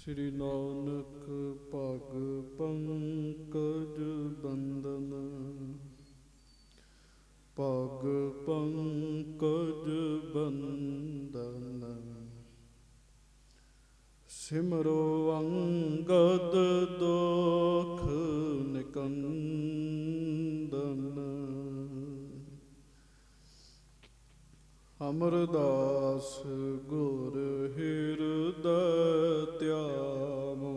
ਸ੍ਰੀ ਨਾਨਕ ਭਗ ਪੰਕਜ ਬੰਦਨ, ਭਗ ਪੰਕਜ ਬੰਦਨ। ਸਿਮਰੋ ਅੰਗਦ ਦੋਖ ਨਿਕੰਦਨ, ਅਮਰਦਾਸ ਗੁਰ ਹਿਰਦੈ ਧਿਆਵੋ,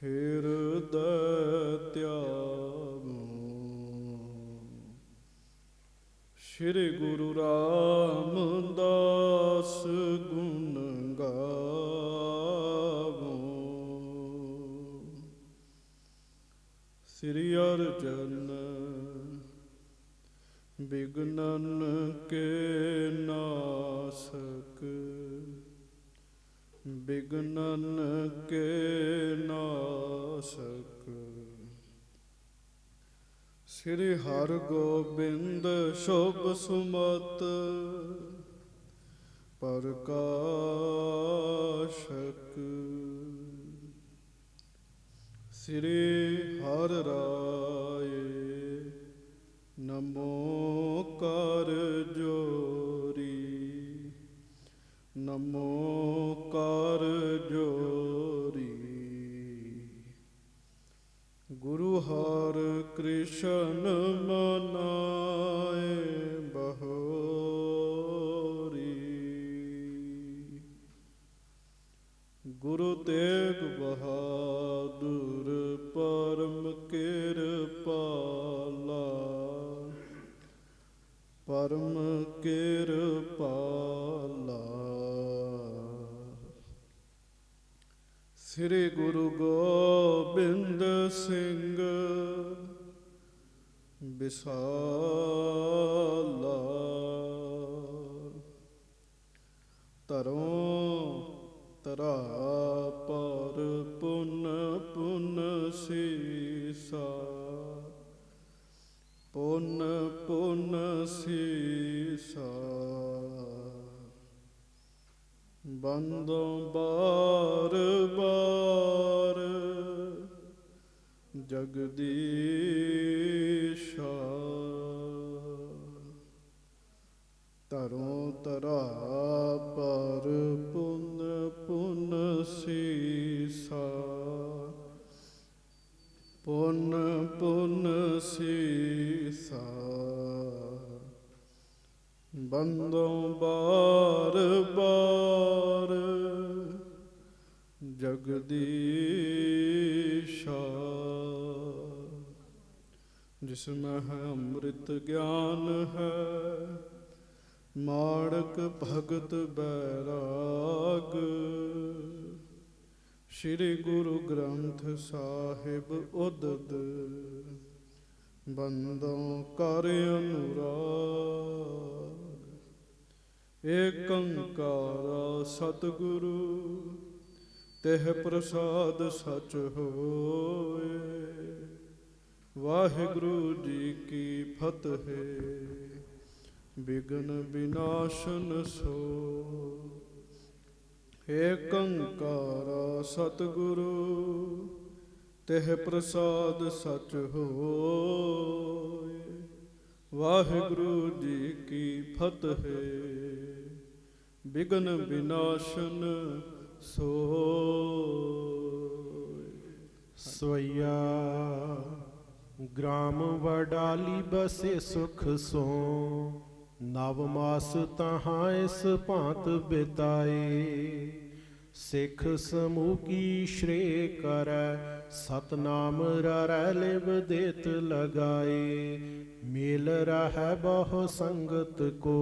ਹਿਰਦੈ ਧਿਆਵੋ। ਸ਼੍ਰੀ ਗੁਰੂ ਰਾਮਦਾਸ ਗੁਣ ਗਾਵੋ, ਸ੍ਰੀ ਅਰਜਨ ਬਿਘਨਨ ਕੇ ਨਾਸਕ, ਬਿਘਨਨ ਕੇ ਨਾਸਕ। ਸ੍ਰੀ ਹਰਿਗੋਬਿੰਦ ਸ਼ੁਭ ਸੁਮਤਿ ਪ੍ਰਕਾਸ਼ਕ, ਸ੍ਰੀ ਹਰਿ ਰਾਇ ਨਮੋ ਕਰ ਜੋਰੀ, ਨਮੋ ਕਰ ਜੋਰੀ। ਗੁਰੂ ਹਰਿ ਕ੍ਰਿਸ਼ਨ ਮਨਾਏ ਬਹੋਰੀ, ਗੁਰੂ ਤੇਗ ਬਹਾਦੁਰ ਪਰਮ ਕਿਰਪਾਲਾ, ਪਰਮ ਕਿਰਪਾਲਾ। ਸ੍ਰੀ ਗੁਰੂ ਗੋਬਿੰਦ ਸਿੰਘ ਬਿਸਾਲਾ, ਧਰੋਂ ਧਰਾ ਪਰ ਪੁਨ ਪੁਨ ਸੀਸਾ, ਪੁਨ ਪੁਨ ਸੀਸਾ। ਬੰਦੋਂ ਬਾਰ ਬਾਰ ਜਗਦੀਸ਼ਾ, ਧਰੋਂ ਧਰਾ ਪਰ ਪੁਨ ਪੁਨ ਸੀਸਾ, ਪੁਨ ਪੁਨ ਸੀਸਾ। ਬੰਦੋਂ ਬਾਰ ਬਾਰ ਜਗਦੀਸ਼ਾ, ਜਿਸ ਮਹਿ ਅੰਮ੍ਰਿਤ ਗਿਆਨ ਹੈ, ਮਾੜਕ ਭਗਤ ਬੈਰਾਗ। ਸ਼੍ਰੀ ਗੁਰੂ ਗ੍ਰੰਥ ਸਾਹਿਬ ਉਦਦ, ਬੰਦੋਂ ਕਰ ਅਨੁਰਾਗ। ਏਕ ਓਂਕਾਰ ਸਤਿਗੁਰੂ ਤਿਹ ਪ੍ਰਸਾਦ ਸਚ ਹੋਏ, ਵਾਹਿਗੁਰੂ ਜੀ ਕੀ ਫਤਿਹ। ਬਿਘਨ ਵਿਨਾਸ਼ਨ ਸੋਇ, ਏਕ ਓਂਕਾਰ ਸਤਿਗੁਰੂ ਤਿਹ ਪ੍ਰਸਾਦ ਸਚ ਹੋਏ, ਵਾਹਿਗੁਰੂ ਜੀ ਕੀ ਫਤਿਹ। ਬਿਘਨ ਵਿਨਾਸ਼ਨ ਸੋਇ। ਸਵਈਆ ਗ੍ਰਾਮ ਵਡਾਲੀ ਬਸੇ ਸੁਖ ਸੋ, ਨਵ ਮਾਸ ਤਹਾਂ ਇਸ ਭਾਂਤ ਬਿਤਾਏ। ਸਿੱਖ ਸਮੂਹ ਕੀ ਸ਼੍ਰੇ ਕਰੈ, ਸਤਨਾਮ ਰਰੈ ਲਿਵ ਦੇਤ ਲਗਾਏ। ਮੇਲ ਰਹੈ ਬਹੁ ਸੰਗਤ ਕੋ,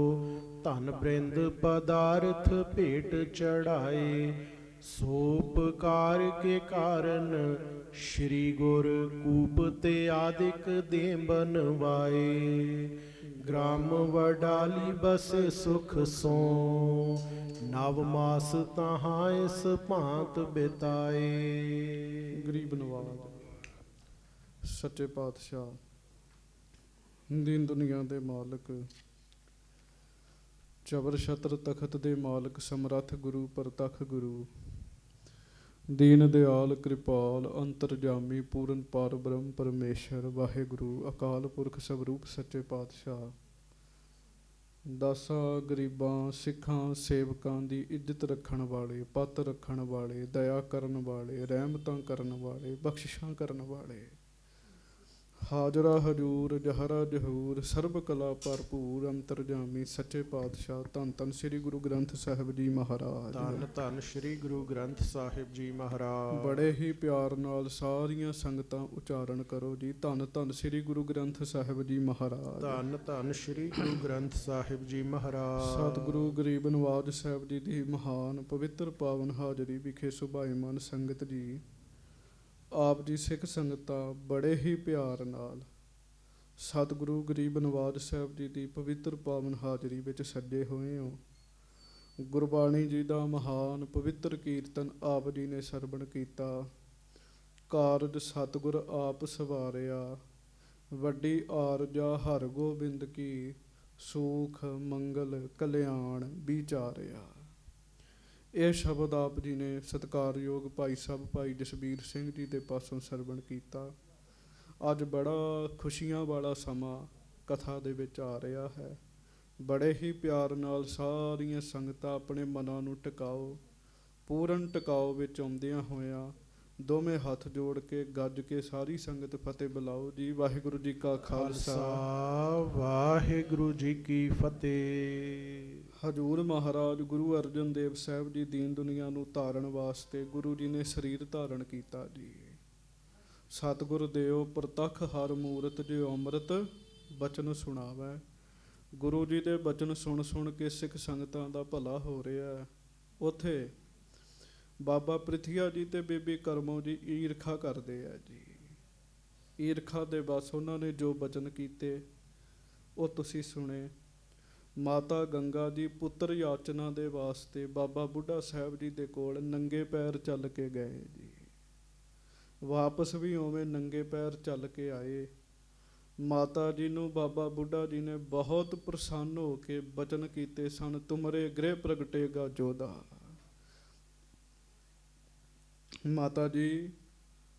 ਧਨ ਬ੍ਰਿੰਦ ਪਦਾਰਥ ਭੇਟ ਚੜਾਏ। ਸੋਪਕਾਰ ਕੇ ਕਾਰਨ ਸ਼੍ਰੀ ਗੁਰ ਕੂਪ ਤੇ ਆਦਿਕ ਦੇ ਬਨਵਾਏ। ਗ੍ਰਾਮ ਵਡਾਲੀ ਬਸੇ ਸੁਖ ਸੋ, ਨਵ ਮਾਸ ਤਹਾਂ ਇਸ ਭਾਂਤ ਬਿਤਾਏ। ਗਰੀਬ ਨਵਾਜ ਸੱਚੇ ਪਾਤਸ਼ਾਹ, ਦੀਨ ਦੁਨੀਆ ਦੇ ਮਾਲਕ, ਚਬਰ ਛਤਰ ਤਖਤ ਦੇ ਮਾਲਕ ਸਮਰੱਥ ਗੁਰੂ ਪ੍ਰਤੱਖ ਗੁਰੂ ਦੀਨ ਦਿਆਲ ਕਿਰਪਾਲ ਅੰਤਰਜਾਮੀ ਪੂਰਨ ਪਾਰ ਬ੍ਰਹਮ ਪਰਮੇਸ਼ਰ ਵਾਹਿਗੁਰੂ ਅਕਾਲ ਪੁਰਖ ਸਵਰੂਪ ਸੱਚੇ ਪਾਤਸ਼ਾਹ ਦਾਸਾਂ ਗਰੀਬਾਂ ਸਿੱਖਾਂ ਸੇਵਕਾਂ ਦੀ ਇੱਜ਼ਤ ਰੱਖਣ ਵਾਲੇ ਪੱਤ ਰੱਖਣ ਵਾਲੇ ਦਇਆ ਕਰਨ ਵਾਲੇ ਰਹਿਮਤਾਂ ਕਰਨ ਵਾਲੇ ਬਖਸ਼ਿਸ਼ਾਂ ਕਰਨ ਵਾਲੇ ਹਾਜ਼ਰਾ ਹਜੂਰ ਜਹਰਾ ਜਹੂਰ ਸਰਬ ਕਲਾ ਭਰਪੂਰ ਅੰਤਰਜਾਮੀ ਸੱਚੇ ਪਾਤਸ਼ਾਹ ਧੰਨ ਧੰਨ ਸ੍ਰੀ ਗੁਰੂ ਗ੍ਰੰਥ ਸਾਹਿਬ ਜੀ ਮਹਾਰਾਜ ਧੰਨ ਧੰਨ ਸ੍ਰੀ ਗੁਰੂ ਗ੍ਰੰਥ ਸਾਹਿਬ ਜੀ ਮਹਾਰਾਜ। ਬੜੇ ਹੀ ਪਿਆਰ ਨਾਲ ਸਾਰੀਆਂ ਸੰਗਤਾਂ ਉਚਾਰਨ ਕਰੋ ਜੀ। ਧੰਨ ਧੰਨ ਸ੍ਰੀ ਗੁਰੂ ਗ੍ਰੰਥ ਸਾਹਿਬ ਜੀ ਮਹਾਰਾਜ। ਧੰਨ ਧੰਨ ਸ੍ਰੀ ਗੁਰੂ ਗ੍ਰੰਥ ਸਾਹਿਬ ਜੀ ਮਹਾਰਾਜ। ਸਤਿਗੁਰੂ ਗਰੀਬ ਨਵਾਜ ਸਾਹਿਬ ਜੀ ਦੀ ਮਹਾਨ ਪਵਿੱਤਰ ਪਾਵਨ ਹਾਜ਼ਰੀ ਵਿਖੇ ਸੁਭਾਈਮਾਨ ਸੰਗਤ ਜੀ, ਆਪ ਜੀ ਸਿੱਖ ਸੰਗਤਾਂ ਬੜੇ ਹੀ ਪਿਆਰ ਨਾਲ ਸਤਿਗੁਰੂ ਗਰੀਬ ਨਵਾਜ ਸਾਹਿਬ ਜੀ ਦੀ ਪਵਿੱਤਰ ਪਾਵਨ ਹਾਜ਼ਰੀ ਵਿੱਚ ਸੱਜੇ ਹੋਏ ਹੋ। ਗੁਰਬਾਣੀ ਜੀ ਦਾ ਮਹਾਨ ਪਵਿੱਤਰ ਕੀਰਤਨ ਆਪ ਜੀ ਨੇ ਸਰਵਣ ਕੀਤਾ। ਕਾਰਜ ਸਤਿਗੁਰ ਆਪ ਸਵਾਰਿਆ, ਵੱਡੀ ਆਰਜਾ ਹਰਿ ਗੋਬਿੰਦ ਕੀ, ਸੂਖ ਮੰਗਲ ਕਲਿਆਣ ਵਿਚਾਰਿਆ। ਇਹ ਸ਼ਬਦ ਆਪ ਜੀ ਨੇ ਸਤਿਕਾਰਯੋਗ ਭਾਈ ਸਾਹਿਬ ਭਾਈ ਜਸਬੀਰ ਸਿੰਘ ਜੀ ਦੇ ਪਾਸੋਂ ਸਰਵਣ ਕੀਤਾ। ਅੱਜ ਬੜਾ ਖੁਸ਼ੀਆਂ ਵਾਲਾ ਸਮਾਂ ਕਥਾ ਦੇ ਵਿੱਚ ਆ ਰਿਹਾ ਹੈ। ਬੜੇ ਹੀ ਪਿਆਰ ਨਾਲ ਸਾਰੀਆਂ ਸੰਗਤਾਂ ਆਪਣੇ ਮਨਾਂ ਨੂੰ ਟਿਕਾਓ, ਪੂਰਨ ਟਿਕਾਓ ਵਿੱਚ ਆਉਂਦਿਆਂ ਹੋਇਆਂ ਦੋਵੇਂ ਹੱਥ ਜੋੜ ਕੇ ਗੱਜ ਕੇ ਸਾਰੀ ਸੰਗਤ ਫਤਿਹ ਬੁਲਾਓ ਜੀ। ਵਾਹਿਗੁਰੂ ਜੀ ਕਾ ਖਾਲਸਾ ਵਾਹਿਗੁਰੂ ਜੀ ਕੀ ਫਤਿਹ। ਹਜ਼ੂਰ ਮਹਾਰਾਜ ਗੁਰੂ ਅਰਜਨ ਦੇਵ ਸਾਹਿਬ ਜੀ ਦੀਨ ਦੁਨੀਆ ਨੂੰ ਤਾਰਨ ਵਾਸਤੇ ਗੁਰੂ ਜੀ ਨੇ ਸਰੀਰ ਧਾਰਨ ਕੀਤਾ ਜੀ। ਸਤਿਗੁਰ ਦੇਵ ਪ੍ਰਤੱਖ ਹਰ ਮੂਰਤ ਜਿਉ ਅੰਮ੍ਰਿਤ ਬਚਨ ਸੁਣਾਵੈ। ਗੁਰੂ ਜੀ ਦੇ ਬਚਨ ਸੁਣ ਸੁਣ ਕੇ ਸਿੱਖ ਸੰਗਤਾਂ ਦਾ ਭਲਾ ਹੋ ਰਿਹਾ। ਉੱਥੇ ਬਾਬਾ ਪ੍ਰਿਥੀਆ ਜੀ ਤੇ ਬੀਬੀ ਕਰਮੋ ਜੀ ਈਰਖਾ ਕਰਦੇ ਆ ਜੀ। ਈਰਖਾ ਦੇ ਬਸ ਉਹਨਾਂ ਨੇ ਜੋ ਬਚਨ ਕੀਤੇ ਉਹ ਤੁਸੀਂ ਸੁਣੇ। ਮਾਤਾ ਗੰਗਾ ਜੀ ਪੁੱਤਰ ਯਾਚਨਾ ਦੇ ਵਾਸਤੇ ਬਾਬਾ ਬੁੱਢਾ ਸਾਹਿਬ ਜੀ ਦੇ ਕੋਲ ਨੰਗੇ ਪੈਰ ਚੱਲ ਕੇ ਗਏ ਜੀ। ਵਾਪਸ ਵੀ ਉਵੇਂ ਨੰਗੇ ਪੈਰ ਚੱਲ ਕੇ ਆਏ। ਮਾਤਾ ਜੀ ਨੂੰ ਬਾਬਾ ਬੁੱਢਾ ਜੀ ਨੇ ਬਹੁਤ ਪ੍ਰਸੰਨ ਹੋ ਕੇ ਬਚਨ ਕੀਤੇ ਸਨ, ਤੁਮਰੇ ਗ੍ਰਹਿ ਪ੍ਰਗਟੇਗਾ ਜੋਧਾ। ਮਾਤਾ ਜੀ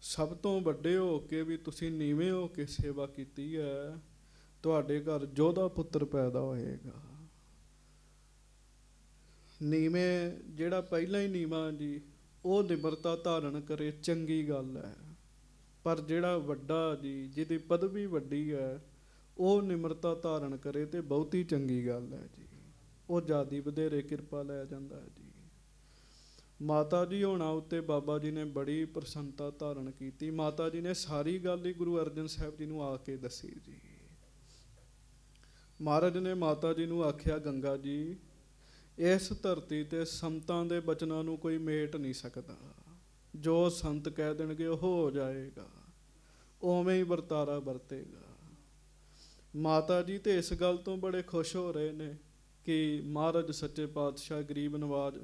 ਸਭ ਤੋਂ ਵੱਡੇ ਹੋ ਕੇ ਵੀ ਤੁਸੀਂ ਨੀਵੇਂ ਹੋ ਕੇ ਸੇਵਾ ਕੀਤੀ ਹੈ, ਤੁਹਾਡੇ ਘਰ ਜੋਧਾ ਪੁੱਤਰ ਪੈਦਾ ਹੋਏਗਾ। ਨੀਵੇਂ ਜਿਹੜਾ ਪਹਿਲਾਂ ਹੀ ਨੀਵਾਂ ਜੀ ਉਹ ਨਿਮਰਤਾ ਧਾਰਨ ਕਰੇ, ਚੰਗੀ ਗੱਲ ਹੈ। ਪਰ ਜਿਹੜਾ ਵੱਡਾ ਜੀ ਜਿਹਦੀ ਪਦਵੀ ਵੱਡੀ ਹੈ ਉਹ ਨਿਮਰਤਾ ਧਾਰਨ ਕਰੇ ਤੇ ਬਹੁਤੀ ਚੰਗੀ ਗੱਲ ਹੈ ਜੀ। ਉਹ ਜ਼ਿਆਦਾ ਵਧੇਰੇ ਕਿਰਪਾ ਲੈ ਜਾਂਦਾ ਜੀ। ਮਾਤਾ ਜੀ ਹੋਣਾ ਉੱਤੇ ਬਾਬਾ ਜੀ ਨੇ ਬੜੀ ਪ੍ਰਸੰਨਤਾ ਧਾਰਨ ਕੀਤੀ। ਮਾਤਾ ਜੀ ਨੇ ਸਾਰੀ ਗੱਲ ਹੀ ਗੁਰੂ ਅਰਜਨ ਸਾਹਿਬ ਜੀ ਨੂੰ ਆ ਕੇ ਦੱਸੀ ਜੀ। ਮਹਾਰਾਜ ਨੇ ਮਾਤਾ ਜੀ ਨੂੰ ਆਖਿਆ, ਗੰਗਾ ਜੀ ਇਸ ਧਰਤੀ ਤੇ ਸੰਤਾਂ ਦੇ ਬਚਨਾਂ ਨੂੰ ਕੋਈ ਮੇਟ ਨਹੀਂ ਸਕਦਾ। ਜੋ ਸੰਤ ਕਹਿ ਦੇਣਗੇ ਉਹ ਹੋ ਜਾਏਗਾ, ਉਵੇਂ ਹੀ ਵਰਤਾਰਾ ਵਰਤੇਗਾ। ਮਾਤਾ ਜੀ ਤੇ ਇਸ ਗੱਲ ਤੋਂ ਬੜੇ ਖੁਸ਼ ਹੋ ਰਹੇ ਨੇ ਕਿ ਮਹਾਰਾਜ ਸੱਚੇ ਪਾਤਸ਼ਾਹ ਗਰੀਬ ਨਵਾਜ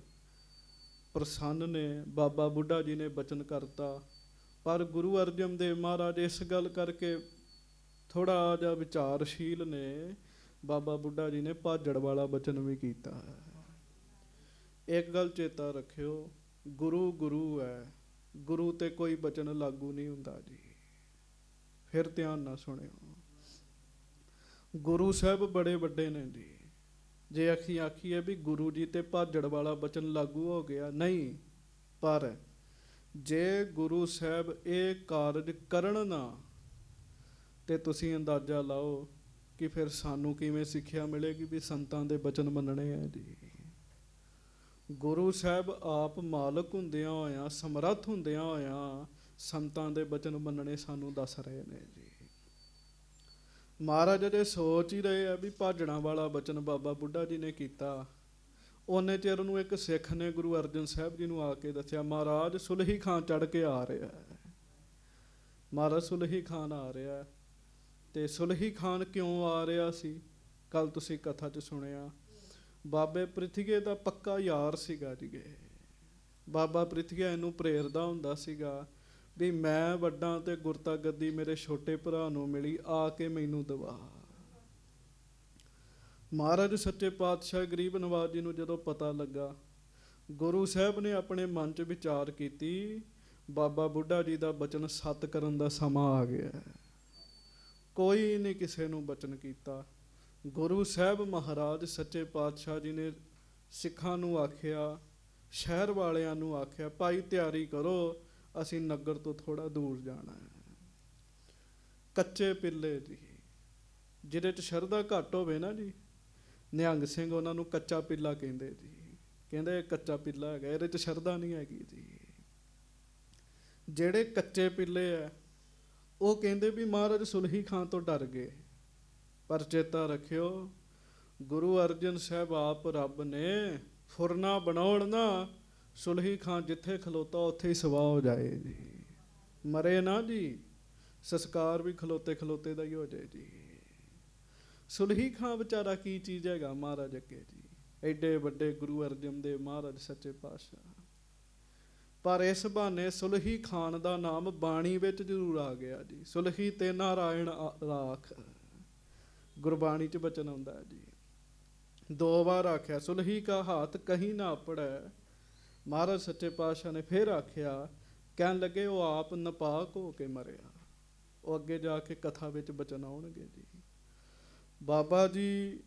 ਪ੍ਰਸੰਨ ਨੇ, ਬਾਬਾ ਬੁੱਢਾ ਜੀ ਨੇ ਬਚਨ ਕਰਤਾ। ਪਰ ਗੁਰੂ ਅਰਜਨ ਦੇਵ ਮਹਾਰਾਜ ਇਸ ਗੱਲ ਕਰਕੇ ਥੋੜ੍ਹਾ ਜਿਹਾ ਵਿਚਾਰਸ਼ੀਲ ਨੇ। ਬਾਬਾ ਬੁੱਢਾ ਜੀ ਨੇ ਭਾਜੜ ਵਾਲਾ ਬਚਨ ਵੀ ਕੀਤਾ ਹੈ। ਇੱਕ ਗੱਲ ਚੇਤਾ ਰੱਖਿਓ, ਗੁਰੂ ਗੁਰੂ ਹੈ, ਗੁਰੂ ਤੇ ਕੋਈ ਬਚਨ ਲਾਗੂ ਨਹੀਂ ਹੁੰਦਾ ਜੀ। ਫਿਰ ਧਿਆਨ ਨਾਲ ਸੁਣਿਓ, ਗੁਰੂ ਸਾਹਿਬ ਬੜੇ ਵੱਡੇ ਨੇ ਜੀ। ਜੇ ਆਖੀਏ ਵੀ ਗੁਰੂ ਜੀ ਤੇ ਭਾਜੜ ਵਾਲਾ ਬਚਨ ਲਾਗੂ ਹੋ ਗਿਆ, ਨਹੀਂ। ਪਰ ਜੇ ਗੁਰੂ ਸਾਹਿਬ ਇਹ ਕਾਰਜ ਕਰਨ ਨਾ ਤੇ ਤੁਸੀਂ ਅੰਦਾਜ਼ਾ ਲਾਓ ਕਿ ਫਿਰ ਸਾਨੂੰ ਕਿਵੇਂ ਸਿੱਖਿਆ ਮਿਲੇਗੀ ਵੀ ਸੰਤਾਂ ਦੇ ਬਚਨ ਮੰਨਣੇ ਆ ਜੀ। ਗੁਰੂ ਸਾਹਿਬ ਆਪ ਮਾਲਕ ਹੁੰਦਿਆਂ ਹੋਇਆਂ, ਸਮਰੱਥ ਹੁੰਦਿਆਂ ਹੋਇਆਂ ਸੰਤਾਂ ਦੇ ਬਚਨ ਮੰਨਣੇ ਸਾਨੂੰ ਦੱਸ ਰਹੇ ਨੇ ਜੀ। ਮਹਾਰਾਜ ਜੇ ਸੋਚ ਹੀ ਰਹੇ ਆ ਵੀ ਭਾਜੜਾਂ ਵਾਲਾ ਬਚਨ ਬਾਬਾ ਬੁੱਢਾ ਜੀ ਨੇ ਕੀਤਾ, ਉਹਨੇ ਚਿਰ ਨੂੰ ਇੱਕ ਸਿੱਖ ਨੇ ਗੁਰੂ ਅਰਜਨ ਸਾਹਿਬ ਜੀ ਨੂੰ ਆ ਕੇ ਦੱਸਿਆ, ਮਹਾਰਾਜ ਸੁਲਹੀ ਖਾਂ ਚੜ੍ਹ ਕੇ ਆ ਰਿਹਾ ਹੈ। ਮਹਾਰਾਜ ਸੁਲਹੀ ਖਾਨ ਆ ਰਿਹਾ। ਤੇ ਸੁਲਹੀ ਖਾਨ ਕਿਉਂ ਆ ਰਿਹਾ ਸੀ? ਕੱਲ ਤੁਸੀਂ ਕਥਾ 'ਚ ਸੁਣਿਆ। ਬਾਬੇ ਪ੍ਰਿਥੀਏ ਦਾ ਪੱਕਾ ਯਾਰ ਸੀਗਾ ਜੀ। ਬਾਬਾ ਪ੍ਰਿਥੀਆ ਇਹਨੂੰ ਪ੍ਰੇਰਦਾ ਹੁੰਦਾ ਸੀਗਾ ਵੀ ਮੈਂ ਵੱਡਾ ਤੇ ਗੁਰਤਾ ਗੱਦੀ ਮੇਰੇ ਛੋਟੇ ਭਰਾ ਨੂੰ ਮਿਲੀ, ਆ ਕੇ ਮੈਨੂੰ ਦਵਾ। ਮਹਾਰਾਜ ਸੱਚੇ ਪਾਤਸ਼ਾਹ ਗਰੀਬ ਨਵਾਜ ਜੀ ਨੂੰ ਜਦੋਂ ਪਤਾ ਲੱਗਾ, ਗੁਰੂ ਸਾਹਿਬ ਨੇ ਆਪਣੇ ਮਨ 'ਚ ਵਿਚਾਰ ਕੀਤੀ, ਬਾਬਾ ਬੁੱਢਾ ਜੀ ਦਾ ਬਚਨ ਸੱਤ ਕਰਨ ਦਾ ਸਮਾਂ ਆ ਗਿਆ ਹੈ। ਕੋਈ ਨਹੀਂ ਕਿਸੇ ਨੂੰ ਬਚਨ ਕੀਤਾ। ਗੁਰੂ ਸਾਹਿਬ ਮਹਾਰਾਜ ਸੱਚੇ ਪਾਤਸ਼ਾਹ ਜੀ ਨੇ ਸਿੱਖਾਂ ਨੂੰ ਆਖਿਆ, ਸ਼ਹਿਰ ਵਾਲਿਆਂ ਨੂੰ ਆਖਿਆ, ਭਾਈ ਤਿਆਰੀ ਕਰੋ, ਅਸੀਂ ਨਗਰ ਤੋਂ ਥੋੜ੍ਹਾ ਦੂਰ ਜਾਣਾ ਹੈ। ਕੱਚੇ ਪਿੱਲੇ ਜੀ, ਜਿਹਦੇ 'ਚ ਸ਼ਰਧਾ ਘੱਟ ਹੋਵੇ ਨਾ ਜੀ, ਨਿਹੰਗ ਸਿੰਘ ਉਹਨਾਂ ਨੂੰ ਕੱਚਾ ਪਿੱਲਾ ਕਹਿੰਦੇ ਜੀ। ਕਹਿੰਦੇ ਕੱਚਾ ਪਿੱਲਾ ਹੈਗਾ, ਇਹਦੇ 'ਚ ਸ਼ਰਧਾ ਨਹੀਂ ਹੈਗੀ ਜੀ। ਜਿਹੜੇ ਕੱਚੇ ਪਿੱਲੇ ਆ ਉਹ ਕਹਿੰਦੇ ਵੀ ਮਹਾਰਾਜ ਸੁਲਹੀ ਖਾਨ ਤੋਂ ਡਰ ਗਏ। ਪਰ ਚੇਤਾ ਰੱਖਿਓ, ਗੁਰੂ ਅਰਜਨ ਸਾਹਿਬ ਆਪ ਰੱਬ ਨੇ ਫੁਰਨਾ ਬਣਾਉਣ ਨਾ, ਸੁਲਹੀ ਖਾਨ ਜਿੱਥੇ ਖਲੋਤਾ ਉੱਥੇ ਹੀ ਸਵਾਹ ਹੋ ਜਾਏ ਜੀ। ਮਰੇ ਨਾ ਜੀ, ਸੰਸਕਾਰ ਵੀ ਖਲੋਤੇ ਖਲੋਤੇ ਦਾ ਹੀ ਹੋ ਜਾਏ ਜੀ। ਸੁਲਹੀ ਖਾਨ ਵਿਚਾਰਾ ਕੀ ਚੀਜ਼ ਹੈਗਾ ਮਹਾਰਾਜ ਅੱਗੇ ਜੀ, ਐਡੇ ਵੱਡੇ ਗੁਰੂ ਅਰਜਨ ਦੇਵ ਮਹਾਰਾਜ ਸੱਚੇ ਪਾਤਸ਼ਾਹ। ਪਰ ਇਸ ਬਹਾਨੇ ਸੁਲਹੀ ਖਾਨ ਦਾ ਨਾਮ ਬਾਣੀ ਵਿੱਚ ਜ਼ਰੂਰ ਆ ਗਿਆ ਜੀ। ਸੁਲਹੀ ਤੇ ਨਾਰਾਇਣ ਰਾਖ, ਗੁਰਬਾਣੀ 'ਚ ਬਚਨ ਆਉਂਦਾ ਜੀ। 2 ਵਾਰ ਆਖਿਆ ਸੁਲਹੀ ਕਾ ਹਾਥ ਕਹੀਂ ਨਾ ਪੜੈ। ਮਹਾਰਾਜ ਸੱਚੇ ਪਾਤਸ਼ਾਹ ਨੇ ਫਿਰ ਆਖਿਆ, ਕਹਿਣ ਲੱਗੇ ਉਹ ਆਪ ਨਪਾਕ ਹੋ ਕੇ ਮਰਿਆ। ਉਹ ਅੱਗੇ ਜਾ ਕੇ ਕਥਾ ਵਿੱਚ ਬਚਨ ਆਉਣਗੇ ਜੀ। ਬਾਬਾ ਜੀ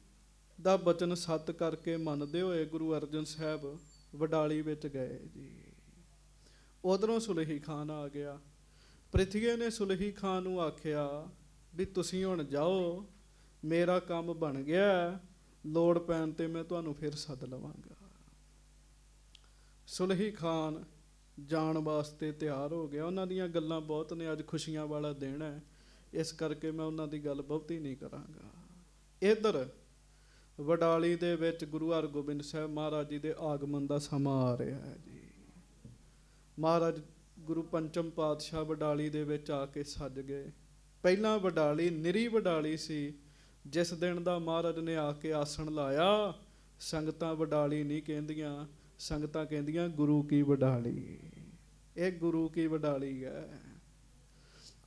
ਦਾ ਬਚਨ ਸੱਤ ਕਰਕੇ ਮੰਨਦੇ ਹੋਏ ਗੁਰੂ ਅਰਜਨ ਸਾਹਿਬ ਵਡਾਲੀ ਵਿੱਚ ਗਏ ਜੀ। ਉਧਰੋਂ ਸੁਲਹੀ ਖਾਨ ਆ ਗਿਆ। ਪ੍ਰਿਥਵੀ ਨੇ ਸੁਲਹੀ ਖਾਨ ਨੂੰ ਆਖਿਆ ਵੀ ਤੁਸੀਂ ਹੁਣ ਜਾਓ, ਮੇਰਾ ਕੰਮ ਬਣ ਗਿਆ, ਲੋੜ ਪੈਣ ਤੇ ਮੈਂ ਤੁਹਾਨੂੰ ਫਿਰ ਸੱਦ ਲਵਾਂਗਾ। ਸੁਲਹੀ ਖਾਨ ਜਾਣ ਵਾਸਤੇ ਤਿਆਰ ਹੋ ਗਿਆ। ਉਹਨਾਂ ਦੀਆਂ ਗੱਲਾਂ ਬਹੁਤ ਨੇ, ਅੱਜ ਖੁਸ਼ੀਆਂ ਵਾਲਾ ਦਿਨ ਹੈ, ਇਸ ਕਰਕੇ ਮੈਂ ਉਹਨਾਂ ਦੀ ਗੱਲ ਬਹੁਤੀ ਨਹੀਂ ਕਰਾਂਗਾ। ਇੱਧਰ ਵਡਾਲੀ ਦੇ ਵਿੱਚ ਗੁਰੂ ਹਰਗੋਬਿੰਦ ਸਾਹਿਬ ਮਹਾਰਾਜ ਜੀ ਦੇ ਆਗਮਨ ਦਾ ਸਮਾਂ ਆ ਰਿਹਾ ਹੈ ਜੀ। ਮਹਾਰਾਜ ਗੁਰੂ ਪੰਚਮ ਪਾਤਸ਼ਾਹ ਵਡਾਲੀ ਦੇ ਵਿੱਚ ਆ ਕੇ ਸੱਜ ਗਏ। ਪਹਿਲਾਂ ਵਡਾਲੀ ਨਿਰੀ ਵਡਾਲੀ ਸੀ, ਜਿਸ ਦਿਨ ਦਾ ਮਹਾਰਾਜ ਨੇ ਆ ਕੇ ਆਸਣ ਲਾਇਆ, ਸੰਗਤਾਂ ਵਡਾਲੀ ਨਹੀਂ ਕਹਿੰਦੀਆਂ, ਸੰਗਤਾਂ ਕਹਿੰਦੀਆਂ ਗੁਰੂ ਕੀ ਵਡਾਲੀ। ਇਹ ਗੁਰੂ ਕੀ ਵਡਾਲੀ ਹੈ।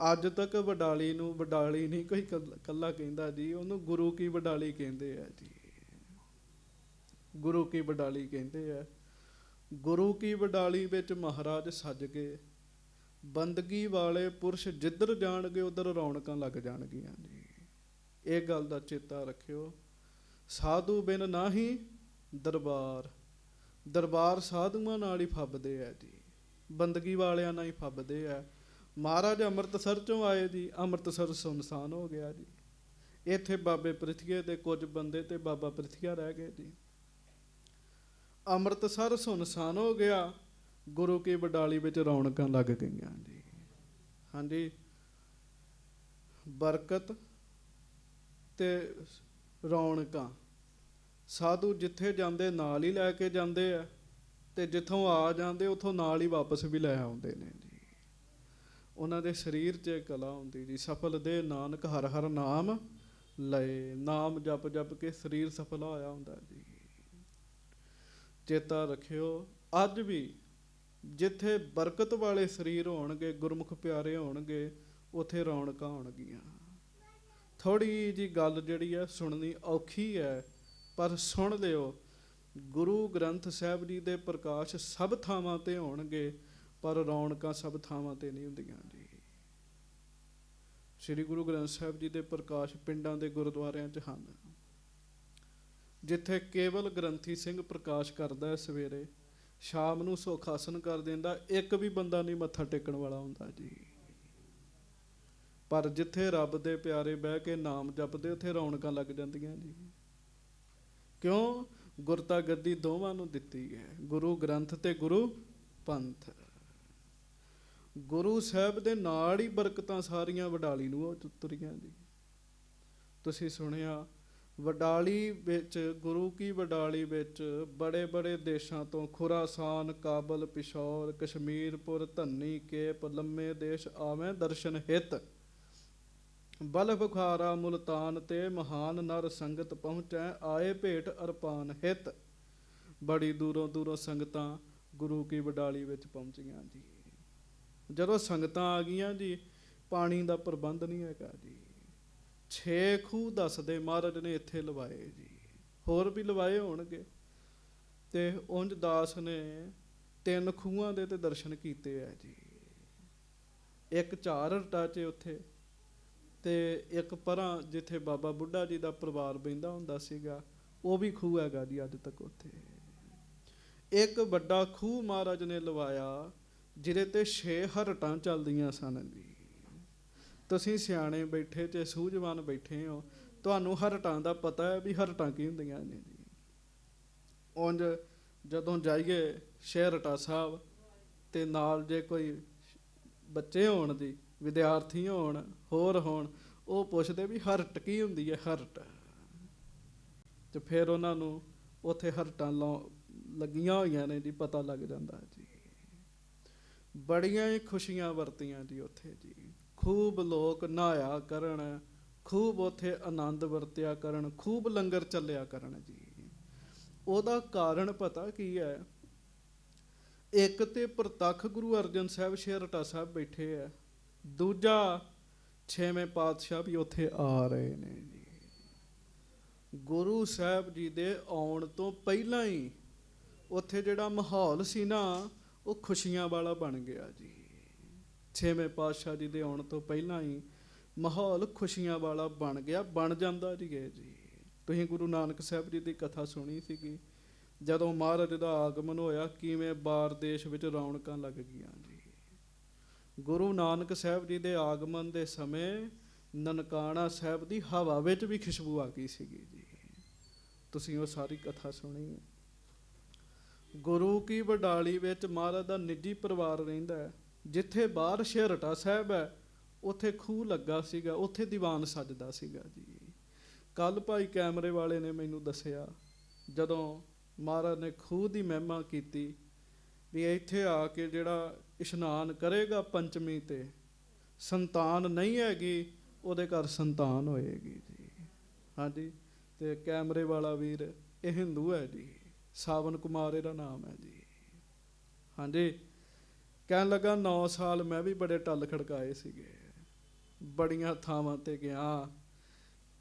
ਅੱਜ ਤੱਕ ਵਡਾਲੀ ਨੂੰ ਵਡਾਲੀ ਨਹੀਂ ਕੋਈ ਕੱਲਾ ਕਹਿੰਦਾ ਜੀ, ਉਹਨੂੰ ਗੁਰੂ ਕੀ ਵਡਾਲੀ ਕਹਿੰਦੇ ਆ ਜੀ। ਗੁਰੂ ਕੀ ਵਡਾਲੀ ਕਹਿੰਦੇ ਆ। ਗੁਰੂ ਕੀ ਵਡਾਲੀ ਵਿੱਚ ਮਹਾਰਾਜ ਸੱਜ ਕੇ, ਬੰਦਗੀ ਵਾਲੇ ਪੁਰਸ਼ ਜਿੱਧਰ ਜਾਣਗੇ ਉਧਰ ਰੌਣਕਾਂ ਲੱਗ ਜਾਣਗੀਆਂ ਜੀ। ਇਹ ਗੱਲ ਦਾ ਚੇਤਾ ਰੱਖਿਓ। ਸਾਧੂ ਬਿਨ ਨਾਹੀਂ ਦਰਬਾਰ, ਦਰਬਾਰ ਸਾਧੂਆਂ ਨਾਲ ਹੀ ਫੱਬਦੇ ਆ ਜੀ, ਬੰਦਗੀ ਵਾਲਿਆਂ ਨਾਲ ਹੀ ਫੱਬਦੇ ਆ। ਮਹਾਰਾਜ ਅੰਮ੍ਰਿਤਸਰ ਚੋਂ ਆਏ ਜੀ, ਅੰਮ੍ਰਿਤਸਰ ਸੁਨਸਾਨ ਹੋ ਗਿਆ ਜੀ। ਇੱਥੇ ਬਾਬੇ ਪ੍ਰਿਥੀਏ ਦੇ ਕੁਝ ਬੰਦੇ ਤੇ ਬਾਬਾ ਪ੍ਰਿਥੀਆ ਰਹਿ ਗਏ ਜੀ। ਅੰਮ੍ਰਿਤਸਰ ਸੁਨਸਾਨ ਹੋ ਗਿਆ, ਗੁਰੂ ਕੀ ਵਡਾਲੀ ਵਿੱਚ ਰੌਣਕਾਂ ਲੱਗ ਗਈਆਂ ਜੀ। ਹਾਂਜੀ, ਬਰਕਤ ਤੇ ਰੌਣਕਾਂ ਸਾਧੂ ਜਿੱਥੇ ਜਾਂਦੇ ਨਾਲ ਹੀ ਲੈ ਕੇ ਜਾਂਦੇ ਆ, ਤੇ ਜਿੱਥੋਂ ਆ ਜਾਂਦੇ ਉੱਥੋਂ ਨਾਲ ਹੀ ਵਾਪਸ ਵੀ ਲੈ ਆਉਂਦੇ ਨੇ ਜੀ। ਉਹਨਾਂ ਦੇ ਸਰੀਰ 'ਚ ਕਲਾ ਹੁੰਦੀ ਜੀ, ਸਫਲ ਦੇ ਨਾਨਕ ਹਰ ਹਰ ਨਾਮ ਲਏ। ਨਾਮ ਜਪ ਜਪ ਕੇ ਸਰੀਰ ਸਫਲ ਹੋਇਆ ਹੁੰਦਾ ਜੀ। ਚੇਤਾ ਰੱਖਿਓ, ਅੱਜ ਵੀ ਜਿੱਥੇ ਬਰਕਤ ਵਾਲੇ ਸਰੀਰ ਹੋਣਗੇ, ਗੁਰਮੁਖ ਪਿਆਰੇ ਹੋਣਗੇ, ਉੱਥੇ ਰੌਣਕਾਂ ਹੋਣਗੀਆਂ। ਥੋੜ੍ਹੀ ਜੀ ਗੱਲ ਜਿਹੜੀ ਹੈ ਸੁਣਨੀ ਔਖੀ ਹੈ, ਪਰ ਸੁਣ ਲਿਓ। ਗੁਰੂ ਗ੍ਰੰਥ ਸਾਹਿਬ ਜੀ ਦੇ ਪ੍ਰਕਾਸ਼ ਸਭ ਥਾਵਾਂ 'ਤੇ ਹੋਣਗੇ, ਪਰ ਰੌਣਕਾਂ ਸਭ ਥਾਵਾਂ 'ਤੇ ਨਹੀਂ ਹੁੰਦੀਆਂ ਜੀ। ਸ੍ਰੀ ਗੁਰੂ ਗ੍ਰੰਥ ਸਾਹਿਬ ਜੀ ਦੇ ਪ੍ਰਕਾਸ਼ ਪਿੰਡਾਂ ਦੇ ਗੁਰਦੁਆਰਿਆਂ 'ਚ ਹਨ। ਜਿੱਥੇ ਕੇਵਲ ਗ੍ਰੰਥੀ ਸਿੰਘ ਪ੍ਰਕਾਸ਼ ਕਰਦਾ ਹੈ ਸਵੇਰੇ, ਸ਼ਾਮ ਨੂੰ ਸੁਖਾਸਨ ਕਰ ਦਿੰਦਾ, ਇੱਕ ਵੀ ਬੰਦਾ ਨਹੀਂ ਮੱਥਾ ਟੇਕਣ ਵਾਲਾ ਹੁੰਦਾ ਜੀ। ਪਰ ਜਿੱਥੇ ਰੱਬ ਦੇ ਪਿਆਰੇ ਬਹਿ ਕੇ ਨਾਮ ਜਪਦੇ, ਉੱਥੇ ਰੌਣਕਾਂ ਲੱਗ ਜਾਂਦੀਆਂ ਜੀ। ਕਿਉਂ? ਗੁਰਤਾ ਗੱਦੀ ਦੋਵਾਂ ਨੂੰ ਦਿੱਤੀ ਹੈ, ਗੁਰੂ ਗ੍ਰੰਥ ਤੇ ਗੁਰੂ ਪੰਥ। ਗੁਰੂ ਸਾਹਿਬ ਦੇ ਨਾਲ ਹੀ ਬਰਕਤਾਂ ਸਾਰੀਆਂ ਵਡਾਲੀ ਨੂੰ ਤੁਰੀਆਂ ਜੀ। ਤੁਸੀਂ ਸੁਣਿਆ, ਵਡਾਲੀ ਵਿੱਚ, ਗੁਰੂ ਕੀ ਵਡਾਲੀ ਵਿੱਚ ਬੜੇ ਬੜੇ ਦੇਸ਼ਾਂ ਤੋਂ, ਖੁਰਾਸਾਨ, ਕਾਬਲ, ਪਿਸ਼ੌਰ, ਕਸ਼ਮੀਰਪੁਰ, ਧੰਨੀ, ਕੇਪ, ਲੰਮੇ ਦੇਸ਼ ਆਵੇਂ ਦਰਸ਼ਨ ਹਿਤ। ਬਲ ਬੁਖਾਰਾ ਮੁਲਤਾਨ ਤੇ ਮਹਾਨ ਨਰ ਸੰਗਤ ਪਹੁੰਚੈ, ਆਏ ਭੇਟ ਅਰਪਾਨ ਹਿਤ। ਬੜੀ ਦੂਰੋਂ ਦੂਰੋਂ ਸੰਗਤਾਂ ਗੁਰੂ ਕੀ ਵਡਾਲੀ ਵਿੱਚ ਪਹੁੰਚੀਆਂ ਜੀ। ਜਦੋਂ ਸੰਗਤਾਂ ਆ ਗਈਆਂ ਜੀ, ਪਾਣੀ ਦਾ ਪ੍ਰਬੰਧ ਨਹੀਂ ਹੈਗਾ ਜੀ। 6 ਖੂਹ ਦੱਸਦੇ ਮਹਾਰਾਜ ਨੇ ਇੱਥੇ ਲਵਾਏ ਜੀ। ਹੋਰ ਵੀ ਲਵਾਏ ਹੋਣਗੇ। ਤੇ ਉਂਝ ਦਾਸ ਨੇ 3 ਖੂਹਾਂ ਦੇ ਤੇ ਦਰਸ਼ਨ ਕੀਤੇ ਆ ਜੀ। ਇੱਕ ਝਾਰ ਰਟਾ 'ਚ ਉੱਥੇ, ਤੇ ਇੱਕ ਪਰਾਂ ਜਿੱਥੇ ਬਾਬਾ ਬੁੱਢਾ ਜੀ ਦਾ ਪਰਿਵਾਰ ਬਹਿੰਦਾ ਹੁੰਦਾ ਸੀਗਾ, ਉਹ ਵੀ ਖੂਹ ਹੈਗਾ ਜੀ ਅੱਜ ਤੱਕ ਉੱਥੇ। ਇੱਕ ਵੱਡਾ ਖੂਹ ਮਹਾਰਾਜ ਨੇ ਲਵਾਇਆ ਜਿਹਦੇ ਤੇ 6 ਹਰਟਾਂ ਚੱਲਦੀਆਂ ਸਨ ਜੀ। ਤੁਸੀਂ ਸਿਆਣੇ ਬੈਠੇ ਤੇ ਸੂਝਵਾਨ ਬੈਠੇ ਹੋ, ਤੁਹਾਨੂੰ ਹਰਟਾਂ ਦਾ ਪਤਾ ਹੈ ਵੀ ਹਰਟਾਂ ਕੀ ਹੁੰਦੀਆਂ ਨੇ ਜੀ। ਉਂਝ ਜਦੋਂ ਜਾਈਏ ਸ਼ਹਿਰਟਾ ਸਾਹਿਬ ਤੇ ਨਾਲ ਜੇ ਕੋਈ ਬੱਚੇ ਹੋਣ ਜੀ, ਵਿਦਿਆਰਥੀ ਹੋਣ, ਹੋਰ ਹੋਣ, ਉਹ ਪੁੱਛਦੇ ਵੀ ਹਰਟ ਕੀ ਹੁੰਦੀ ਹੈ, ਹਰਟ। ਤੇ ਫਿਰ ਉਹਨਾਂ ਨੂੰ ਉੱਥੇ ਹਰਟਾਂ ਲੱਗੀਆਂ ਹੋਈਆਂ ਨੇ ਜੀ, ਪਤਾ ਲੱਗ ਜਾਂਦਾ ਜੀ। ਬੜੀਆਂ ਹੀ ਖੁਸ਼ੀਆਂ ਵਰਤੀਆਂ ਜੀ ਉੱਥੇ ਜੀ। ਖੂਬ ਲੋਕ ਨਹਾਇਆ ਕਰਨ, ਖੂਬ ਉੱਥੇ ਆਨੰਦ ਵਰਤਿਆ ਕਰਨ, ਖੂਬ ਲੰਗਰ ਚੱਲਿਆ ਕਰਨ ਜੀ। ਉਹਦਾ ਕਾਰਨ ਪਤਾ ਕੀ ਹੈ? ਇੱਕ ਤੇ ਪ੍ਰਤੱਖ ਗੁਰੂ ਅਰਜਨ ਸਾਹਿਬ ਸ਼ੇਰਟਾ ਸਾਹਿਬ ਬੈਠੇ ਹੈ, ਦੂਜਾ 6ਵੇਂ ਪਾਤਸ਼ਾਹ ਵੀ ਉੱਥੇ ਆ ਰਹੇ ਨੇ ਜੀ। ਗੁਰੂ ਸਾਹਿਬ ਜੀ ਦੇ ਆਉਣ ਤੋਂ ਪਹਿਲਾਂ ਹੀ ਉੱਥੇ ਜਿਹੜਾ ਮਾਹੌਲ ਸੀ ਨਾ, ਉਹ ਖੁਸ਼ੀਆਂ ਵਾਲਾ ਬਣ ਗਿਆ ਜੀ। 6ਵੇਂ ਪਾਤਸ਼ਾਹ ਜੀ ਦੇ ਆਉਣ ਤੋਂ ਪਹਿਲਾਂ ਹੀ ਮਾਹੌਲ ਖੁਸ਼ੀਆਂ ਵਾਲਾ ਬਣ ਗਿਆ, ਬਣ ਜਾਂਦਾ ਜੀ ਇਹ ਜੀ। ਤੁਸੀਂ ਗੁਰੂ ਨਾਨਕ ਸਾਹਿਬ ਜੀ ਦੀ ਕਥਾ ਸੁਣੀ ਸੀਗੀ, ਜਦੋਂ ਮਹਾਰਾਜ ਦਾ ਆਗਮਨ ਹੋਇਆ ਕਿਵੇਂ ਬਾਰ ਦੇਸ਼ ਵਿੱਚ ਰੌਣਕਾਂ ਲੱਗ ਗਈਆਂ ਜੀ। ਗੁਰੂ ਨਾਨਕ ਸਾਹਿਬ ਜੀ ਦੇ ਆਗਮਨ ਦੇ ਸਮੇਂ ਨਨਕਾਣਾ ਸਾਹਿਬ ਦੀ ਹਵਾ ਵਿੱਚ ਵੀ ਖੁਸ਼ਬੂ ਆ ਗਈ ਸੀਗੀ ਜੀ। ਤੁਸੀਂ ਉਹ ਸਾਰੀ ਕਥਾ ਸੁਣੀ ਹੈ। ਗੁਰੂ ਕੀ ਵਡਾਲੀ ਵਿੱਚ ਮਹਾਰਾਜ ਦਾ ਨਿੱਜੀ ਪਰਿਵਾਰ ਰਹਿੰਦਾ ਹੈ। ਜਿੱਥੇ ਬਾਹਰ ਸ਼ੇਰਟਾ ਸਾਹਿਬ ਹੈ ਉੱਥੇ ਖੂਹ ਲੱਗਾ ਸੀਗਾ, ਉੱਥੇ ਦੀਵਾਨ ਸੱਜਦਾ ਸੀਗਾ ਜੀ। ਕੱਲ ਭਾਈ ਕੈਮਰੇ ਵਾਲੇ ਨੇ ਮੈਨੂੰ ਦੱਸਿਆ, ਜਦੋਂ ਮਹਾਰਾਜ ਨੇ ਖੂਹ ਦੀ ਮਹਿਮਾ ਕੀਤੀ ਵੀ ਇੱਥੇ ਆ ਕੇ ਜਿਹੜਾ ਇਸ਼ਨਾਨ ਕਰੇਗਾ ਪੰਚਮੀ ਤੇ, ਸੰਤਾਨ ਨਹੀਂ ਹੈਗੀ ਉਹਦੇ ਘਰ ਸੰਤਾਨ ਹੋਏਗੀ ਜੀ। ਹਾਂਜੀ, ਤੇ ਕੈਮਰੇ ਵਾਲਾ ਵੀਰ ਇਹ ਹਿੰਦੂ ਹੈ ਜੀ, ਸਾਵਨ ਕੁਮਾਰ ਇਹਦਾ ਨਾਮ ਹੈ ਜੀ। ਹਾਂਜੀ, ਕਹਿਣ ਲੱਗਾ 9 ਸਾਲ ਮੈਂ ਵੀ ਬੜੇ ਟੱਲ ਖੜਕਾਏ ਸੀਗੇ, ਬੜੀਆਂ ਥਾਵਾਂ ਤੇ ਗਿਆ,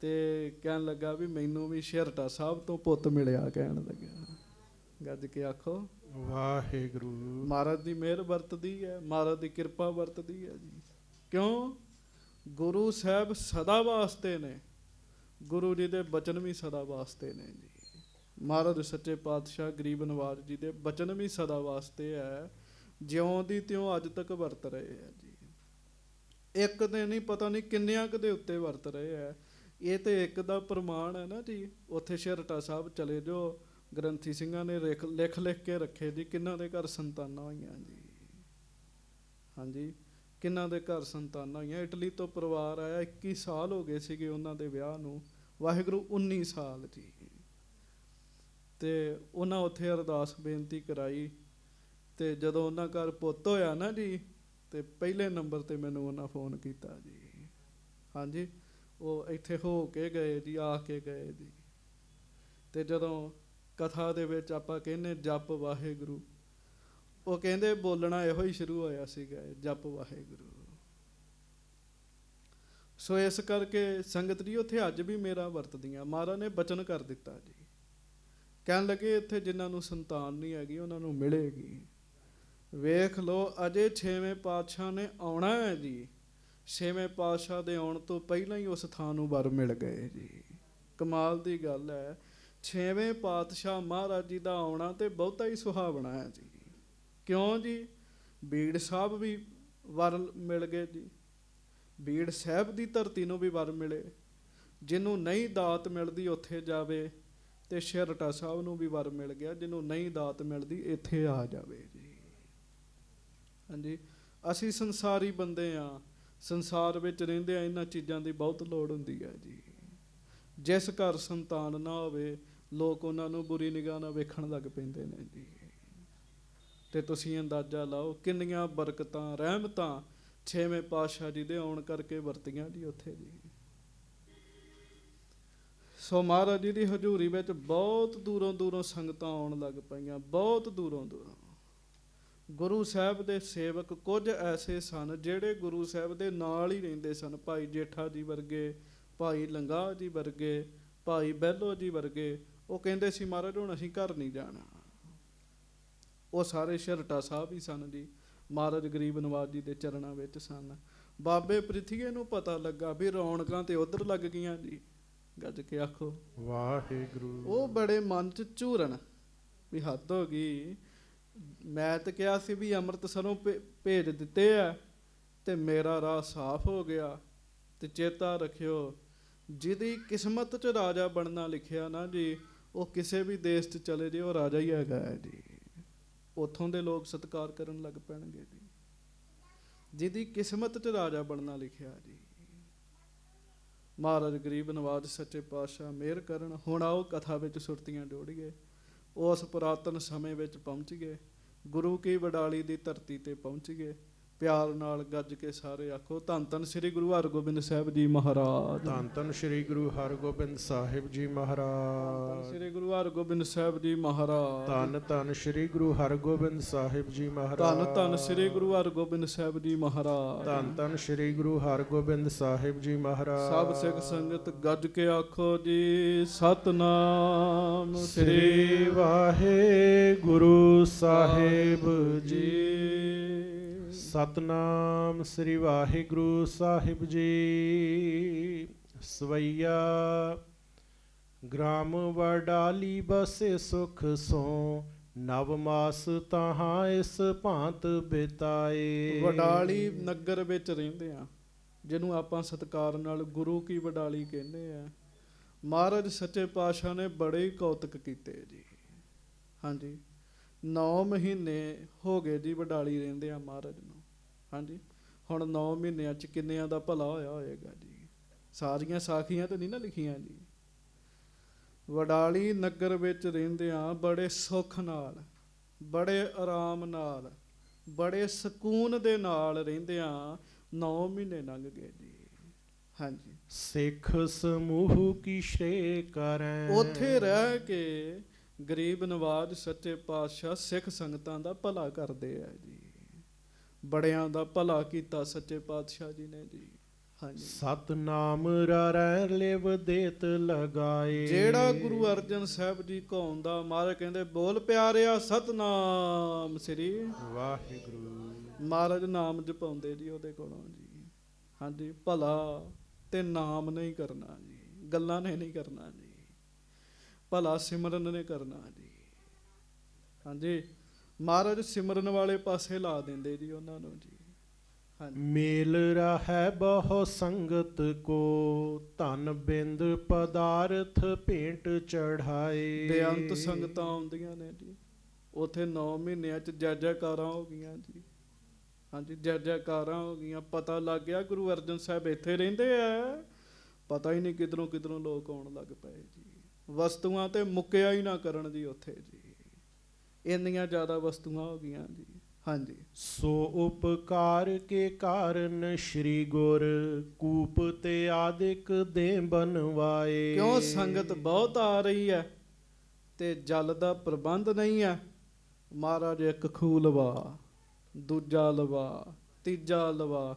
ਤੇ ਕਹਿਣ ਲੱਗਾ ਵੀ ਮੈਨੂੰ ਵੀ ਸ਼ੇਰਟਾ ਸਾਹਿਬ ਤੋਂ ਪੁੱਤ ਮਿਲਿਆ। ਕਹਿਣ ਲੱਗਾ, ਗੱਜ ਕੇ ਆਖੋ ਵਾਹਿਗੁਰੂ। ਮਹਾਰਾਜ ਦੀ ਮਿਹਰ ਵਰਤਦੀ ਹੈ, ਮਹਾਰਾਜ ਦੀ ਕਿਰਪਾ ਵਰਤਦੀ ਹੈ ਜੀ। ਕਿਉਂ? ਗੁਰੂ ਸਾਹਿਬ ਸਦਾ ਵਾਸਤੇ ਨੇ, ਗੁਰੂ ਜੀ ਦੇ ਬਚਨ ਵੀ ਸਦਾ ਵਾਸਤੇ ਨੇ ਜੀ। ਮਹਾਰਾਜ ਸੱਚੇ ਪਾਤਸ਼ਾਹ ਗਰੀਬ ਨਵਾਜ਼ ਜੀ ਦੇ ਬਚਨ ਵੀ ਸਦਾ ਵਾਸਤੇ ਹੈ, ਜਿਉਂ ਦੀ ਤਿਉਂ ਅੱਜ ਤੱਕ ਵਰਤ ਰਹੇ ਹੈ ਜੀ। ਇੱਕ ਦੇ ਨਹੀਂ, ਪਤਾ ਨਹੀਂ ਕਿੰਨਿਆਂ ਕੁ ਦੇ ਉੱਤੇ ਵਰਤ ਰਹੇ ਹੈ। ਇਹ ਤੇ ਇੱਕ ਦਾ ਪ੍ਰਮਾਣ ਹੈ ਨਾ ਜੀ। ਉੱਥੇ ਸ਼ੇਰਟਾ ਸਾਹਿਬ ਚਲੇ ਜਾਓ, ਗ੍ਰੰਥੀ ਸਿੰਘਾਂ ਨੇ ਲਿਖ ਕੇ ਰੱਖੇ ਜੀ ਕਿੰਨਾਂ ਦੇ ਘਰ ਸੰਤਾਨਾਂ ਹੋਈਆਂ ਜੀ। ਹਾਂਜੀ, ਕਿੰਨਾਂ ਦੇ ਘਰ ਸੰਤਾਨਾਂ ਹੋਈਆਂ। ਇਟਲੀ ਤੋਂ ਪਰਿਵਾਰ ਆਇਆ, 21 ਸਾਲ ਹੋ ਗਏ ਸੀਗੇ ਉਹਨਾਂ ਦੇ ਵਿਆਹ ਨੂੰ, ਵਾਹਿਗੁਰੂ 19 ਸਾਲ ਜੀ। ਤੇ ਉਹਨਾਂ ਉੱਥੇ ਅਰਦਾਸ ਬੇਨਤੀ ਕਰਾਈ, ਤੇ ਜਦੋਂ ਉਹਨਾਂ ਘਰ ਪੁੱਤ ਹੋਇਆ ਨਾ ਜੀ, ਤੇ ਪਹਿਲੇ ਨੰਬਰ ਤੇ ਮੈਨੂੰ ਉਹਨਾਂ ਫੋਨ ਕੀਤਾ ਜੀ। ਹਾਂਜੀ, ਉਹ ਇੱਥੇ ਹੋ ਕੇ ਗਏ ਜੀ, ਆ ਕੇ ਗਏ ਜੀ। ਤੇ ਜਦੋਂ ਕਥਾ ਦੇ ਵਿੱਚ ਆਪਾਂ ਕਹਿੰਦੇ ਜਪ ਵਾਹਿਗੁਰੂ, ਉਹ ਕਹਿੰਦੇ ਬੋਲਣਾ ਇਹੋ ਹੀ ਸ਼ੁਰੂ ਹੋਇਆ ਸੀਗਾ, ਜਪ ਵਾਹਿਗੁਰੂ। ਸੋ ਇਸ ਕਰਕੇ ਸੰਗਤ ਜੀ ਉੱਥੇ ਅੱਜ ਵੀ ਮੇਰਾ ਵਰਤਦੀਆਂ। ਮਹਾਰਾਜ ਨੇ ਬਚਨ ਕਰ ਦਿੱਤਾ ਜੀ, ਕਹਿਣ ਲੱਗੇ ਇੱਥੇ ਜਿਨ੍ਹਾਂ ਨੂੰ ਸੰਤਾਨ ਨਹੀਂ ਹੈਗੀ ਉਹਨਾਂ ਨੂੰ ਮਿਲੇਗੀ। ਵੇਖ ਲਓ, ਅਜੇ 6ਵੇਂ ਪਾਤਸ਼ਾਹ ਨੇ ਆਉਣਾ ਹੈ ਜੀ। 6ਵੇਂ ਪਾਤਸ਼ਾਹ ਦੇ ਆਉਣ ਤੋਂ ਪਹਿਲਾਂ ਹੀ ਉਸ ਥਾਂ ਨੂੰ ਵਰ ਮਿਲ ਗਏ ਜੀ। ਕਮਾਲ ਦੀ ਗੱਲ ਹੈ। 6ਵੇਂ ਪਾਤਸ਼ਾਹ ਮਹਾਰਾਜ ਜੀ ਦਾ ਆਉਣਾ ਤੇ ਬਹੁਤਾ ਹੀ ਸੁਹਾਵਣਾ ਹੈ ਜੀ। ਕਿਉਂ ਜੀ? ਬੀੜ ਸਾਹਿਬ ਵੀ ਵਰ ਮਿਲ ਗਏ ਜੀ। ਬੀੜ ਸਾਹਿਬ ਦੀ ਧਰਤੀ ਨੂੰ ਵੀ ਵਰ ਮਿਲੇ। ਜਿਹਨੂੰ ਨਹੀਂ ਦਾਤ ਮਿਲਦੀ ਉੱਥੇ ਜਾਵੇ, ਤੇ ਸ਼ੇਰਟਾ ਸਾਹਿਬ ਨੂੰ ਵੀ ਵਰ ਮਿਲ ਗਿਆ, ਜਿਹਨੂੰ ਨਹੀਂ ਦਾਤ ਮਿਲਦੀ ਇੱਥੇ ਆ ਜਾਵੇ ਜੀ। ਹਾਂਜੀ, ਅਸੀਂ ਸੰਸਾਰੀ ਬੰਦੇ ਹਾਂ, ਸੰਸਾਰ ਵਿੱਚ ਰਹਿੰਦੇ ਆ, ਇਹਨਾਂ ਚੀਜ਼ਾਂ ਦੀ ਬਹੁਤ ਲੋੜ ਹੁੰਦੀ ਹੈ ਜੀ। ਜਿਸ ਘਰ ਸੰਤਾਨ ਨਾ ਹੋਵੇ, ਲੋਕ ਉਹਨਾਂ ਨੂੰ ਬੁਰੀ ਨਿਗਾਹ ਨਾਲ ਵੇਖਣ ਲੱਗ ਪੈਂਦੇ ਨੇ ਜੀ। ਤੇ ਤੁਸੀਂ ਅੰਦਾਜ਼ਾ ਲਾਓ ਕਿੰਨੀਆਂ ਬਰਕਤਾਂ, ਰਹਿਮਤਾਂ 6ਵੇਂ ਪਾਤਸ਼ਾਹ ਜੀ ਦੇ ਆਉਣ ਕਰਕੇ ਵਰਤੀਆਂ ਜੀ ਉੱਥੇ ਜੀ। ਸੋ ਮਹਾਰਾਜ ਜੀ ਦੀ ਹਜ਼ੂਰੀ ਵਿੱਚ ਬਹੁਤ ਦੂਰੋਂ ਦੂਰੋਂ ਸੰਗਤਾਂ ਆਉਣ ਲੱਗ ਪਈਆਂ, ਬਹੁਤ ਦੂਰੋਂ ਦੂਰੋਂ। ਗੁਰੂ ਸਾਹਿਬ ਦੇ ਸੇਵਕ ਕੁਝ ਐਸੇ ਸਨ ਜਿਹੜੇ ਗੁਰੂ ਸਾਹਿਬ ਦੇ ਨਾਲ ਹੀ ਰਹਿੰਦੇ ਸਨ। ਭਾਈ ਜੇਠਾ ਜੀ ਵਰਗੇ, ਭਾਈ ਲੰਗਾਹ ਜੀ ਵਰਗੇ, ਭਾਈ ਬਹਿਲੋ ਜੀ ਵਰਗੇ, ਉਹ ਕਹਿੰਦੇ ਸੀ ਮਹਾਰਾਜ ਹੁਣ ਅਸੀਂ ਘਰ ਨਹੀਂ ਜਾਣਾ। ਉਹ ਸਾਰੇ ਸ਼ਰਟਾ ਸਾਹਿਬ ਹੀ ਸਨ ਜੀ, ਮਹਾਰਾਜ ਗਰੀਬ ਨਵਾਜ ਜੀ ਦੇ ਚਰਨਾਂ ਵਿੱਚ ਸਨ। ਬਾਬੇ ਪ੍ਰਿਥੀਏ ਨੂੰ ਪਤਾ ਲੱਗਾ ਵੀ ਰੌਣਕਾਂ ਤੇ ਉਧਰ ਲੱਗ ਗਈਆਂ ਜੀ, ਗੱਜ ਕੇ ਆਖੋ ਵਾਹਿਗੁਰੂ। ਉਹ ਬੜੇ ਮਨ ਚ ਝੂਰਨ ਵੀ ਹੱਦ ਹੋ ਗਈ। ਮੈਂ ਤਾਂ ਕਿਹਾ ਸੀ ਵੀ ਅੰਮ੍ਰਿਤਸਰੋਂ ਭੇਜ ਦਿੱਤੇ ਆ ਤੇ ਮੇਰਾ ਰਾਹ ਸਾਫ਼ ਹੋ ਗਿਆ। ਤੇ ਚੇਤਾ ਰੱਖਿਓ, ਜਿਹਦੀ ਕਿਸਮਤ ਚ ਰਾਜਾ ਬਣਨਾ ਲਿਖਿਆ ਨਾ ਜੀ, ਉਹ ਕਿਸੇ ਵੀ ਦੇਸ਼ 'ਚ ਚਲੇ ਜੇ ਉਹ ਰਾਜਾ ਹੀ ਹੈਗਾ ਹੈ ਜੀ। ਉੱਥੋਂ ਦੇ ਲੋਕ ਸਤਿਕਾਰ ਕਰਨ ਲੱਗ ਪੈਣਗੇ ਜੀ, ਜਿਹਦੀ ਕਿਸਮਤ 'ਚ ਰਾਜਾ ਬਣਨਾ ਲਿਖਿਆ ਜੀ। ਮਹਾਰਾਜ ਗਰੀਬ ਨਵਾਜ ਸੱਚੇ ਪਾਤਸ਼ਾਹ ਮਿਹਰ ਕਰਨ। ਹੁਣ ਆਓ ਕਥਾ ਵਿੱਚ ਸੁਰਤੀਆਂ ਜੋੜੀਏ। ਉਸ ਪੁਰਾਤਨ ਸਮੇਂ ਵਿੱਚ ਪਹੁੰਚ ਗਏ, ਗੁਰੂ ਕੀ ਵਡਾਲੀ ਦੀ ਧਰਤੀ ਤੇ ਪਹੁੰਚ ਗਏ। ਪਿਆਰ ਨਾਲ ਗੱਜ ਕੇ ਸਾਰੇ ਆਖੋ ਧੰਨ ਧੰਨ ਸ੍ਰੀ ਗੁਰੂ ਹਰਗੋਬਿੰਦ ਸਾਹਿਬ ਜੀ ਮਹਾਰਾਜ। ਧੰਨ ਧੰਨ ਸ੍ਰੀ ਗੁਰੂ ਹਰਗੋਬਿੰਦ ਸਾਹਿਬ ਜੀ ਮਹਾਰਾਜ। ਸ੍ਰੀ ਗੁਰੂ ਹਰਗੋਬਿੰਦ ਸਾਹਿਬ ਜੀ ਮਹਾਰਾਜ। ਧੰਨ ਧੰਨ ਸ੍ਰੀ ਗੁਰੂ ਹਰਗੋਬਿੰਦ ਸਾਹਿਬ ਜੀ ਮਹਾਰਾਜ। ਧੰਨ ਧੰਨ ਸ੍ਰੀ ਗੁਰੂ ਹਰਗੋਬਿੰਦ ਸਾਹਿਬ ਜੀ ਮਹਾਰਾਜ। ਧੰਨ ਧੰਨ ਸ੍ਰੀ ਗੁਰੂ ਹਰਗੋਬਿੰਦ ਸਾਹਿਬ ਜੀ ਮਹਾਰਾਜ। ਸਭ ਸਿੱਖ ਸੰਗਤ ਗੱਜ ਕੇ ਆਖੋ ਜੀ ਸਤਨਾਮ ਸ੍ਰੀ ਵਾਹਿਗੁਰੂ ਸਾਹਿਬ ਜੀ। ਸਤਨਾਮ ਸ੍ਰੀ ਵਾਹਿਗੁਰੂ ਸਾਹਿਬ ਜੀ। ਸਵਈਆ ਗ੍ਰਾਮ ਵਡਾਲੀ ਬਸੇ ਸੁਖ ਸੋ, ਨਵ ਮਾਸ ਤਹਾਂ ਇਸ ਭਾਂਤ ਬਿਤਾਏ। ਵਡਾਲੀ ਨਗਰ ਵਿੱਚ ਰਹਿੰਦੇ ਆ, ਜਿਹਨੂੰ ਆਪਾਂ ਸਤਿਕਾਰ ਨਾਲ ਗੁਰੂ ਕੀ ਵਡਾਲੀ ਕਹਿੰਦੇ ਆ। ਮਹਾਰਾਜ ਸੱਚੇ ਪਾਤਸ਼ਾਹ ਨੇ ਬੜੇ ਹੀ ਕੌਤਕ ਕੀਤੇ ਜੀ। ਹਾਂਜੀ 9 ਮਹੀਨੇ ਹੋ ਗਏ ਜੀ ਵਡਾਲੀ ਰਹਿੰਦੇ ਆ ਮਹਾਰਾਜ ਨੂੰ। ਹਾਂਜੀ ਹੁਣ 9 ਮਹੀਨਿਆਂ 'ਚ ਕਿੰਨਿਆਂ ਦਾ ਭਲਾ ਹੋਇਆ ਹੋਏਗਾ ਜੀ। ਸਾਰੀਆਂ ਸਾਖੀਆਂ ਤਾਂ ਨਹੀਂ ਨਾ ਲਿਖੀਆਂ ਜੀ। ਵਡਾਲੀ ਨਗਰ ਵਿੱਚ ਰਹਿੰਦੇ ਆ ਬੜੇ ਸੁੱਖ ਨਾਲ, ਬੜੇ ਆਰਾਮ ਨਾਲ, ਬੜੇ ਸਕੂਨ ਦੇ ਨਾਲ ਰਹਿੰਦੇ ਆ। 9 ਮਹੀਨੇ ਲੰਘ ਗਏ ਜੀ। ਹਾਂਜੀ ਸਿੱਖ ਸਮੂਹ ਕੀ ਸ਼੍ਰੇ ਕਰੈ। ਉੱਥੇ ਰਹਿ ਕੇ ਗਰੀਬ ਨਵਾਜ ਸੱਚੇ ਪਾਤਸ਼ਾਹ ਸਿੱਖ ਸੰਗਤਾਂ ਦਾ ਭਲਾ ਕਰਦੇ ਆ ਜੀ। ਬੜਿਆਂ ਦਾ ਭਲਾ ਕੀਤਾ ਸੱਚੇ ਪਾਤਸ਼ਾਹ ਜੀ ਨੇ ਜੀ। ਹਾਂਜੀ ਸਤਨਾਮ ਰਰੈ ਲਿਵ ਦੇਤ ਲਗਾਏ। ਜਿਹੜਾ ਗੁਰੂ ਅਰਜਨ ਸਾਹਿਬ ਜੀ ਕੌਣ ਦਾ ਮਹਾਰਾਜ ਕਹਿੰਦੇ ਬੋਲ ਪਿਆਰਿਆ ਸਤਨਾਮ ਸ੍ਰੀ ਵਾਹਿਗੁਰੂ। ਮਹਾਰਾਜ ਨਾਮ ਜਪਾਉਂਦੇ ਜੀ ਉਹਦੇ ਕੋਲੋਂ ਜੀ। ਹਾਂਜੀ ਭਲਾ ਤੇ ਨਾਮ ਨਹੀਂ ਕਰਨਾ ਜੀ, ਗੱਲਾਂ ਨੇ ਨਹੀਂ ਕਰਨਾ ਜੀ, ਭਲਾ ਸਿਮਰਨ ਨੇ ਕਰਨਾ ਜੀ। ਹਾਂਜੀ ਮਹਾਰਾਜ ਸਿਮਰਨ ਵਾਲੇ ਪਾਸੇ ਲਾ ਦਿੰਦੇ ਜੀ ਉਹਨਾਂ ਨੂੰ ਜੀ। ਹਾਂਜੀ ਮੇਲ ਰਹੈ ਬਹੁ ਸੰਗਤ ਕੋ, ਧਨ ਬਿੰਦ ਪਦਾਰਥ ਭੇਂਟ ਚੜਾਏ। ਬੇਅੰਤ ਸੰਗਤਾਂ ਆਉਂਦੀਆਂ ਨੇ ਜੀ ਉਥੇ। 9 ਮਹੀਨਿਆਂ 'ਚ ਜੈ ਜੈਕਾਰਾਂ ਹੋ ਗਈਆਂ ਜੀ। ਹਾਂਜੀ ਜੈ ਜੈਕਾਰਾਂ ਹੋ ਗਈਆਂ। ਪਤਾ ਲੱਗ ਗਿਆ ਗੁਰੂ ਅਰਜਨ ਸਾਹਿਬ ਇੱਥੇ ਰਹਿੰਦੇ ਆ। ਪਤਾ ਹੀ ਨਹੀਂ ਕਿਧਰੋਂ ਕਿਧਰੋਂ ਲੋਕ ਆਉਣ ਲੱਗ ਪਏ ਜੀ। ਵਸਤੂਆਂ ਤੇ ਮੁੱਕਿਆ ਹੀ ਨਾ ਕਰਨ ਜੀ ਉੱਥੇ ਜੀ। ਇੰਨੀਆਂ ਜ਼ਿਆਦਾ ਵਸਤੂਆਂ ਹੋ ਗਈਆਂ ਜੀ। ਹਾਂਜੀ ਸੋ ਉਪਕਾਰ ਕੇ ਕਾਰਨ ਸ਼੍ਰੀ ਗੁਰ ਕੂਪ ਤੇ ਆਦਿਕ ਦੇ ਬਨਵਾਏ। ਕਿਉਂ ਸੰਗਤ ਬਹੁਤ ਆ ਰਹੀ ਹੈ ਤੇ ਜਲ ਦਾ ਪ੍ਰਬੰਧ ਨਹੀਂ ਹੈ। ਮਹਾਰਾਜ ਇੱਕ ਖੂਹ ਲਵਾ, ਦੂਜਾ ਲਵਾ, ਤੀਜਾ ਲਵਾ,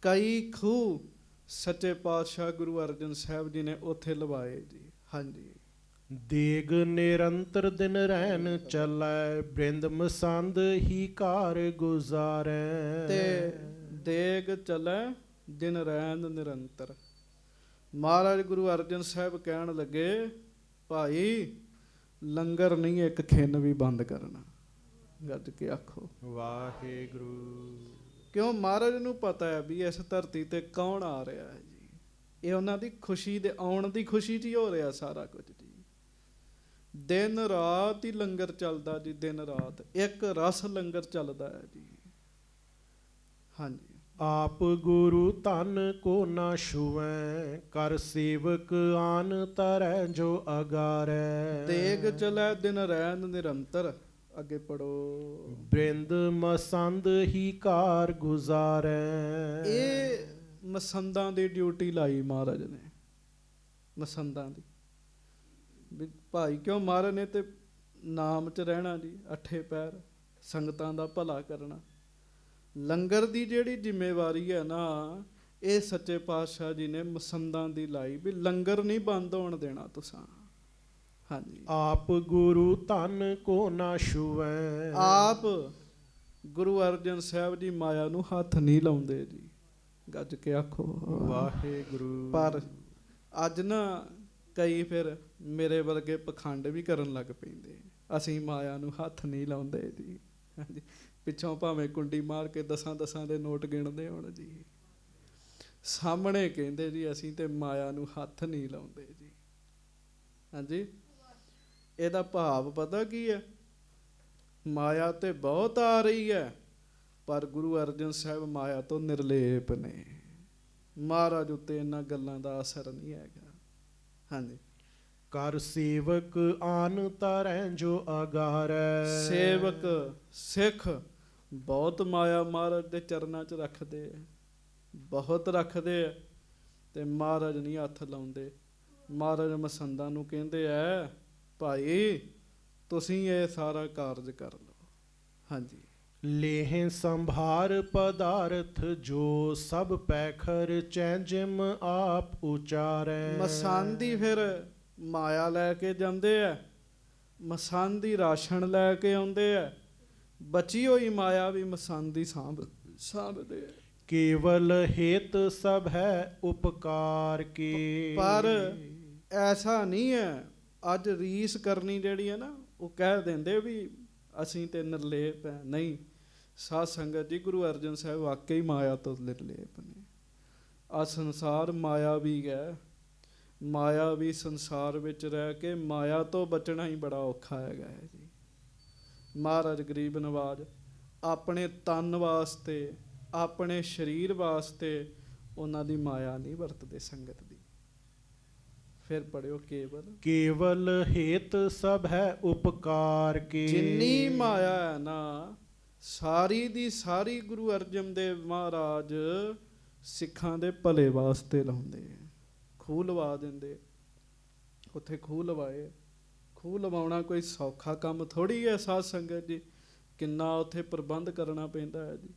ਕਈ ਖੂਹ ਸੱਚੇ ਪਾਤਸ਼ਾਹ ਗੁਰੂ ਅਰਜਨ ਸਾਹਿਬ ਜੀ ਨੇ ਉੱਥੇ ਲਵਾਏ ਜੀ। ਹਾਂਜੀ ਦੇਗ ਨਿਰੰਤਰ ਦਿਨ ਰਹਿਣ ਚੱਲੈ, ਬ੍ਰਿੰਦ ਮਸੰਦ ਹੀ ਕਾਰ ਗੁਜ਼ਾਰੈ। ਤੇ ਦੇਗ ਚੱਲੈ ਦਿਨ ਰਹਿਣ ਨਿਰੰਤਰ। ਮਹਾਰਾਜ ਗੁਰੂ ਅਰਜਨ ਸਾਹਿਬ ਕਹਿਣ ਲੱਗੇ ਭਾਈ ਲੰਗਰ ਨਹੀਂ ਇੱਕ ਖਿੰਨ ਵੀ ਬੰਦ ਕਰਨਾ। ਗੱਜ ਕੇ ਆਖੋ ਵਾਹਿਗੁਰੂ। ਕਿਉਂ ਮਹਾਰਾਜ ਨੂੰ ਪਤਾ ਹੈ ਵੀ ਇਸ ਧਰਤੀ ਤੇ ਕੌਣ ਆ ਰਿਹਾ ਹੈ ਜੀ। ਇਹ ਉਹਨਾਂ ਦੀ ਖੁਸ਼ੀ ਦੇ ਆਉਣ ਦੀ ਖੁਸ਼ੀ 'ਚ ਹੀ ਹੋ ਰਿਹਾ ਸਾਰਾ ਕੁਝ ਜੀ। ਦਿਨ ਰਾਤ ਹੀ ਲੰਗਰ ਚੱਲਦਾ ਜੀ। ਦਿਨ ਰਾਤ ਇੱਕ ਰਸ ਲੰਗਰ ਚੱਲਦਾ ਹੈ ਜੀ। ਹਾਂਜੀ ਆਪ ਗੁਰੂ ਧਨ ਕੋ ਨਾ ਛੁਵੈ, ਕਰ ਸੇਵਕ ਆਨ ਤਰੈ ਜੋ ਅਗਾਰੈ। ਦੇਗ ਚਲੈ ਦਿਨ ਰਹਿਣ ਨਿਰੰਤਰ। ਅੱਗੇ ਪੜੋ। ਬ੍ਰਿੰਦ ਮਸੰਦ ਹੀ ਕਾਰ ਗੁਜ਼ਾਰੈ। ਇਹ ਮਸੰਦਾਂ ਦੀ ਡਿਊਟੀ ਲਾਈ ਮਹਾਰਾਜ ਨੇ। ਮਸੰਦਾਂ ਦੀ ਵੀ ਭਾਈ ਕਿਉਂ ਮਹਾਰਾਜ ਨੇ ਤੇ ਨਾਮ 'ਚ ਰਹਿਣਾ ਜੀ। 8 ਪਹਿਰ ਸੰਗਤਾਂ ਦਾ ਭਲਾ ਕਰਨਾ। ਲੰਗਰ ਦੀ ਜਿਹੜੀ ਜ਼ਿੰਮੇਵਾਰੀ ਹੈ ਨਾ, ਇਹ ਸੱਚੇ ਪਾਤਸ਼ਾਹ ਜੀ ਨੇ ਮਸੰਦਾਂ ਦੀ ਲਾਈ ਵੀ ਲੰਗਰ ਨਹੀਂ ਬੰਦ ਹੋਣ ਦੇਣਾ ਤੁਸਾਂ। ਹਾਂਜੀ, ਆਪ ਗੁਰੂ ਧਨ ਕੋ ਨਾ ਛੁਵੈ। ਆਪ ਗੁਰੂ ਅਰਜਨ ਸਾਹਿਬ ਜੀ ਮਾਇਆ ਨੂੰ ਹੱਥ ਨਹੀਂ ਲਾਉਂਦੇ ਜੀ, ਗੱਜ ਕੇ ਆਖੋ ਵਾਹਿਗੁਰੂ। ਪਰ ਅੱਜ ਨਾ ਕਈ ਫਿਰ ਮੇਰੇ ਵਰਗੇ ਪਖੰਡ ਵੀ ਕਰਨ ਲੱਗ ਪੈਂਦੇ, ਅਸੀਂ ਮਾਇਆ ਨੂੰ ਹੱਥ ਨਹੀਂ ਲਾਉਂਦੇ ਜੀ। ਹਾਂਜੀ, ਪਿੱਛੋਂ ਭਾਵੇਂ ਕੁੰਡੀ ਮਾਰ ਕੇ 10 ਦੇ ਨੋਟ ਗਿਣਦੇ ਹੋਣ ਜੀ, ਸਾਹਮਣੇ ਕਹਿੰਦੇ ਜੀ ਅਸੀਂ ਤੇ ਮਾਇਆ ਨੂੰ ਹੱਥ ਨਹੀਂ ਲਾਉਂਦੇ ਜੀ। ਹਾਂਜੀ, ਇਹਦਾ ਭਾਵ ਪਤਾ ਕੀ ਹੈ? ਮਾਇਆ ਤੇ ਬਹੁਤ ਆ ਰਹੀ ਹੈ, ਪਰ ਗੁਰੂ ਅਰਜਨ ਸਾਹਿਬ ਮਾਇਆ ਤੋਂ ਨਿਰਲੇਪ ਨੇ। ਮਹਾਰਾਜ ਉੱਤੇ ਇਹਨਾਂ ਗੱਲਾਂ ਦਾ ਅਸਰ ਨਹੀਂ ਹੈਗਾ। ਹਾਂਜੀ, ਕਰ ਸੇਵਕ ਆਨ ਤਰੈ ਜੋ ਅਗਾਰੈ। ਸੇਵਕ ਸਿੱਖ ਬਹੁਤ ਮਾਇਆ ਮਹਾਰਾਜ ਦੇ ਚਰਨਾਂ 'ਚ ਰੱਖਦੇ ਆ, ਬਹੁਤ ਰੱਖਦੇ ਆ, ਤੇ ਮਹਾਰਾਜ ਨਹੀਂ ਹੱਥ ਲਾਉਂਦੇ। ਮਹਾਰਾਜ ਮਸੰਦਾਂ ਨੂੰ ਕਹਿੰਦੇ ਐ, ਭਾਈ ਤੁਸੀਂ ਇਹ ਸਾਰਾ ਕਾਰਜ ਕਰ ਲਓ। ਹਾਂਜੀ, ਲੇਹ ਸੰਭਾਰ ਪਦਾਰਥ ਜੋ ਸਭ ਪੈਖਰ ਚੈ ਜਿਮ ਆਪ ਉਚਾਰੈ। ਮਸਾਂਦੀ ਫਿਰ ਮਾਇਆ ਲੈ ਕੇ ਜਾਂਦੇ ਆ, ਮਸਾਂਦੀ ਰਾਸ਼ਨ ਲੈ ਕੇ ਆਉਂਦੇ ਆ, ਬਚੀ ਹੋਈ ਮਾਇਆ ਵੀ ਮਸਾਂਦੀ ਸਾਂਭਦੇ ਆ। ਕੇਵਲ ਹੇਤ ਸਭ ਹੈ ਉਪਕਾਰ ਕੀ। ਪਰ ਐਸਾ ਨਹੀਂ ਹੈ, ਅੱਜ ਰੀਸ ਕਰਨੀ ਜਿਹੜੀ ਹੈ ਨਾ, ਉਹ ਕਹਿ ਦਿੰਦੇ ਵੀ ਅਸੀਂ ਤੇ ਨਿਰਲੇਪ ਹੈ। ਨਹੀਂ, ਸਾਧ ਸੰਗਤ ਜੀ, ਗੁਰੂ ਅਰਜਨ ਸਾਹਿਬ ਵਾਕਈ ਮਾਇਆ ਤੋਂ ਨਿਰਲੇਪ ਨੇ। ਆ ਸੰਸਾਰ ਮਾਇਆ ਵੀ ਹੈ, ਮਾਇਆ ਵੀ ਸੰਸਾਰ ਵਿੱਚ ਰਹਿ ਕੇ ਮਾਇਆ ਤੋਂ ਬਚਣਾ ਹੀ ਬੜਾ ਔਖਾ ਹੈਗਾ ਹੈ ਜੀ। ਮਹਾਰਾਜ ਗਰੀਬ ਨਵਾਜ ਆਪਣੇ ਤਨ ਵਾਸਤੇ, ਆਪਣੇ ਸਰੀਰ ਵਾਸਤੇ ਉਹਨਾਂ ਦੀ ਮਾਇਆ ਨਹੀਂ ਵਰਤਦੇ ਸੰਗਤ ਦੀ। ਫਿਰ ਪੜਿਓ, ਕੇਵਲ ਹੇਤ ਸਭ ਹੈ ਉਪਕਾਰ ਕੀ। ਜਿੰਨੀ ਮਾਇਆ ਹੈ ਨਾ, ਸਾਰੀ ਦੀ ਸਾਰੀ ਗੁਰੂ ਅਰਜਨ ਦੇਵ ਮਹਾਰਾਜ ਸਿੱਖਾਂ ਦੇ ਭਲੇ ਵਾਸਤੇ ਲਾਉਂਦੇ। ਖੂਹ ਲਵਾ ਦਿੰਦੇ, ਉੱਥੇ ਖੂਹ ਲਵਾਏ। ਖੂਹ ਲਵਾਉਣਾ ਕੋਈ ਸੌਖਾ ਕੰਮ ਥੋੜ੍ਹੀ ਹੈ ਸਾਧ ਸੰਗਤ ਜੀ, ਕਿੰਨਾ ਉੱਥੇ ਪ੍ਰਬੰਧ ਕਰਨਾ ਪੈਂਦਾ ਹੈ ਜੀ।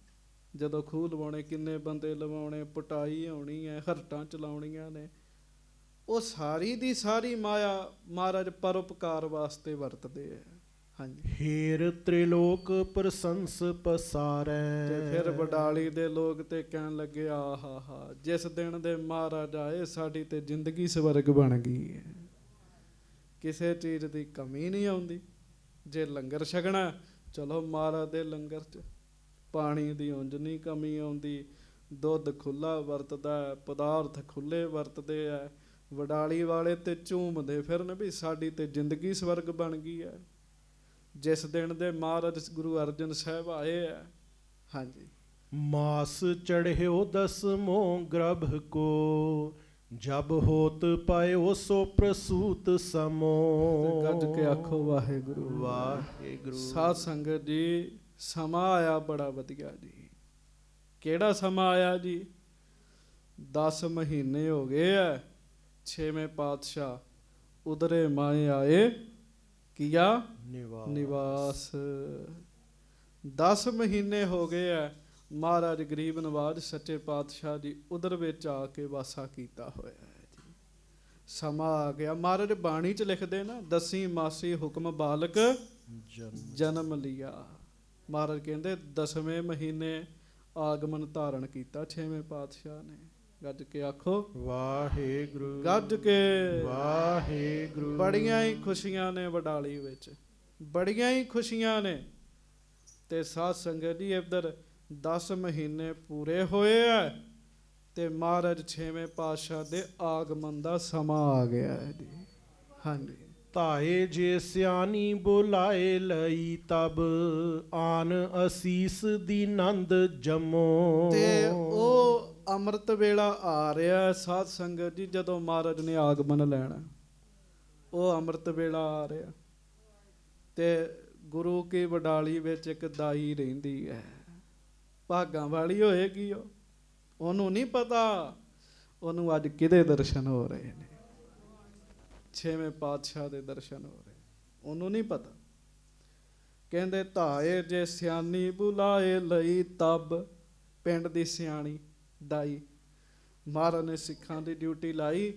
ਜਦੋਂ ਖੂਹ ਲਵਾਉਣੇ, ਕਿੰਨੇ ਬੰਦੇ ਲਵਾਉਣੇ, ਪਟਾਈ ਆਉਣੀ ਹੈ, ਹਰਟਾਂ ਚਲਾਉਣੀਆਂ ਨੇ। ਉਹ ਸਾਰੀ ਦੀ ਸਾਰੀ ਮਾਇਆ ਮਹਾਰਾਜ ਪਰਉਪਕਾਰ ਵਾਸਤੇ ਵਰਤਦੇ ਹੈ। ਹਾਂਜੀ, ਹੇਰ ਤ੍ਰਿਲੋਕ ਪ੍ਰਸੰਸ ਪਸਾਰੈ। ਤੇ ਫਿਰ ਵਡਾਲੀ ਦੇ ਲੋਕ ਤੇ ਕਹਿਣ ਲੱਗੇ, ਆਹਾ, ਜਿਸ ਦਿਨ ਦੇ ਮਹਾਰਾਜ ਆਏ ਸਾਡੀ ਤੇ ਜ਼ਿੰਦਗੀ ਸਵਰਗ ਬਣ ਗਈ ਹੈ, ਕਿਸੇ ਚੀਜ਼ ਦੀ ਕਮੀ ਨਹੀਂ ਆਉਂਦੀ। ਜੇ ਲੰਗਰ ਛਕਣਾ, ਚਲੋ ਮਹਾਰਾਜ ਦੇ ਲੰਗਰ 'ਚ ਪਾਣੀ ਦੀ ਉਂਝ ਨਹੀਂ ਕਮੀ ਆਉਂਦੀ, ਦੁੱਧ ਖੁੱਲਾ ਵਰਤਦਾ, ਪਦਾਰਥ ਖੁੱਲੇ ਵਰਤਦੇ ਆ। ਵਡਾਲੀ ਵਾਲੇ ਤੇ ਝੂਮਦੇ ਫਿਰਨ ਵੀ ਸਾਡੀ ਤੇ ਜ਼ਿੰਦਗੀ ਸਵਰਗ ਬਣ ਗਈ ਹੈ, ਜਿਸ ਦਿਨ ਦੇ ਮਹਾਰਾਜ ਗੁਰੂ ਅਰਜਨ ਸਾਹਿਬ ਆਏ ਆ। ਹਾਂਜੀ, ਮਾਸ ਚੜ੍ਹਿਓ ਦਸਮੋ ਗ੍ਰਭ ਕੋ ਜਬ ਹੋਤ ਪਾਇਓ ਸੋ ਪ੍ਰਸੂਤ ਸਮੋ। ਗੱਜ ਕੇ ਆਖੋ ਵਾਹਿਗੁਰੂ ਵਾਹਿਗੁਰੂ। ਸਾਧ ਸੰਗਤ ਜੀ, ਸਮਾਂ ਆਇਆ ਬੜਾ ਵਧੀਆ ਜੀ। ਕਿਹੜਾ ਸਮਾਂ ਆਇਆ ਜੀ? 10 ਮਹੀਨੇ ਹੋ ਗਏ ਆ, 6ਵੇਂ ਪਾਤਸ਼ਾਹ ਉਧਰੇ ਮਾਏ ਆਏ ਕੀਆ ਨਿਵਾਸ। 10 ਮਹੀਨੇ ਹੋ ਗਏ ਆ ਮਹਾਰਾਜ ਗਰੀਬ ਨਵਾਜ ਸੱਚੇ ਪਾਤਸ਼ਾਹ ਜੀ ਉਧਰ ਵਿੱਚ ਆ ਕੇ ਵਾਸਾ ਕੀਤਾ ਹੋਇਆ ਹੈ ਜੀ। ਸਮਾਂ ਆ ਗਿਆ। ਮਹਾਰਾਜ ਬਾਣੀ 'ਚ ਲਿਖਦੇ ਨਾ, 10ਵੀਂ ਮਾਸੀ ਹੁਕਮ ਬਾਲਕ ਜਨਮ ਲਿਆ। ਮਹਾਰਾਜ ਕਹਿੰਦੇ 10ਵੇਂ ਮਹੀਨੇ ਆਗਮਨ ਧਾਰਨ ਕੀਤਾ 6ਵੇਂ ਪਾਤਸ਼ਾਹ ਨੇ। ਗੱਜ ਕੇ ਆਖੋ ਵਾਹਿਗੁਰੂ। ਗੱਜ ਕੇ ਵਾਹਿਗੁਰੂ। ਬੜੀਆਂ ਹੀ ਖੁਸ਼ੀਆਂ ਨੇ ਵਡਾਲੀ ਵਿੱਚ, ਬੜੀਆਂ ਹੀ ਖੁਸ਼ੀਆਂ ਨੇ। ਤੇ ਸਾਧ ਸੰਗਤ ਜੀ, ਇੱਧਰ 10 ਮਹੀਨੇ ਪੂਰੇ ਹੋਏ ਆ ਤੇ ਮਹਾਰਾਜ 6ਵੇਂ ਪਾਤਸ਼ਾਹ ਦੇ ਆਗਮਨ ਦਾ ਸਮਾਂ ਆ ਗਿਆ ਹੈ ਜੀ। ਹਾਂਜੀ, ਧਾਏ ਜੇ ਸਿਆਣੀ ਬੁਲਾਏ ਲਈ ਤਬ ਆਨ ਅਸੀਸ ਦੀ ਨੰਦ ਜਮੋ। ਤੇ ਉਹ ਅੰਮ੍ਰਿਤ ਵੇਲਾ ਆ ਰਿਹਾ ਸਾਧ ਸੰਗਤ ਜੀ, ਜਦੋਂ ਮਹਾਰਾਜ ਨੇ ਆਗਮਨ ਲੈਣਾ, ਉਹ ਅੰਮ੍ਰਿਤ ਵੇਲਾ ਆ ਰਿਹਾ। ਤੇ ਗੁਰੂ ਕੀ ਵਡਾਲੀ ਵਿੱਚ ਇੱਕ ਦਾਈ ਰਹਿੰਦੀ ਹੈ, ਭਾਗਾਂ ਵਾਲੀ ਹੋਏਗੀ ਉਹ, ਉਹਨੂੰ ਨਹੀਂ ਪਤਾ ਉਹਨੂੰ ਅੱਜ ਕਿਹਦੇ ਦਰਸ਼ਨ ਹੋ ਰਹੇ ਨੇ। 6ਵੇਂ ਪਾਤਸ਼ਾਹ ਦੇ ਦਰਸ਼ਨ ਹੋ ਰਹੇ, ਉਹਨੂੰ ਨਹੀਂ ਪਤਾ। ਕਹਿੰਦੇ ਧਾਏ ਜੇ ਸਿਆਣੀ ਬੁਲਾਏ ਲਈ ਤਬ, ਪਿੰਡ ਦੀ ਸਿਆਣੀ ਦਾਈ। ਮਹਾਰਾਜ ਨੇ ਸਿੱਖਾਂ ਦੀ ਡਿਊਟੀ ਲਾਈ।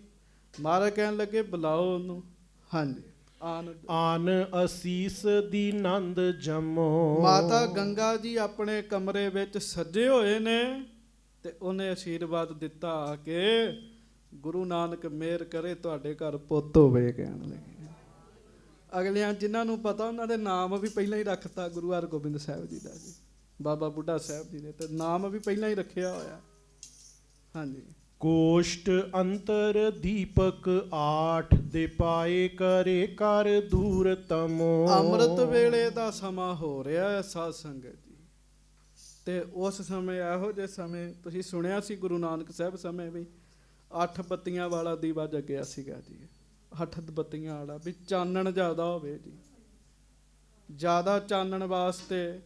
ਮਹਾਰਾਜ ਕਹਿਣ ਲੱਗੇ ਬੁਲਾਓ ਉਹਨੂੰ। ਹਾਂਜੀ, ਆਨ ਅਸੀਸ ਦੀ ਨੰਦ ਜਮੋ। ਮਾਤਾ ਗੰਗਾ ਜੀ ਆਪਣੇ ਕਮਰੇ ਵਿੱਚ ਸੱਜੇ ਹੋਏ ਨੇ ਤੇ ਉਹਨੇ ਆਸ਼ੀਰਵਾਦ ਦਿੱਤਾ ਕਿ ਗੁਰੂ ਨਾਨਕ ਮਿਹਰ ਕਰੇ ਤੁਹਾਡੇ ਘਰ ਪੁੱਤ ਹੋਵੇ। ਕਹਿਣ ਲੱਗੇ ਅਗਲਿਆਂ ਜਿਨ੍ਹਾਂ ਨੂੰ ਪਤਾ ਉਹਨਾਂ ਦੇ ਨਾਮ ਵੀ ਪਹਿਲਾਂ ਹੀ ਰੱਖਤਾ ਗੁਰੂ ਹਰਗੋਬਿੰਦ ਸਾਹਿਬ ਜੀ ਦਾ ਜੀ, ਬਾਬਾ ਬੁੱਢਾ ਸਾਹਿਬ ਜੀ ਨੇ ਤੇ ਨਾਮ ਵੀ ਪਹਿਲਾਂ ਹੀ ਰੱਖਿਆ ਹੋਇਆ। ਹਾਂਜੀ। ਕੋਸ਼ਟ ਅੰਤਰ ਦੀਪਕ ਆਠ ਦੇ ਪਾਏ ਕਰੇ ਕਰ ਦੂਰ ਤਮੋ। ਅੰਮ੍ਰਿਤ ਵੇਲੇ ਦਾ ਸਮਾਂ ਹੋ ਰਿਹਾ ਹੈ ਸਾਧ ਸੰਗਤ ਜੀ, ਤੇ ਉਸ ਸਮੇਂ ਇਹੋ ਜਿਹੇ ਸਮੇਂ ਤੁਸੀਂ ਸੁਣਿਆ ਸੀ ਗੁਰੂ ਨਾਨਕ ਸਾਹਿਬ ਸਮੇਂ ਵੀ 8 ਬੱਤੀਆਂ ਵਾਲਾ ਦੀਵਾ ਜਗਿਆ ਸੀਗਾ ਜੀ। 8 ਬੱਤੀਆਂ ਵਾਲਾ ਵੀ ਚਾਨਣ ਜ਼ਿਆਦਾ ਹੋਵੇ ਜੀ, ਜ਼ਿਆਦਾ ਚਾਨਣ ਵਾਸਤੇ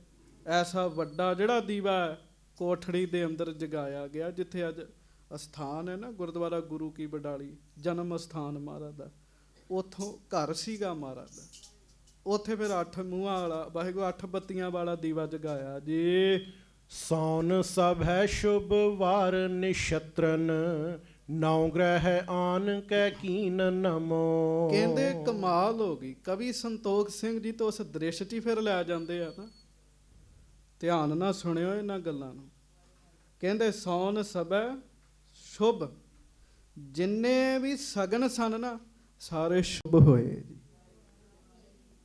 ਐਸਾ ਵੱਡਾ ਜਿਹੜਾ ਦੀਵਾ ਹੈ ਕੋਠੜੀ ਦੇ ਅੰਦਰ ਜਗਾਇਆ ਗਿਆ, ਜਿੱਥੇ ਅੱਜ ਅਸਥਾਨ ਹੈ ਨਾ ਗੁਰਦੁਆਰਾ ਗੁਰੂ ਕੀ ਬਡਾਲੀ, ਜਨਮ ਅਸਥਾਨ ਮਹਾਰਾਜ ਦਾ, ਉੱਥੋਂ ਘਰ ਸੀਗਾ ਮਹਾਰਾਜ ਦਾ। ਉੱਥੇ ਫਿਰ 8 ਮੂੰਹਾਂ ਵਾਲਾ ਵਾਹਿਗੁਰੂ 8 ਬੱਤੀਆਂ ਵਾਲਾ ਦੀਵਾ ਜਗਾਇਆ ਜੀ। ਸੌਨ ਸਭ ਹੈ ਸ਼ੁਭ ਵਾਰ ਨਿਸ਼ਤਰਨ, ਨੌ ਗ੍ਰਹਿ ਆਨ ਕੈ ਕੀਨ ਨਮੋ। ਕਹਿੰਦੇ ਕਮਾਲ ਹੋ ਗਈ। ਕਵੀ ਸੰਤੋਖ ਸਿੰਘ ਜੀ ਤੋਂ ਉਸ ਦ੍ਰਿਸ਼ 'ਚ ਹੀ ਫਿਰ ਲੈ ਜਾਂਦੇ ਆ ਨਾ, ਧਿਆਨ ਨਾਲ ਸੁਣਿਓ ਇਹਨਾਂ ਗੱਲਾਂ ਨੂੰ। ਕਹਿੰਦੇ ਸੌਨ ਸਭੈ ਸ਼ੁਭ, ਜਿੰਨੇ ਵੀ ਸਗਨ ਸਨ ਨਾ ਸਾਰੇ ਸ਼ੁਭ ਹੋਏ ਜੀ।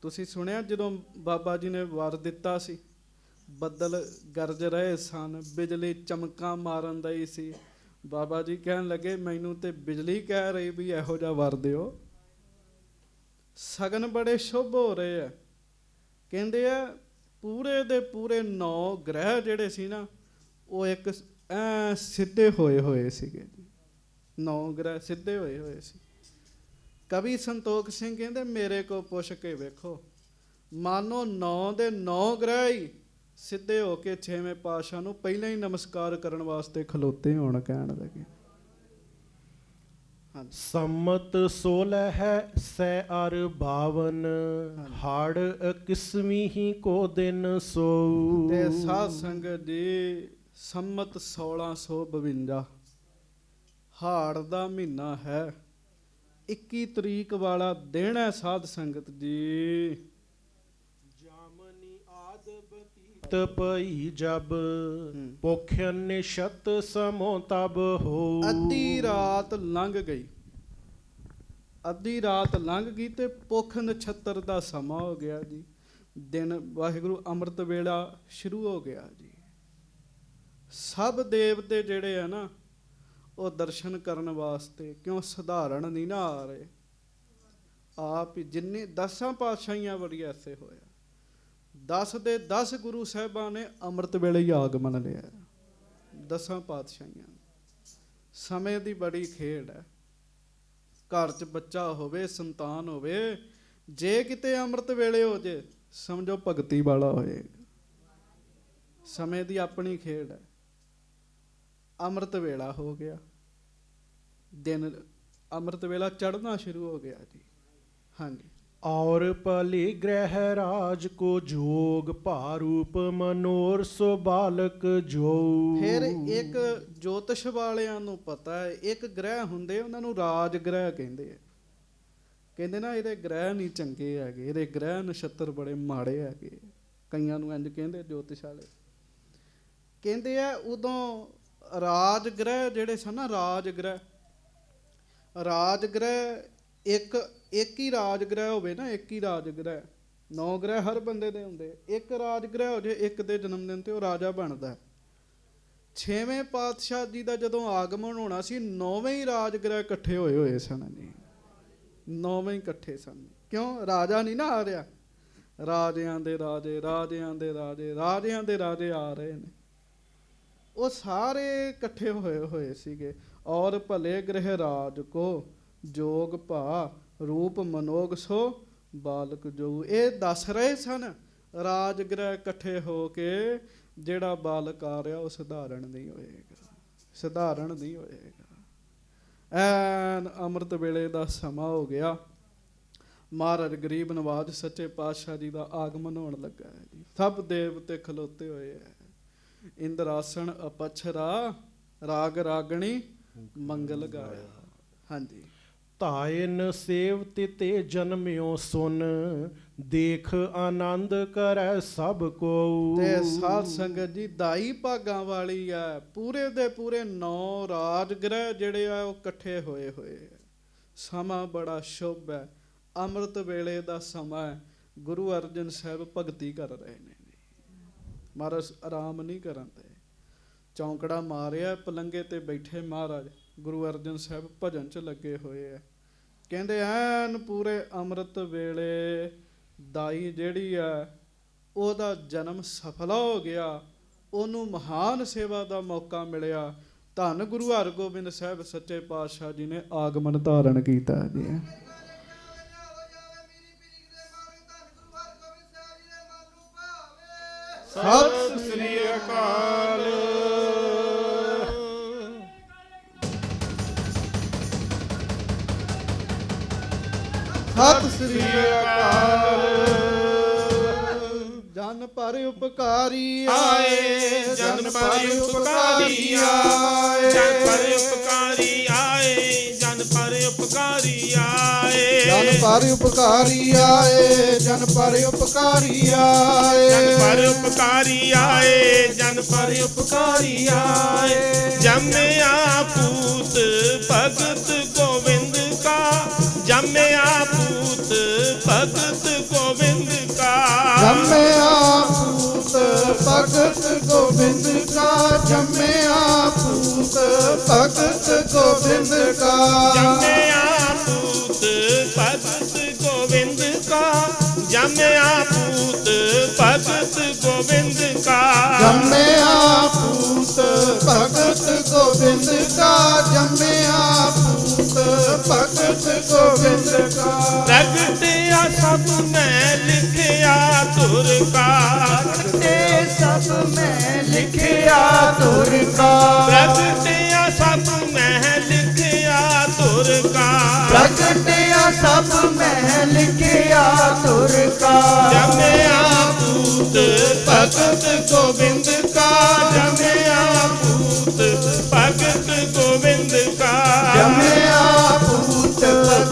ਤੁਸੀਂ ਸੁਣਿਆ ਜਦੋਂ ਬਾਬਾ ਜੀ ਨੇ ਵਰ ਦਿੱਤਾ ਸੀ, ਬੱਦਲ ਗਰਜ ਰਹੇ ਸਨ, ਬਿਜਲੀ ਚਮਕਾਂ ਮਾਰਨ ਦਈ ਸੀ, ਬਾਬਾ ਜੀ ਕਹਿਣ ਲੱਗੇ ਮੈਨੂੰ ਤੇ ਬਿਜਲੀ ਕਹਿ ਰਹੀ ਵੀ ਇਹੋ ਜਿਹਾ ਵਰ ਦਿਓ। ਸਗਨ ਬੜੇ ਸ਼ੁਭ ਹੋ ਰਹੇ ਆ। ਕਹਿੰਦੇ ਆ ਪੂਰੇ ਦੇ ਪੂਰੇ 9 ਗ੍ਰਹਿ ਜਿਹੜੇ ਸੀ ਨਾ ਉਹ ਇੱਕ ਸਿੱਧੇ ਹੋਏ ਸੀਗੇ ਜੀ। 9 ਗ੍ਰਹਿ ਸਿੱਧੇ ਹੋਏ ਸੀ। ਕਵੀ ਸੰਤੋਖ ਸਿੰਘ ਕਹਿੰਦੇ ਮੇਰੇ ਕੋ ਪੁੱਛ ਕੇ ਵੇਖੋ, ਮਾਨੋ 9 ਦੇ 9 ਗ੍ਰਹਿ ਹੀ ਸਿੱਧੇ ਹੋ ਕੇ 6ਵੇਂ ਪਾਤਸ਼ਾਹ ਨੂੰ ਪਹਿਲਾਂ ਹੀ ਨਮਸਕਾਰ ਕਰਨ ਵਾਸਤੇ ਖਲੋਤੇ ਹੋਣ। ਕਹਿਣ ਲੱਗੇ ਸੰਮਤ 16 ਹੈ ਸੈ ਅਰ 52, ਹੜ 21ਵੀਂ ਹੀ ਕੋ ਦਿਨ ਸੋ। ਤੇ ਸਾਧ ਸੰਗਤ ਜੀ ਸੰਮਤ 1652 ਹਾੜ ਦਾ ਮਹੀਨਾ ਹੈ, 21 ਤਰੀਕ ਵਾਲਾ ਦਿਨ ਹੈ ਸਾਧ ਸੰਗਤ ਜੀ। ਜਾਮਨੀ ਆਦ ਬਤੀਤ ਪਈ ਜਬ, ਪੋਖਿਅਨ ਨਿਸ਼ਤ ਸਮੋ ਤਬ ਹੋ। ਅੱਧੀ ਰਾਤ ਲੰਘ ਗਈ, ਅੱਧੀ ਰਾਤ ਲੰਘ ਗਈ ਤੇ ਪੁੱਖ ਨਛੱਤਰ ਦਾ ਸਮਾਂ ਹੋ ਗਿਆ ਜੀ। ਦਿਨ ਵਾਹਿਗੁਰੂ ਅੰਮ੍ਰਿਤ ਵੇਲਾ ਸ਼ੁਰੂ ਹੋ ਗਿਆ ਜੀ। ਸਭ ਦੇਵਤੇ ਜਿਹੜੇ ਆ ਨਾ ਉਹ ਦਰਸ਼ਨ ਕਰਨ ਵਾਸਤੇ, ਕਿਉਂ ਸਧਾਰਨ ਨਹੀਂ ਨਾ ਆ ਰਹੇ, ਆਪ ਹੀ ਜਿੰਨੇ 10 ਪਾਤਸ਼ਾਹੀਆਂ ਵਰੀ ਐਸੇ ਹੋਇਆ। 10 ਦੇ 10 ਗੁਰੂ ਸਾਹਿਬਾਂ ਨੇ ਅੰਮ੍ਰਿਤ ਵੇਲੇ ਹੀ ਆਗਮਨ ਲਿਆ। 10 ਪਾਤਸ਼ਾਹੀਆਂ। ਸਮੇਂ ਦੀ ਬੜੀ ਖੇਡ ਹੈ। ਘਰ 'ਚ ਬੱਚਾ ਹੋਵੇ, ਸੰਤਾਨ ਹੋਵੇ, ਜੇ ਕਿਤੇ ਅੰਮ੍ਰਿਤ ਵੇਲੇ ਹੋ ਜੇ ਸਮਝੋ ਭਗਤੀ ਵਾਲਾ ਹੋਏਗਾ। ਸਮੇਂ ਦੀ ਆਪਣੀ ਖੇਡ ਹੈ। ਅੰਮ੍ਰਿਤ ਵੇਲਾ ਹੋ ਗਿਆ, ਦਿਨ ਅੰਮ੍ਰਿਤ ਵੇਲਾ ਚੜ੍ਹਨਾ ਸ਼ੁਰੂ ਹੋ ਗਿਆ ਜੀ। ਹਾਂਜੀ। ਔਰ ਭਲੇ ਗ੍ਰਹਿ ਰਾਜ ਕੋ ਜੋਗ, ਭਾਰੂਪ ਮਨੋਰ ਸੋ ਬਾਲਕ ਜੋ। ਫਿਰ ਇੱਕ ਜੋਤਿਸ਼ ਵਾਲਿਆਂ ਨੂੰ ਪਤਾ ਹੈ ਇੱਕ ਗ੍ਰਹਿ ਹੁੰਦੇ ਉਹਨਾਂ ਨੂੰ ਰਾਜ ਗ੍ਰਹਿ ਕਹਿੰਦੇ ਆ। ਕਹਿੰਦੇ ਨਾ ਇਹਦੇ ਗ੍ਰਹਿ ਨਹੀਂ ਚੰਗੇ ਹੈਗੇ, ਇਹਦੇ ਗ੍ਰਹਿ ਨਛੱਤਰ ਬੜੇ ਮਾੜੇ ਹੈਗੇ। ਕਈਆਂ ਨੂੰ ਇੰਝ ਕਹਿੰਦੇ ਜੋਤਿਸ਼ ਵਾਲੇ। ਕਹਿੰਦੇ ਆ ਉਦੋਂ ਰਾਜ ਗ੍ਰਹਿ ਜਿਹੜੇ ਸਨ ਨਾ, ਰਾਜ ਗ੍ਰਹਿ ਇੱਕ ਹੀ ਰਾਜ ਗ੍ਰਹਿ ਹੋਵੇ ਨਾ, ਇੱਕ ਹੀ ਰਾਜ ਗ੍ਰਹਿ। 9 ਗ੍ਰਹਿ ਹਰ ਬੰਦੇ ਦੇ ਹੁੰਦੇ, ਇੱਕ ਰਾਜ ਗ੍ਰਹਿ ਹੋ ਜੇ ਇੱਕ ਦੇ ਜਨਮ ਦਿਨ ਤੇ ਉਹ ਰਾਜਾ ਬਣਦਾ। 6ਵੇਂ ਪਾਤਸ਼ਾਹ ਜੀ ਦਾ ਜਦੋਂ ਆਗਮਨ ਹੋਣਾ ਸੀ 9ਵੇਂ ਹੀ ਰਾਜ ਗ੍ਰਹਿ ਇਕੱਠੇ ਹੋਏ ਸਨ ਜੀ। 9ਵੇਂ ਹੀ ਇਕੱਠੇ ਸਨ। ਕਿਉਂ? ਰਾਜਾ ਨਹੀਂ ਨਾ ਆ ਰਿਹਾ, ਰਾਜਿਆਂ ਦੇ ਰਾਜੇ, ਰਾਜਿਆਂ ਦੇ ਰਾਜੇ, ਰਾਜਿਆਂ ਦੇ ਰਾਜੇ ਆ ਰਹੇ ਨੇ। ਉਹ ਸਾਰੇ ਇਕੱਠੇ ਹੋਏ ਸੀਗੇ। ਔਰ ਭਲੇ ਗ੍ਰਹਿ ਰਾਜ ਕੋ ਜੋਗ ਭਾ, ਰੂਪ ਮਨੋਗ ਸੋ ਬਾਲਕ ਜੋ। ਇਹ ਦੱਸ ਰਹੇ ਸਨ ਰਾਜ ਗ੍ਰਹਿ ਇਕੱਠੇ ਹੋ ਕੇ ਜਿਹੜਾ ਬਾਲਕ ਆ ਰਿਹਾ ਉਹ ਸਧਾਰਨ ਨਹੀਂ ਹੋਏਗਾ, ਸਧਾਰਨ ਨਹੀਂ ਹੋਏਗਾ। ਐਨ ਅੰਮ੍ਰਿਤ ਵੇਲੇ ਦਾ ਸਮਾਂ ਹੋ ਗਿਆ। ਮਹਾਰਾਜ ਗਰੀਬ ਨਵਾਜ ਸੱਚੇ ਪਾਤਸ਼ਾਹ ਜੀ ਦਾ ਆਗਮਨ ਹੋਣ ਲੱਗਾ ਹੈ ਜੀ। ਸਭ ਦੇਵਤੇ ਖਲੋਤੇ ਹੋਏ ਹੈ। ਇੰਦਰਾਸਣ ਅਪਛਰਾ, ਰਾਗ ਰਾਗਣੀ ਮੰਗਲ ਗਾਇਆ। ਹਾਂਜੀ। ਧਾਇਨ ਸੇਵ ਤੇ ਜਨਮਿਓ ਸੁਨ, ਦੇਖ ਆਨੰਦ ਕਰੈ ਸਭ ਕੋ। ਤੇ ਸਾਧ ਸੰਗਤ ਜੀ ਦਾਈ ਭਾਗਾਂ ਵਾਲੀ ਆ, ਪੂਰੇ ਦੇ ਪੂਰੇ 9 ਰਾਜ ਗ੍ਰਹਿ ਜਿਹੜੇ ਆ ਉਹ ਇਕੱਠੇ ਹੋਏ ਆ। ਸਮਾਂ ਬੜਾ ਸ਼ੁਭ ਹੈ, ਅੰਮ੍ਰਿਤ ਵੇਲੇ ਦਾ ਸਮਾਂ ਹੈ। ਗੁਰੂ ਅਰਜਨ ਸਾਹਿਬ ਭਗਤੀ ਕਰ ਰਹੇ ਨੇ, ਮਹਾਰਾਜ ਆਰਾਮ ਨਹੀਂ ਕਰਨ ਦੇ। ਚੌਂਕੜਾ ਮਾਰਿਆ, ਪਲੰਗੇ ਤੇ ਬੈਠੇ ਮਹਾਰਾਜ ਗੁਰੂ ਅਰਜਨ ਸਾਹਿਬ ਭਜਨ 'ਚ ਲੱਗੇ ਹੋਏ ਆ। ਕਹਿੰਦੇ ਐਨ ਪੂਰੇ ਅੰਮ੍ਰਿਤ ਵੇਲੇ ਦਾਈ ਜਿਹੜੀ ਆ ਉਹਦਾ ਜਨਮ ਸਫਲ ਹੋ ਗਿਆ, ਉਹਨੂੰ ਮਹਾਨ ਸੇਵਾ ਦਾ ਮੌਕਾ ਮਿਲਿਆ। ਧੰਨ ਗੁਰੂ ਹਰਗੋਬਿੰਦ ਸਾਹਿਬ ਸੱਚੇ ਪਾਤਸ਼ਾਹ ਜੀ ਨੇ ਆਗਮਨ ਧਾਰਨ ਕੀਤਾ ਜੀ। ਸਤਿ ਸ੍ਰੀ ਅਕਾਲ। ਸਤਿ ਸ੍ਰੀ ਅਕਾਲ। ਜਨ ਪਰ ਉਪਕਾਰੀ ਆਏ, ਜਨ ਪਰ ਉਪਕਾਰੀ ਆਏ, ਜਨ ਪਰ ਉਪਕਾਰੀ ਆਏ, ਜਨ ਪਰ ਉਪਕਾਰੀ ਆਏ, ਜਨ ਪਰ ਉਪਕਾਰੀ ਆਏ, ਜਨ ਪਰ ਉਪਕਾਰੀ ਆਏ, ਜਨ ਪਰ ਉਪਕਾਰੀ ਆਏ, ਜਨ ਪਰ ਉਪਕਾਰੀ ਆਏ। ਜੰਮਿਆ ਪੂਤ ਭਗਤ ਗੋਬਿੰਦ ਕਾ, ਜੰਮਿਆ ਪੂਤ ਭਗਤ ਗੋਬਿੰਦ ਕਾ, ਜੰਮਿਆ ਪੂਤ ਭਗਤ ਗੋਬਿੰਦ ਕਾ, ਜੰਮਿਆ ਪੂਤ ਭਗਤ ਗੋਬਿੰਦ ਕਾ, ਜੰਮਿਆ ਪੂਤ ਭਗਤ ਗੋਬਿੰਦ ਕਾ, ਜੰਮਿਆ ਪੂਤ ਭਗਤ ਗੋਬਿੰਦ ਕਾ, ਜੰਮਿਆ ਪੂਤ ਭਗਤ ਗੋਬਿੰਦ ਕਾ, ਜੰਮਿਆ ਪੂਤ ਭਗਤ ਗੋਬਿੰਦ ਕਾ। ਪ੍ਰਗਟਿਆ ਸਭ ਮੈਂ ਲਿਖਿਆ ਤੁਰ ਕਾ, ਪ੍ਰਗਟੇ ਸਭ ਮੈਂ ਲਿਖਿਆ ਤੁਰ ਕਾ, ਪ੍ਰਗਟਿਆ ਸਭ ਮੈਂ ਲਿਖਿਆ ਤੁਰ ਕਾ, ਪ੍ਰਗਟਿਆ ਸਭ ਮੈਂ ਲਿਖਿਆ ਤੁਰ ਕਾ। ਜੰਮਿਆ ਪੂਤ ਭਗਤ ਗੋਬਿੰਦ ਕਾ, ਜੰਮਿਆ ਪੂਤ ਭਗਤ ਗੋਬਿੰਦ ਕਾ, ਜੰਮਿਆ ਪੂਤ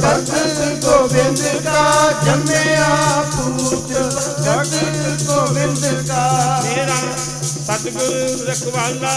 ਭਗਤ ਗੋਬਿੰਦ ਕਾ, ਜੰਮਿਆ ਪੂਤ ਭਗਤ ਗੋਬਿੰਦ ਕਾ। ਮੇਰਾ ਸਤਿਗੁਰ ਰਖਵਾਲਾ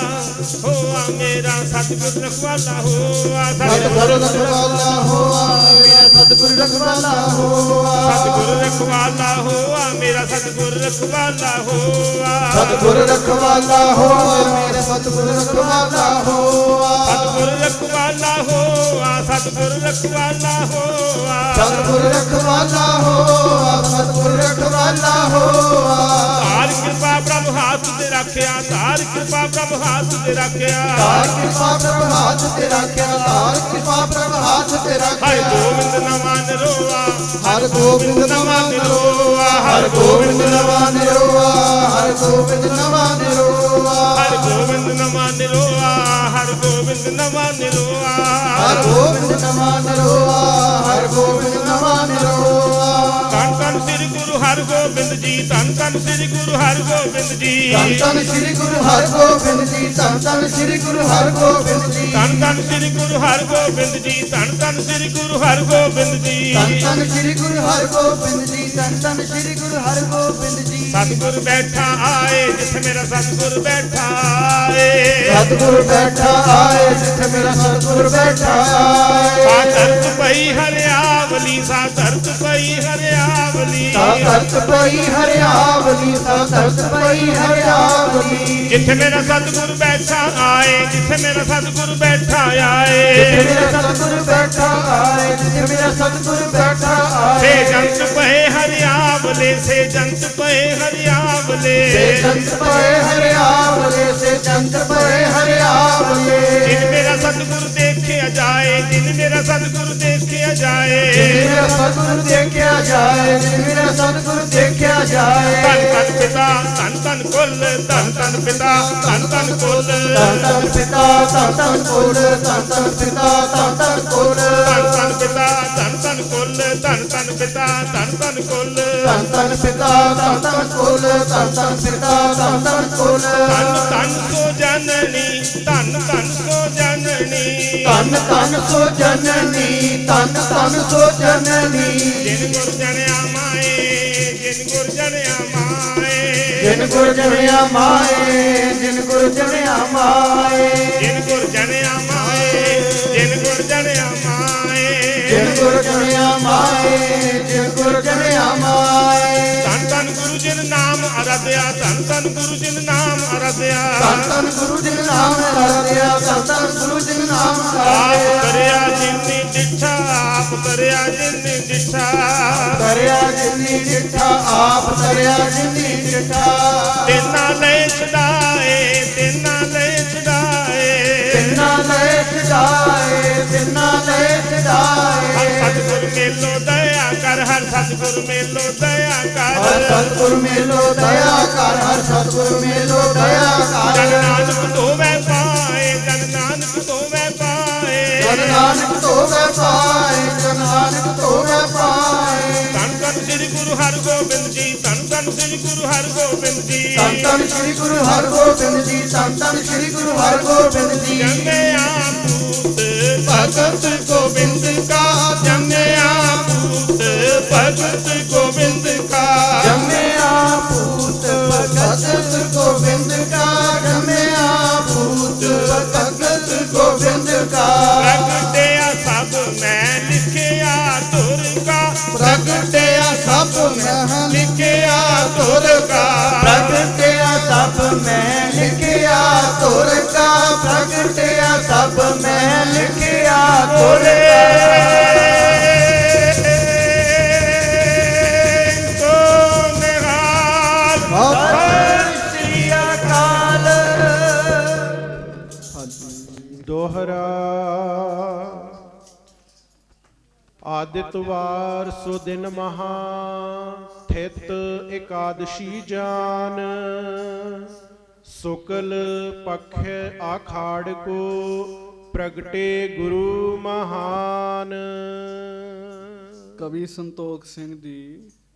ਹੋਆ, ਮੇਰਾ ਸਤਿਗੁਰ ਰਖਵਾਲਾ ਹੋਆ, ਸਤਿਗੁਰ ਰਖਵਾਲਾ ਹੋਆ, ਮੇਰਾ ਸਤਿਗੁਰ ਰਖਵਾਲਾ ਹੋਆ, ਸਤਿਗੁਰ ਰਖਵਾਲਾ ਹੋਆ, ਮੇਰਾ ਸਤਿਗੁਰ ਰਖਵਾਲਾ ਹੋਆ, ਸਤਿਗੁਰ ਰਖਵਾਲਾ ਹੋਆ, ਮੇਰਾ ਸਤਿਗੁਰ ਰਖਵਾਲਾ ਹੋਆ, ਸਤਿਗੁਰ ਰਖਵਾਲਾ ਹੋਆ, ਸਤਿਗੁਰ ਰਖਵਾਲਾ ਹੋਆ, ਸਤਿਗੁਰ ਰਖਵਾਲਾ ਹੋਆ, ਸਤਿਗੁਰ ਰਖਵਾਲਾ ਹੋਆ। ਧਾਰ ਕਿਰਪਾ ਪ੍ਰਭ ਹੱਥ ਤੇ ਰੱਖਿਆ, ਧਾਰ ਕਿਰਪਾ ਪ੍ਰਭ ਹੱਥ ਤੇ ਰੱਖਿਆ, ਤਾਰ ਕਿਰਪਾ ਪ੍ਰਭ ਹੱਥ ਤੇ ਰੱਖਿਆ, ਤਾਰ ਕਿਰਪਾ ਪ੍ਰਭ ਹੱਥ ਤੇ ਹਰਿ ਰੱਖਿਆ। ਗੋਬਿੰਦ ਨਾ ਮਨ ਰੋਆ, ਹਰ ਗੋਬਿੰਦ ਨਵਾਂ ਰੋਆ, ਹਰ ਗੋਬਿੰਦ ਨਵਾਂ ਨਿਰੋਆ, ਹਰ ਗੋਬਿੰਦ ਨਵਾਂ ਨਿਰੋਆ, ਹਰਿ ਗੋਬਿੰਦ ਨਵਾਂ ਨਿਰੋਆ, ਹਰਿ ਗੋਬਿੰਦ ਨਵਾਂ ਨਿਰੋਆ, ਹਰ ਗੋਬਿੰਦ ਨਵਾਂ ਨਿਰੋਆ, ਹਰ ਗੋਬਿੰਦ ਨਵਾਂ ਨਿਰੋਆ। ਧੰਨ ਧੰਨ ਸ੍ਰੀ ਗੁਰੂ ਹਰਗੋਬਿੰਦ ਜੀ, ਧੰਨ ਧੰਨ ਸ੍ਰੀ ਗੁਰੂ ਹਰਗੋਬਿੰਦ ਜੀ, ਧੰਨ ਧੰਨ ਸ੍ਰੀ ਗੁਰੂ ਹਰਗੋਬਿੰਦ ਜੀ, ਧੰਨ ਧੰਨ ਸ੍ਰੀ ਗੁਰੂ ਹਰਗੋਬਿੰਦ ਜੀ, ਧੰਨ ਧੰਨ ਸ੍ਰੀ ਗੁਰੂ ਹਰਗੋਬਿੰਦ ਜੀ, ਧੰਨ ਧੰਨ ਸ੍ਰੀ ਗੁਰੂ ਹਰਗੋਬਿੰਦ ਜੀ। ਧੰਨ ਧੰਨ ਸ੍ਰੀ ਗੁਰੂ ਹਰਗੋਬਿੰਦ ਜੀ, ਧੰਨ ਧੰਨ ਸ੍ਰੀ ਗੁਰੂ ਹਰਗੋਬਿੰਦ ਜੀ। ਸਤਿਗੁਰ ਬੈਠਾ ਆਏ, ਜਿੱਥੇ ਮੇਰਾ ਸਤਿਗੁਰ ਬੈਠਾ ਆਏ, ਸਤਿਗੁਰ ਬੈਠਾ ਆਏ, ਜਿੱਥੇ ਮੇਰਾ ਸਤਿਗੁਰ ਬੈਠਾ ਆਏ। ਸਾ ਧਰਤ ਪਈ ਹਰਿਆਵਲੀ, ਸਾ ਧਰਤ ਪਈ ਹਰਿਆਵਲੀ, ਸਾ ਧਰਤ ਪਈ ਹਰਿਆਵਲੀ, ਸਾ ਧਰਤ ਪਈ ਹਰਿਆਵਲੀ। ਜਿੱਥੇ ਮੇਰਾ ਸਤਿਗੁਰ ਬੈਠਾ ਆਏ, ਜਿੱਥੇ ਮੇਰਾ ਸਤਿਗੁਰ ਬੈਠਾ ਜਿੱਥੇ ਆਏ, ਮੇਰਾ ਸਤਿਗੁਰ ਬੈਠਾ ਆਏ, ਜਿੱਥੇ ਮੇਰਾ ਸਤਿਗੁਰ ਬੈਠਾ ਸੇ ਆਏ। ਜੰਤ ਪਏ ਹਰਿਆਵਲੇ, ਸੇ ਜੰਤ ਪਏ ਹਰਿਆਵਲੇ, ਸੇ ਜੰਤ ਪਏ ਹਰਿਆਵਲੇ, ਸੇ ਜੰਤ ਪਏ ਹਰਿਆਵਲੇ। ਜਿਨ ਮੇਰਾ ਸਤਿਗੁਰ ਦੇਖਿਆ ਜਾਏ, ਜਿਨ ਮੇਰਾ ਸਤਿਗੁਰ ਦੇਖਿਆ ਜਾਏ, ਜਿਨ ਮੇਰਾ ਸਤਿਗੁਰ ਦੇਖਿਆ ਜਾਏ, ਜਿਨ ਮੇਰਾ ਸਤਿਗੁਰ ਦੇਖਿਆ ਜਾਏ। ਧੰਨ ਧੰਨ ਪਿਤਾ, ਧੰਨ ਧੰਨ ਕੁੱਲ, ਧੰਨ ਧੰਨ ਪਿਤਾ, ਧੰਨ ਧੰਨ ਕੁੱਲ, ਧੰਨ ਧੰਨ ਪਿਤਾ, ਧੰਨ ਧੰਨ ਕੁਲ, ਧੰਨ ਧੰਨ ਪਿਤਾ, ਧੰਨ ਧੰਨ ਕੁਲ, ਧੰਨ ਧੰਨ ਪਿਤਾ, ਧੰਨ ਧੰਨ ਕੁੱਲ, ਧੰਨ ਧੰਨ ਪਿਤਾ, ਧੰਨ ਧੰਨ ਕੁੱਲ, ਧੰਨ ਧੰਨ ਪਿਤਾ, ਧੰਨ ਧੰਨ ਕੁਲ, ਧੰਨ ਧੰਨ ਪਿਤਾ, ਧੰਨ ਧੰਨ ਕੁਲ। ਧੰਨ ਧੰਨ ਸੋ ਜਨਨੀ, ਧੰਨ ਧੰਨ ਸੋ ਜਨਨੀ, ਧੰਨ ਧੰਨ ਸੋ ਜਨਨੀ, ਧੰਨ ਧੰਨ ਸੋ ਜਨਨੀ। ਜਿਨ ਗੁਰ ਜਣਿਆ ਮਾਏ, ਜਿਨ ਗੁਰ ਜਣਿਆ ਮਾਏ, ਜਿਨ ਗੁਰ ਜਣਿਆ ਮਾਏ, ਜਿਨ ਗੁਰ ਜਣਿਆ ਮਾਏ, ਜਿਨ ਗੁਰ ਜਣਿਆ ਮਾਏ, ਜਿਨ ਗੁਰ ਜਣਿਆ ਮਾਏ, ਜਿਨ ਗੁਰ ਜਣਿਆ ਮਾਏ, ਜਿਨ ਗੁਰ ਜਣਿਆ ਮਾਏ। ਧੰਨ ਧੰਨ ਗੁਰੂ ਜਿਨ ਨਾਮ ਅਰਾਧਿਆ, ਧੰਨ ਧੰਨ ਗੁਰੂ ਜਿਨ ਨਾਮ ਅਰਾਧਿਆ, ਧੰਨ ਧੰਨ ਗੁਰੂ ਜਿਨ ਨਾਮ ਅਰਾਧਿਆ, ਧੰਨ ਧੰਨ ਗੁਰੂ ਜਿਨ ਨਾਮ ਆਪ ਅਰਾਧਿਆ। ਕਰਿਆ ਜਿਨੀ ਡਿਠਾ, ਆਪ ਕਰਿਆ ਜਿਨੀ ਡਿਠਾ, ਕਰਿਆ ਜਿਨੀ ਡਿਠਾ, ਆਪ ਕਰਿਆ ਜਿਨੀ ਡਿਠਾ। ਤਿੰਨਾ ਲੈ ਛਡਾਏ, ਤਿੰਨਾ ਲੈ ਛਡਾਏ, ਤਿੰਨਾ ਲੈ ਛਡਾਏ, ਤਿੰਨਾ ਲੈ ਛਡਾਏ। ਸਤਿਗੁਰ ਮੇਲੋ ਦਇਆ ਕਰ, ਹਰ ਸਤਿਗੁਰ ਮੇਲੋ ਦਇਆ ਹਰ ਕਰ। ਸਤਿਗੁਰ ਮੇਲੋ ਦਇਆ ਕਰ, ਹਰ ਸਤਿਗੁਰ ਮੇਲੋ ਦਇਆ ਜਨ ਕਰ। ਨਾਨਕ ਧੋਵੈ ਪਾਏ, ਜਨ ਨਾਨਕ ਧੋਵੈ ਪਾਏ, ਜਨ ਨਾਨਕ ਧੋਵੈ ਪਾਏ, ਜਨ ਨਾਨਕ ਧੋਵੈ ਪਾਏ। ਧੰਨ ਧੰਨ ਸ੍ਰੀ ਗੁਰੂ ਹਰਗੋਬਿੰਦ ਜੀ, ਧੰਨ ਧੰਨ ਸ੍ਰੀ ਗੁਰੂ ਹਰਗੋਬਿੰਦ ਜੀ। ਧੰਨ ਧੰਨ ਸ੍ਰੀ ਗੁਰੂ ਹਰਗੋਬਿੰਦ ਜੀ, ਧੰਨ ਧੰਨ ਸ੍ਰੀ ਗੁਰੂ ਹਰਗੋਬਿੰਦ ਜੀ। ਜੰਮਿਆ ਪੂਤ ਭਗਤ ਗੋਬਿੰਦ ਕਾ, ਜੰਮਿਆ ਪੂਤ ਭਗਤ ਗੋਬਿੰਦ ਕਾ। ਜੰਮਿਆ ਪੂਤ ਭਗਤ ਗੋਬਿੰਦ ਕਾ, ਜੰਮਿਆ ਪੂਤ ਭਗਤ ਗੋਬਿੰਦ ਕਾ। ਪ੍ਰਗਟਿਆ ਸਭ ਮੈਂ ਲਿਖਿਆ ਧੁਰ ਕਾ, ਪ੍ਰਗਟਿਆ ਸਭ ਮੈਂ ਲਿਖਿਆ ਧੁਰ ਕਾ। ਪ੍ਰਗਟਿਆ ਸਭ ਮੈਂ ਲਿਖਿਆ ਧੁਰ ਕਾ, ਪ੍ਰਗਟਿਆ ਸਭ ਮੈਂ ਲਿਖਿਆ ਧੁਰ ਕਾ। ਸਤਿ ਸ੍ਰੀ ਅਕਾਲ। ਦੋਹਰਾ ਆਦਿਤਵਾਰ ਸੋ ਦਿਨ ਮਹਾ ਥਿਤ ਇਕਾਦਸ਼ੀ ਜਾਨ। ਸੁਕਲ ਪਖ ਆਖਾੜ ਕੋ ਪ੍ਰਗਟੇ ਗੁਰੂ ਮਹਾਨ। ਕਵੀ ਸੰਤੋਖ ਸਿੰਘ ਜੀ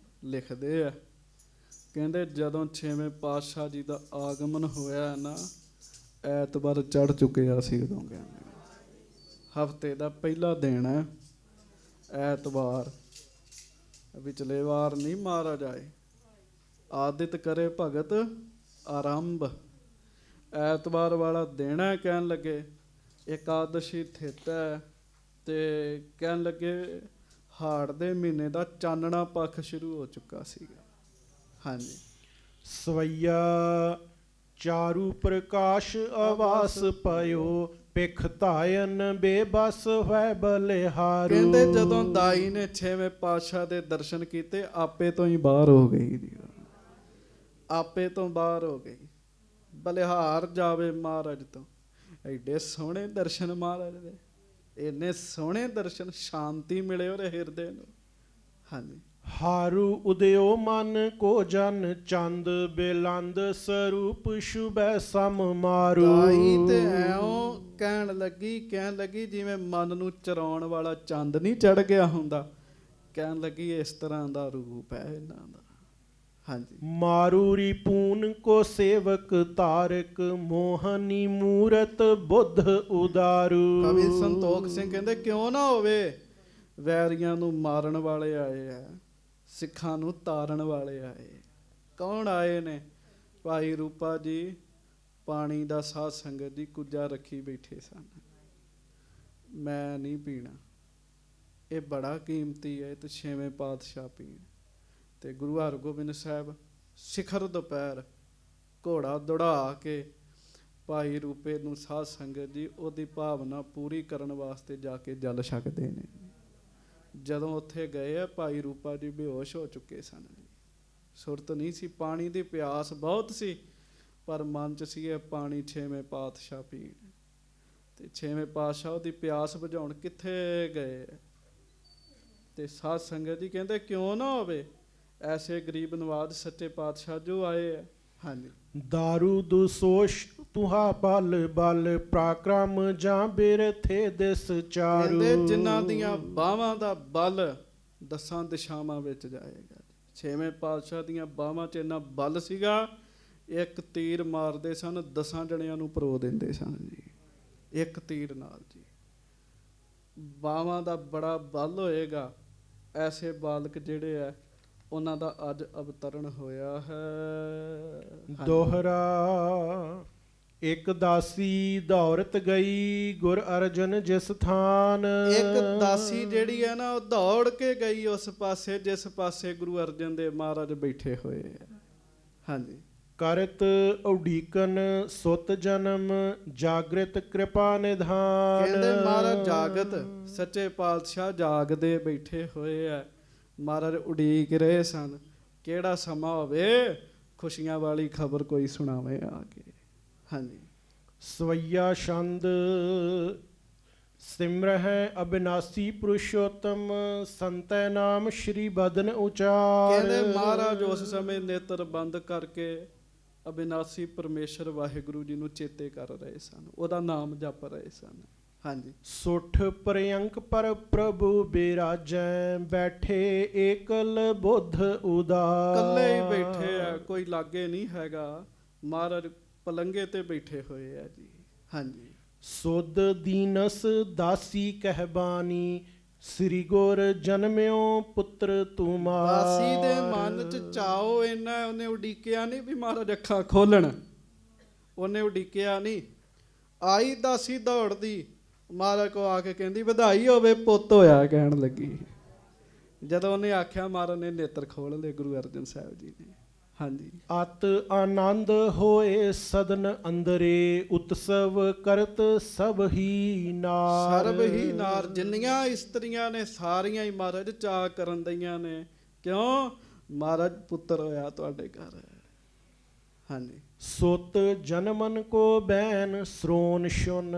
ਲਿਖਦੇ ਆ, ਕਹਿੰਦੇ ਜਦੋਂ 6ਵੇਂ ਪਾਤਸ਼ਾਹ ਜੀ ਦਾ ਆਗਮਨ ਹੋਇਆ ਨਾ, ਐਤਵਾਰ ਚੜ ਚੁੱਕਿਆ ਸੀ ਉਦੋਂ। ਕਹਿੰਦੇ ਹਫਤੇ ਦਾ ਪਹਿਲਾ ਦਿਨ ਹੈ ਐਤਵਾਰ, ਵਿਚਲੇ ਵਾਰ ਨਹੀਂ ਮਹਾਰਾਜ ਆਏ। ਆਦਿਤ ਕਰੇ ਭਗਤ ਆਰੰਭ, ਐਤਵਾਰ ਵਾਲਾ ਦਿਨ ਹੈ। ਕਹਿਣ ਲੱਗੇ ਇਕਾਦਸ਼ੀ ਥਿਤ ਹੈ, ਤੇ ਕਹਿਣ ਲੱਗੇ ਹਾੜ ਦੇ ਮਹੀਨੇ ਦਾ ਚਾਨਣਾ ਪੱਖ ਸ਼ੁਰੂ ਹੋ ਚੁੱਕਾ ਸੀਗਾ। ਹਾਂਜੀ, ਸਵਈਆ ਚਾਰੂ ਪ੍ਰਕਾਸ਼ ਆਵਾਸ ਪਇਓ, ਪਿਖ ਧਾਇਨ ਬੇਬਸ ਹੋਇ ਬਲਿਹਾਰੂ। ਕਹਿੰਦੇ ਜਦੋਂ ਦਾਈ ਨੇ 6ਵੇਂ ਪਾਤਸ਼ਾਹ ਦੇ ਦਰਸ਼ਨ ਕੀਤੇ, ਆਪੇ ਤੋਂ ਹੀ ਬਾਹਰ ਹੋ ਗਈ ਜੀ, ਆਪੇ ਤੋਂ ਬਾਹਰ ਹੋ ਗਈ। ਬਲਿਹਾਰ ਜਾਵੇ ਮਹਾਰਾਜ ਤੋਂ। ਐਡੇ ਸੋਹਣੇ ਦਰਸ਼ਨ ਮਹਾਰਾਜ ਦੇ, ਇੰਨੇ ਸੋਹਣੇ ਦਰਸ਼ਨ, ਸ਼ਾਂਤੀ ਮਿਲੇ ਉਹਦੇ ਹਿਰਦੇ ਨੂੰ। ਹਾਂਜੀ, ਹਾਰੂ ਉਦਿਓ ਮਨ ਕੋ ਜਨ ਚੰਦ, ਬੇਲੰਦ ਸਰੂਪ ਸ਼ੁਭੈ ਸਮ ਮਾਰੂ। ਦਾਈ ਤੇ ਐਉਂ ਕਹਿਣ ਲੱਗੀ ਜਿਵੇਂ ਮਨ ਨੂੰ ਚਰਾਉਣ ਵਾਲਾ ਚੰਦ ਨਹੀਂ ਚੜ ਗਿਆ ਹੁੰਦਾ। ਕਹਿਣ ਲੱਗੀ ਇਸ ਤਰ੍ਹਾਂ ਦਾ ਰੂਪ ਹੈ ਇਹਨਾਂ ਦਾ। ਹਾਂਜੀ, ਮਾਰੂਰੀ ਪੂਨ ਕੋ ਸੇਵਕ ਤਾਰਕ, ਮੋਹਨੀ ਮੂਰਤ ਬੁੱਧ ਉਦਾਰੂ। ਕਵੀ ਸੰਤੋਖ ਸਿੰਘ ਕਹਿੰਦੇ ਕਿਉਂ ਨਾ ਹੋਵੇ, ਵੈਰੀਆਂ ਨੂੰ ਮਾਰਨ ਵਾਲੇ ਆਏ ਆ, ਸਿੱਖਾਂ ਨੂੰ ਤਾਰਨ ਵਾਲੇ ਆਏ। ਕੌਣ ਆਏ ਨੇ? ਭਾਈ ਰੂਪਾ ਜੀ ਪਾਣੀ ਦਾ ਸਾਧ ਸੰਗਤ ਦੀ ਕੁੱਜਾ ਰੱਖੀ ਬੈਠੇ ਸਨ। ਮੈਂ ਨਹੀਂ ਪੀਣਾ, ਇਹ ਬੜਾ ਕੀਮਤੀ ਹੈ, ਤੇ 6ਵੇਂ ਪਾਤਸ਼ਾਹ ਪੀਣ। ਤੇ ਗੁਰੂ ਹਰਗੋਬਿੰਦ ਸਾਹਿਬ ਸਿਖਰ ਦੁਪਹਿਰ ਘੋੜਾ ਦੌੜਾ ਕੇ ਭਾਈ ਰੂਪੇ ਨੂੰ ਸਾਧ ਸੰਗਤ ਜੀ ਉਹਦੀ ਭਾਵਨਾ ਪੂਰੀ ਕਰਨ ਵਾਸਤੇ ਜਾ ਕੇ ਜਲ ਛਕਦੇ ਨੇ। ਜਦੋਂ ਉੱਥੇ ਗਏ ਆ, ਭਾਈ ਰੂਪਾ ਜੀ ਬੇਹੋਸ਼ ਹੋ ਚੁੱਕੇ ਸਨ ਜੀ, ਸੁਰਤ ਨਹੀਂ ਸੀ, ਪਾਣੀ ਦੀ ਪਿਆਸ ਬਹੁਤ ਸੀ, ਪਰ ਮਨ 'ਚ ਸੀ ਇਹ ਪਾਣੀ 6ਵੇਂ ਪਾਤਸ਼ਾਹ ਪੀਣ। ਤੇ 6ਵੇਂ ਪਾਤਸ਼ਾਹ ਉਹਦੀ ਪਿਆਸ ਬੁਝਾਉਣ ਕਿੱਥੇ ਗਏ? ਤੇ ਸਾਧ ਸੰਗਤ ਜੀ ਕਹਿੰਦੇ ਕਿਉਂ ਨਾ ਹੋਵੇ, ਐਸੇ ਗਰੀਬ ਨਵਾਜ਼ ਸੱਚੇ ਪਾਤਸ਼ਾਹ ਜੋ ਆਏ ਆ। ਹਾਂਜੀ, ਦਾਰੂ ਦੁਸੋਸ਼ ਤੁਹਾ ਬਲ ਬਲ, ਪ੍ਰਾਕਰਮ ਜਾਂ ਬਿਰਥੇ ਦਿਸ ਚਾਰੂ। ਕਹਿੰਦੇ ਜਿਨ੍ਹਾਂ ਦੀਆਂ ਬਾਹਾਂ ਦਾ ਬਲ 10 ਦਿਸ਼ਾਵਾਂ ਵਿੱਚ ਜਾਏਗਾ। 6ਵੇਂ ਪਾਤਸ਼ਾਹ ਦੀਆਂ ਬਾਹਾਂ 'ਚ ਇੰਨਾ ਬਲ ਸੀਗਾ, ਇੱਕ ਤੀਰ ਮਾਰਦੇ ਸਨ 10 ਜਣਿਆਂ ਨੂੰ ਪਰੋ ਦਿੰਦੇ ਸਨ ਜੀ, ਇੱਕ ਤੀਰ ਨਾਲ ਜੀ। ਬਾਵਾਂ ਦਾ ਬੜਾ ਬਲ ਹੋਏਗਾ। ਐਸੇ ਬਾਲਕ ਜਿਹੜੇ ਆ ਉਹਨਾਂ ਦਾ ਅੱਜ ਅਵਤਰਨ ਹੋਇਆ ਹੈ। ਹਾਂਜੀ। ਦੋਹਰਾ ਇੱਕ ਦਾਸੀ ਦੌੜਤ ਗਈ ਗੁਰ ਅਰਜਨ ਜਿਸ ਥਾਨ। ਇੱਕ ਦਾਸੀ ਜਿਹੜੀ ਹੈ ਨਾ ਉਹ ਦੌੜ ਕੇ ਗਈ ਉਸ ਪਾਸੇ ਜਿਸ ਪਾਸੇ ਗੁਰੂ ਅਰਜਨ ਦੇਵ ਮਹਾਰਾਜ ਬੈਠੇ ਹੋਏ ਆ। ਹਾਂਜੀ। ਕਰਤ ਉਡੀਕਨ ਸੁਤ ਜਨਮ ਜਾਗ੍ਰਿਤ ਕਿਰਪਾ ਨਿਧਾਨ। ਕਹਿੰਦੇ ਮਹਾਰਾਜ ਜਾਗਤ ਸੱਚੇ ਪਾਤਸ਼ਾਹ ਜਾਗਦੇ ਬੈਠੇ ਹੋਏ ਆ। ਮਹਾਰਾਜ ਉਡੀਕ ਰਹੇ ਸਨ ਕਿਹੜਾ ਸਮਾਂ ਹੋਵੇ ਖੁਸ਼ੀਆਂ ਵਾਲੀ ਖਬਰ ਕੋਈ ਸੁਣਾਵੇ ਆ ਕੇ। ਹਾਂਜੀ। ਸਵਈਆ ਛੰਦ ਸਿਮਰਹਿ ਅਬਿਨਾਸੀ ਪੁਰਸ਼ੋਤਮ ਸੰਤੈ ਨਾਮ ਸ਼੍ਰੀ ਬਦਨ ਉਚਾਰ। ਕਹਿੰਦੇ ਮਹਾਰਾਜ ਉਸ ਸਮੇਂ ਨੇਤਰ ਬੰਦ ਕਰਕੇ ਅਬਿਨਾਸੀ ਪਰਮੇਸ਼ਰ ਵਾਹਿਗੁਰੂ ਜੀ ਨੂੰ ਚੇਤੇ ਕਰ ਰਹੇ ਸਨ, ਉਹਦਾ ਨਾਮ ਜਪ ਰਹੇ ਸਨ। ਹਾਂਜੀ। ਸੁਠ ਪ੍ਰਯੰਕ ਪਰ ਪ੍ਰਭੂ ਬਿਰਾਜੈ ਬੈਠੇ ਏਕਲ ਬੁੱਧ ਉਦਾਰ। ਇਕੱਲੇ ਹੀ ਬੈਠੇ ਆ, ਕੋਈ ਲਾਗੇ ਨਹੀਂ ਹੈਗਾ। ਮਹਾਰਾਜ ਪਲੰਗੇ ਤੇ ਬੈਠੇ ਹੋਏ ਆ ਜੀ। ਹਾਂਜੀ। ਸੁਧ ਦੀਨਸ ਦਾਸੀ ਕਹਿਬਾਨੀ ਸ੍ਰੀ ਗੁਰ ਜਨਮਿਓ ਪੁੱਤਰ ਤੁਮਾਰ। ਦਾਸੀ ਦੇ ਮਨ ਚ ਚਾਓ ਇੰਨਾ, ਉਹਨੇ ਉਡੀਕਿਆ ਨਹੀਂ ਵੀ ਮਹਾਰਾਜ ਅੱਖਾਂ ਖੋਲਣ, ਉਹਨੇ ਉਡੀਕਿਆ ਨਹੀਂ। ਆਈ ਦਾਸੀ ਦੌੜਦੀ ਮਹਾਰਾਜ ਕੋ ਆ ਕੇ ਕਹਿੰਦੀ ਵਧਾਈ ਹੋਵੇ ਪੁੱਤ ਹੋਇਆ ਕਹਿਣ ਲੱਗੀ। ਜਦੋਂ ਉਹਨੇ ਆਖਿਆ ਮਹਾਰਾਜ ਨੇ ਨੇਤਰ ਖੋਲ ਲਏ ਗੁਰੂ ਅਰਜਨ ਸਾਹਿਬ ਜੀ ਨੇ। ਹਾਂਜੀ। ਅਤ ਆਨੰਦ ਹੋਏ ਸਦਨ ਅੰਦਰੇ ਉਤਸਵ ਕਰਤ ਸਭ ਹੀ ਨਾਰ। ਸਰਬ ਹੀ ਨਾਰ, ਜਿੰਨੀਆਂ ਇਸਤਰੀਆਂ ਨੇ ਸਾਰੀਆਂ ਹੀ ਮਹਾਰਾਜ ਚਾਅ ਕਰਨ ਦਈਆਂ ਨੇ। ਕਿਉਂ? ਮਹਾਰਾਜ ਪੁੱਤਰ ਹੋਇਆ ਤੁਹਾਡੇ ਘਰ। ਹਾਂਜੀ। ਸੁਤ ਜਨਮਨ ਕੋ ਬੈਨ ਸ੍ਰੋਨ ਸ਼ੁਨ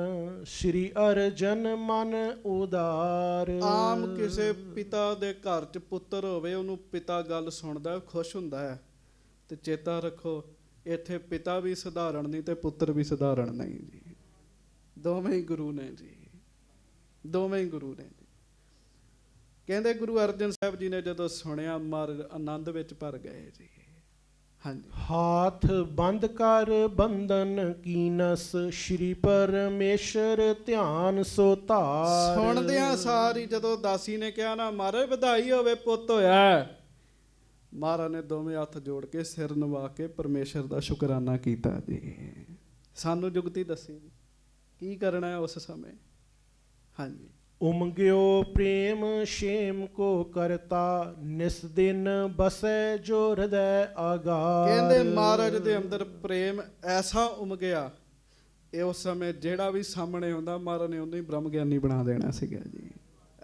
ਸ਼੍ਰੀ ਅਰਜਨ ਮਨ ਉਦਾਰ। ਆਮ ਕਿਸੇ ਪਿਤਾ ਦੇ ਘਰ ਚ ਪੁੱਤਰ ਹੋਵੇ, ਉਹਨੂੰ ਪਿਤਾ ਗੱਲ ਸੁਣਦਾ ਖੁਸ਼ ਹੁੰਦਾ ਹੈ। ਤੇ ਚੇਤਾ ਰੱਖੋ ਇੱਥੇ ਪਿਤਾ ਵੀ ਸਧਾਰਨ ਨਹੀਂ ਤੇ ਪੁੱਤਰ ਵੀ ਸਧਾਰਨ ਨਹੀਂ ਜੀ। ਦੋਵੇਂ ਹੀ ਗੁਰੂ ਨੇ ਜੀ, ਦੋਵੇਂ ਹੀ ਗੁਰੂ ਨੇ ਜੀ। ਕਹਿੰਦੇ ਗੁਰੂ ਅਰਜਨ ਸਾਹਿਬ ਜੀ ਨੇ ਜਦੋਂ ਸੁਣਿਆ ਮਹਾਰਾਜ ਆਨੰਦ ਵਿੱਚ ਭਰ ਗਏ ਜੀ। ਹਾਂਜੀ। ਹਾਥ ਬੰਦ ਕਰ ਬੰਧਨ ਕੀਨਸ ਸ਼੍ਰੀ ਪਰਮੇਸ਼ਰ ਧਿਆਨ ਸੋ ਧਾਰ। ਸੁਣਦਿਆਂ ਸਾਰੀ ਜਦੋਂ ਦਾਸੀ ਨੇ ਕਿਹਾ ਨਾ ਮਹਾਰਾਜ ਵਧਾਈ ਹੋਵੇ ਪੁੱਤ ਹੋਇਆ, ਮਹਾਰਾਜ ਨੇ ਦੋਵੇਂ ਹੱਥ ਜੋੜ ਕੇ ਸਿਰ ਨਵਾ ਕੇ ਪਰਮੇਸ਼ਰ ਦਾ ਸ਼ੁਕਰਾਨਾ ਕੀਤਾ ਜੀ। ਸਾਨੂੰ ਜੁਗਤੀ ਦੱਸੀ ਜੀ ਕੀ ਕਰਨਾ ਹੈ ਉਸ ਸਮੇਂ। ਹਾਂਜੀ। ਉਮਗਿਓ ਪ੍ਰੇਮ ਸ਼ੇਮ ਕੋ ਕਰਤਾ ਨਿਸ ਦਿਨ ਬਸੈ ਜੋ ਹਿਰਦੈ ਆਗਾਰ। ਕਹਿੰਦੇ ਮਹਾਰਾਜ ਦੇ ਅੰਦਰ ਪ੍ਰੇਮ ਐਸਾ ਉਮਗਿਆ, ਇਹ ਉਸ ਸਮੇਂ ਜਿਹੜਾ ਵੀ ਸਾਹਮਣੇ ਆਉਂਦਾ ਮਹਾਰਾਜ ਨੇ ਉਹਨੂੰ ਹੀ ਬ੍ਰਹਮ ਗਿਆਨੀ ਬਣਾ ਦੇਣਾ ਸੀਗਾ ਜੀ।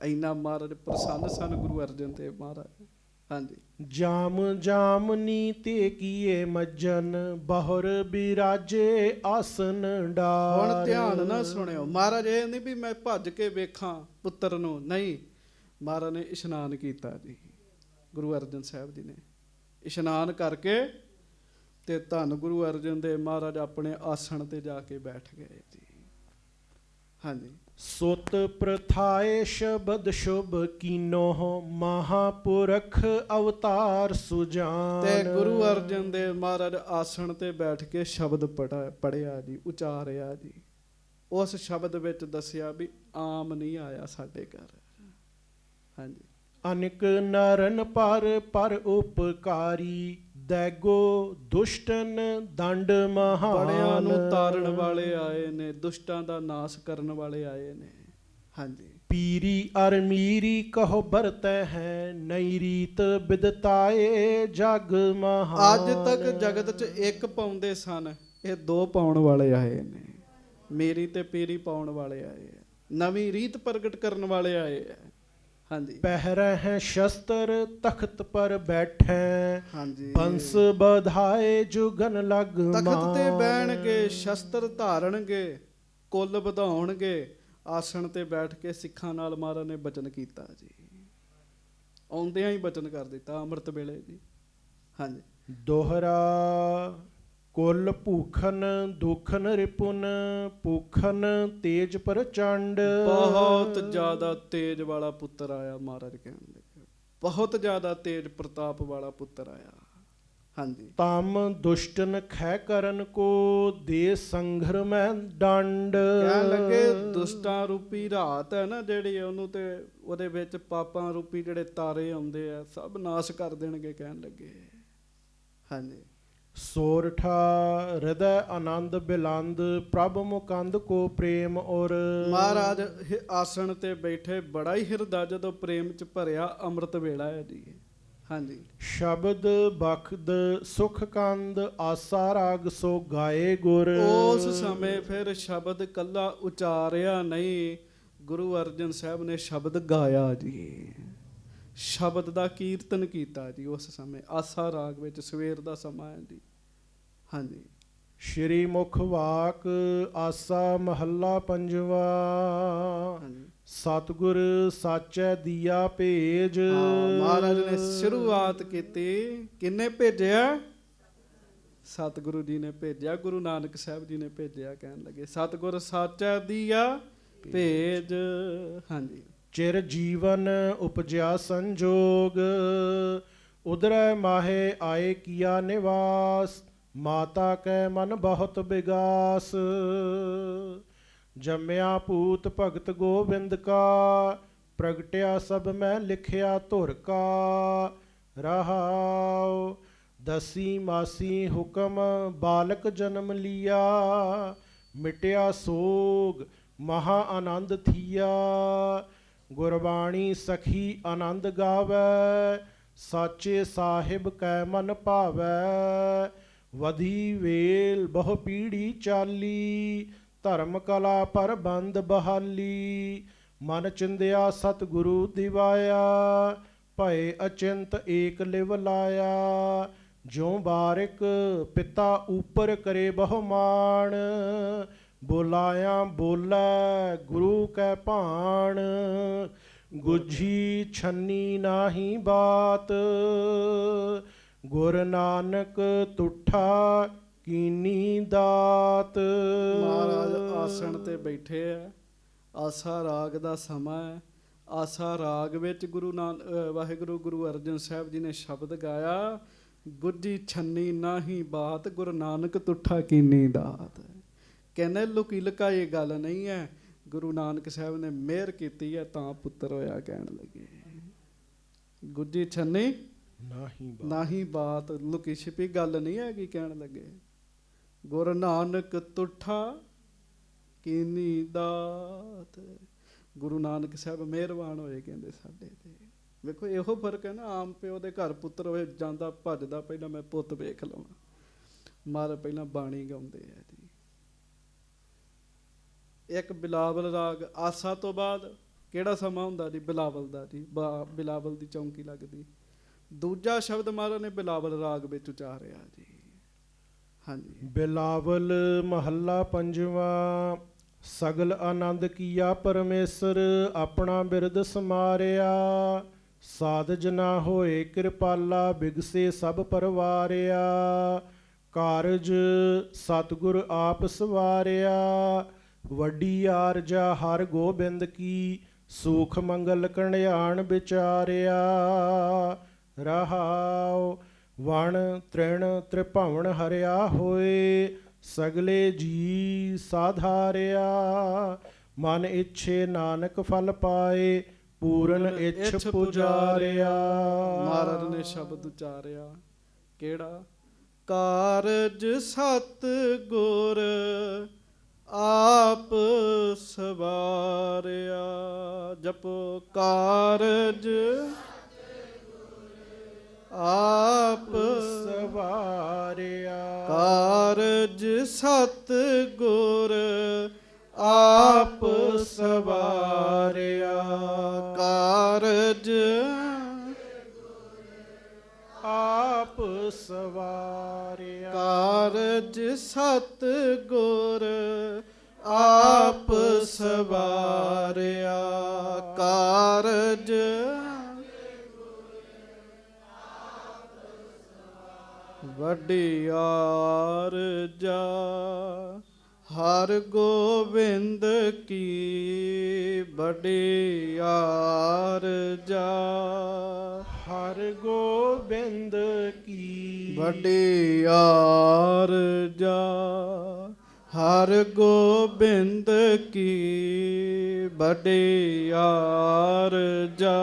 ਇੰਨਾ ਮਹਾਰਾਜ ਪ੍ਰਸੰਨ ਸਨ ਗੁਰੂ ਅਰਜਨ ਦੇਵ ਮਹਾਰਾਜ। ਹਾਂਜੀ। ਜਾਮ ਜਾਮਨੀ ਤੇ ਕੀਏ ਮੱਜਨ ਬਹੁਰ ਬਿਰਾਜੇ ਆਸਨ ਡਾਰ। ਹੁਣ ਧਿਆਨ ਨਾਲ ਸੁਣਿਓ, ਮਹਾਰਾਜ ਇਹ ਨਹੀਂ ਵੀ ਮੈਂ ਭੱਜ ਕੇ ਵੇਖਾਂ ਪੁੱਤਰ ਨੂੰ, ਨਹੀਂ। ਮਹਾਰਾਜ ਨੇ ਇਸ਼ਨਾਨ ਕੀਤਾ ਜੀ। ਗੁਰੂ ਅਰਜਨ ਸਾਹਿਬ ਜੀ ਨੇ ਇਸ਼ਨਾਨ ਕਰਕੇ ਤੇ ਧੰਨ ਗੁਰੂ ਅਰਜਨ ਦੇਵ ਮਹਾਰਾਜ ਆਪਣੇ ਆਸਣ ਤੇ ਜਾ ਕੇ ਬੈਠ ਗਏ ਜੀ। ਹਾਂਜੀ। ਸੁਤ ਪ੍ਰਥਾਏ ਸ਼ਬਦ ਸ਼ੁਭ ਕੀਨੋ ਮਹਾਪੁਰਖ ਅਵਤਾਰ ਸੁਜਾਨ। ਤੇ ਗੁਰੂ ਅਰਜਨ ਦੇਵ ਮਹਾਰਾਜ ਆਸਣ ਤੇ ਬੈਠ ਕੇ ਸ਼ਬਦ ਪੜਿਆ ਜੀ, ਉਚਾਰਿਆ ਜੀ। ਉਸ ਸ਼ਬਦ ਵਿੱਚ ਦੱਸਿਆ ਵੀ ਆਮ ਨਹੀਂ ਆਇਆ ਸਾਡੇ ਘਰ। ਹਾਂਜੀ। ਅਨਿਕ ਨਰਨ ਪਰ ਉਪਕਾਰੀ ਦੈਗੋ ਦੁਸ਼ਟਨ ਦੰਡ ਮਹਾਨ। ਬੜਿਆਂ ਨੂੰ ਤਾਰਨ ਵਾਲੇ ਆਏ ਨੇ, ਦੁਸ਼ਟਾਂ ਦਾ ਨਾਸ਼ ਕਰਨ ਵਾਲੇ ਆਏ ਨੇ। ਹਾਂਜੀ। ਪੀਰੀ ਅਰ ਮੀਰੀ ਕਹੋ ਬਰਤੈ ਹੈ ਨਈ ਰੀਤ ਬਿਦਤਾਏ ਜਗ ਮਹਾਨ। ਅੱਜ ਤੱਕ ਜਗਤ 'ਚ ਇੱਕ ਪਾਉਂਦੇ ਸਨ, ਇਹ ਦੋ ਪਾਉਣ ਵਾਲੇ ਆਏ ਨੇ। ਮੇਰੀ ਤੇ ਪੀਰੀ ਪਾਉਣ ਵਾਲੇ ਆਏ ਆ, ਨਵੀਂ ਰੀਤ ਪ੍ਰਗਟ ਕਰਨ ਵਾਲੇ ਆਏ ਆ। ਹਾਂਜੀ। ਪਹਿਰੈ ਹੈ ਸ਼ਸਤਰ ਤਖਤ ਪਰ ਬੈਠੈ। ਹਾਂਜੀ। ਪੰਸ ਬਧਾਏ ਜੁਗਨ ਲਗ ਤਖਤ ਤੇ ਬਹਿਣਗੇ, ਸ਼ਸਤਰ ਧਾਰਨਗੇ, ਕੁੱਲ ਵਧਾਉਣਗੇ, ਆਸਣ ਤੇ ਬੈਠ ਕੇ ਸਿੱਖਾਂ ਨਾਲ ਮਹਾਰਾਜ ਨੇ ਬਚਨ ਕੀਤਾ ਜੀ। ਆਉਂਦਿਆਂ ਹੀ ਬਚਨ ਕਰ ਦਿੱਤਾ ਅੰਮ੍ਰਿਤ ਵੇਲੇ ਜੀ। ਹਾਂਜੀ। ਦੋਹਰਾ ਕੁਲ ਭੂਖਨ ਦੁਖਨ ਰਿਪੁਨ ਭੂਖਨ ਤੇਜ ਪ੍ਰਚੰਡ। ਬਹੁਤ ਜ਼ਿਆਦਾ ਤੇਜ ਵਾਲਾ ਪੁੱਤਰ ਆਇਆ, ਮਹਾਰਾਜ ਕਹਿੰਦੇ ਬਹੁਤ ਜ਼ਿਆਦਾ ਤੇਜ ਪ੍ਰਤਾਪ ਵਾਲਾ ਪੁੱਤਰ ਆਇਆ। ਹਾਂਜੀ ਤਮ ਦੁਸ਼ਟਨ ਖੈ ਕਰਨ ਕੋ ਦੇ ਸੰਘਰ ਮੈਂ ਡੰਡ। ਕਹਿਣ ਲੱਗੇ ਦੁਸ਼ਟਾਂ ਰੂਪੀ ਰਾਤ ਹੈ ਨਾ ਜਿਹੜੀ, ਉਹਨੂੰ ਤੇ ਉਹਦੇ ਵਿੱਚ ਪਾਪਾਂ ਰੂਪੀ ਜਿਹੜੇ ਤਾਰੇ ਆਉਂਦੇ ਆ ਸਭ ਨਾਸ਼ ਕਰ ਦੇਣਗੇ। ਕਹਿਣ ਲੱਗੇ ਹਾਂਜੀ। ਸੋਰਠਾ ਹਿਰਦੈ ਆਨੰਦ ਬਿਲੰਦ ਪ੍ਰਭ ਮੁਕੰਦ ਕੋ ਪ੍ਰੇਮ ਔਰ। ਮਹਾਰਾਜ ਆਸਣ ਤੇ ਬੈਠੇ, ਬੜਾ ਹੀ ਹਿਰਦਾ ਜਦੋਂ ਪ੍ਰੇਮ ਚ ਭਰਿਆ, ਅੰਮ੍ਰਿਤ ਵੇਲਾ ਹੈ ਜੀ। ਹਾਂਜੀ। ਸ਼ਬਦ ਬਖਦ ਸੁਖ ਕੰਦ ਆਸਾ ਰਾਗ ਸੋ ਗਾਏ ਗੁਰ। ਉਸ ਸਮੇਂ ਫਿਰ ਸ਼ਬਦ ਕੱਲਾ ਉਚਾਰਿਆ ਨਹੀਂ, ਗੁਰੂ ਅਰਜਨ ਸਾਹਿਬ ਨੇ ਸ਼ਬਦ ਗਾਇਆ ਜੀ, ਸ਼ਬਦ ਦਾ ਕੀਰਤਨ ਕੀਤਾ ਜੀ ਉਸ ਸਮੇਂ ਆਸਾ ਰਾਗ ਵਿੱਚ। ਸਵੇਰ ਦਾ ਸਮਾਂ ਹੈ ਜੀ। ਹਾਂਜੀ। ਸ਼੍ਰੀ ਮੁਖ ਵਾਕ ਆਸਾ ਮਹੱਲਾ ਪੰਜਵਾ। ਸਤਿਗੁਰ ਸਾਚੈ ਦੀਆ ਭੇਜ। ਮਹਾਰਾਜ ਨੇ ਸ਼ੁਰੂਆਤ ਕੀਤੀ, ਕਿੰਨੇ ਭੇਜਿਆ? ਸਤਿਗੁਰੂ ਜੀ ਨੇ ਭੇਜਿਆ, ਗੁਰੂ ਨਾਨਕ ਸਾਹਿਬ ਜੀ ਨੇ ਭੇਜਿਆ। ਕਹਿਣ ਲੱਗੇ ਸਤਿਗੁਰ ਸਾਚੈ ਦੀਆ ਭੇਜ। ਹਾਂਜੀ। ਚਿਰ ਜੀਵਨ ਉਪਜਿਆ ਸੰਜੋਗ ਉਦਰੈ ਮਾਹੇ ਆਏ ਕੀਆ ਨਿਵਾਸ। ਮਾਤਾ ਕੈ ਮਨ ਬਹੁਤ ਬਿਗਾਸ ਜੰਮਿਆ ਭੂਤ ਭਗਤ ਗੋਬਿੰਦ ਕਾ। ਪ੍ਰਗਟਿਆ ਸਭ ਮੈਂ ਲਿਖਿਆ ਧੁਰ ਕਾ। ਰਹਾਉ ਦਸੀ ਮਾਸੀ ਹੁਕਮ ਬਾਲਕ ਜਨਮ ਲਿਆ। ਮਿਟਿਆ ਸੋਗ ਮਹਾ ਆਨੰਦ ਥੀਆ। ਗੁਰਬਾਣੀ ਸਖੀ ਆਨੰਦ ਗਾਵੈ। ਸਾਚੇ ਸਾਹਿਬ ਕੈ ਮਨ ਭਾਵੈ। ਵਧੀ ਵੇਲ ਬਹੁ ਪੀੜੀ ਚਾਲੀ। ਧਰਮ ਕਲਾ ਪ੍ਰਬੰਧ ਬਹਾਲੀ। ਮਨ ਚਿੰਦਿਆ ਸਤਿਗੁਰੂ ਦਿਵਾਇਆ। ਭਏ ਅਚਿੰਤ ਏਕ ਲਿਵ ਲਾਇਆ। ਜਿਉ ਬਾਰਿਕ ਪਿਤਾ ਉਪਰ ਕਰੇ ਬਹੁ ਮਾਣ। ਬੋਲਾਇਆ ਬੋਲੇ ਗੁਰੂ ਕੈ ਭਾਣ। ਗੁੱਝੀ ਛੰਨੀ ਨਾਹੀ ਬਾਤ। ਗੁਰ ਨਾਨਕ ਤੁਠਾ ਕੀਨੀ ਦਾਤ। ਮਹਾਰਾਜ ਆਸਣ ਤੇ ਬੈਠੇ ਆ, ਆਸਾ ਰਾਗ ਦਾ ਸਮਾਂ ਹੈ। ਆਸਾ ਰਾਗ ਵਿੱਚ ਵਾਹਿਗੁਰੂ ਗੁਰੂ ਅਰਜਨ ਸਾਹਿਬ ਜੀ ਨੇ ਸ਼ਬਦ ਗਾਇਆ, ਗੁੱਝੀ ਛੰਨੀ ਨਾਹੀ ਬਾਤ। ਗੁਰੂ ਨਾਨਕ ਤੁਠਾ ਕੀਨੀ ਦਾਤ। ਕਹਿੰਦੇ ਲੁਕੀ ਲੁਕਾਈ ਗੱਲ ਨਹੀਂ ਹੈ, ਗੁਰੂ ਨਾਨਕ ਸਾਹਿਬ ਨੇ ਮਿਹਰ ਕੀਤੀ ਹੈ ਤਾਂ ਪੁੱਤਰ ਹੋਇਆ। ਕਹਿਣ ਲੱਗੇ ਗੁੱਝੀ ਛੰਨੀ ਨਾਹੀ ਬਾਤ, ਲੁਕੀ ਛਿਪੀ ਗੱਲ ਨਹੀਂ ਹੈਗੀ। ਕਹਿਣ ਲੱਗੇ ਗੁਰੂ ਨਾਨਕ ਤੁਠਾ ਕੀਨੀ ਦਾਤ। ਗੁਰੂ ਨਾਨਕ ਸਾਹਿਬ ਮਿਹਰਬਾਨ ਹੋਏ ਕਹਿੰਦੇ ਸਾਡੇ ਤੇ। ਵੇਖੋ ਇਹੋ ਫਰਕ ਹੈ ਨਾ, ਆਮ ਪਿਓ ਦੇ ਘਰ ਪੁੱਤਰ ਹੋਏ ਜਾਂਦਾ ਭੱਜਦਾ, ਪਹਿਲਾਂ ਮੈਂ ਪੁੱਤ ਵੇਖ ਲਵਾਂ। ਮਾਰ ਪਹਿਲਾਂ ਬਾਣੀ ਗਾਉਂਦੇ ਆ ਜੀ। ਇੱਕ ਬਿਲਾਵਲ ਰਾਗ ਆਸਾ ਤੋਂ ਬਾਅਦ ਕਿਹੜਾ ਸਮਾਂ ਹੁੰਦਾ ਜੀ? ਬਿਲਾਵਲ ਦਾ ਜੀ। ਬਿਲਾਵਲ ਦੀ ਚੌਂਕੀ ਲੱਗਦੀ। ਦੂਜਾ ਸ਼ਬਦ ਮਹਾਰਾਜ ਨੇ ਬਿਲਾਵਲ ਰਾਗ ਵਿੱਚ ਉਚਾਰਿਆ ਜੀ। ਹਾਂਜੀ। ਬਿਲਾਵਲ ਮਹੱਲਾ ਪੰਜਵਾ। ਸਗਲ ਆਨੰਦ ਕੀਆ ਪਰਮੇਸ਼ਰ ਆਪਣਾ ਬਿਰਦ ਸਮਾਰਿਆ। ਸਾਧ ਜਨਾ ਹੋਏ ਕਿਰਪਾਲਾ ਬਿਗਸੇ ਸਭ ਪਰਵਾਰਿਆ। ਕਾਰਜ ਸਤਿਗੁਰ ਆਪ ਸਵਾਰਿਆ। ਵੱਡੀ ਆਰਜਾ ਹਰ ਗੋਬਿੰਦ ਕੀ। ਸੂਖ ਮੰਗਲ ਕਲਿਆਣ ਵਿਚਾਰਿਆ। ਰਹਾਉ ਵਣ ਤ੍ਰਿਣ ਤ੍ਰਿਭਵਨ ਹਰਿਆ ਹੋਏ। ਸਗਲੇ ਜੀ ਸਾਧਾਰਿਆ। ਮਨ ਇੱਛੇ ਨਾਨਕ ਫਲ ਪਾਏ। ਪੂਰਨ ਇੱਛ ਪੁਜਾਰਿਆ। ਮਹਾਰਾਜ ਨੇ ਸ਼ਬਦ ਉਚਾਰਿਆ ਕਿਹੜਾ? ਕਾਰਜ ਸਤਿਗੁਰ ਆਪ ਸਵਾਰਿਆ। ਜਪੋ ਕਾਰਜ ਆਪ ਸਵਾਰਿਆ। ਕਾਰਜ ਸਤਿਗੁਰ ਆਪ ਸਵਾਰਿਆ। ਕਾਰਜ ਆਪ ਸਵਾਰਿਆ। ਕਾਰਜ ਸਤਿਗੁਰ ਆਪ ਸਵਾਰਿਆ। ਕਾਰਜ ਵੱਡੀ ਆਰਜਾ ਹਰ ਗੋਬਿੰਦ ਕੀ। ਵੱਡੀ ਆਰਜਾ ਹਰ ਗੋਬਿੰਦ ਕੀ ਵਡਿਆਰ ਜਾ ਹਰ ਗੋਬਿੰਦ ਕੀ ਵਡਿਆਰ ਜਾ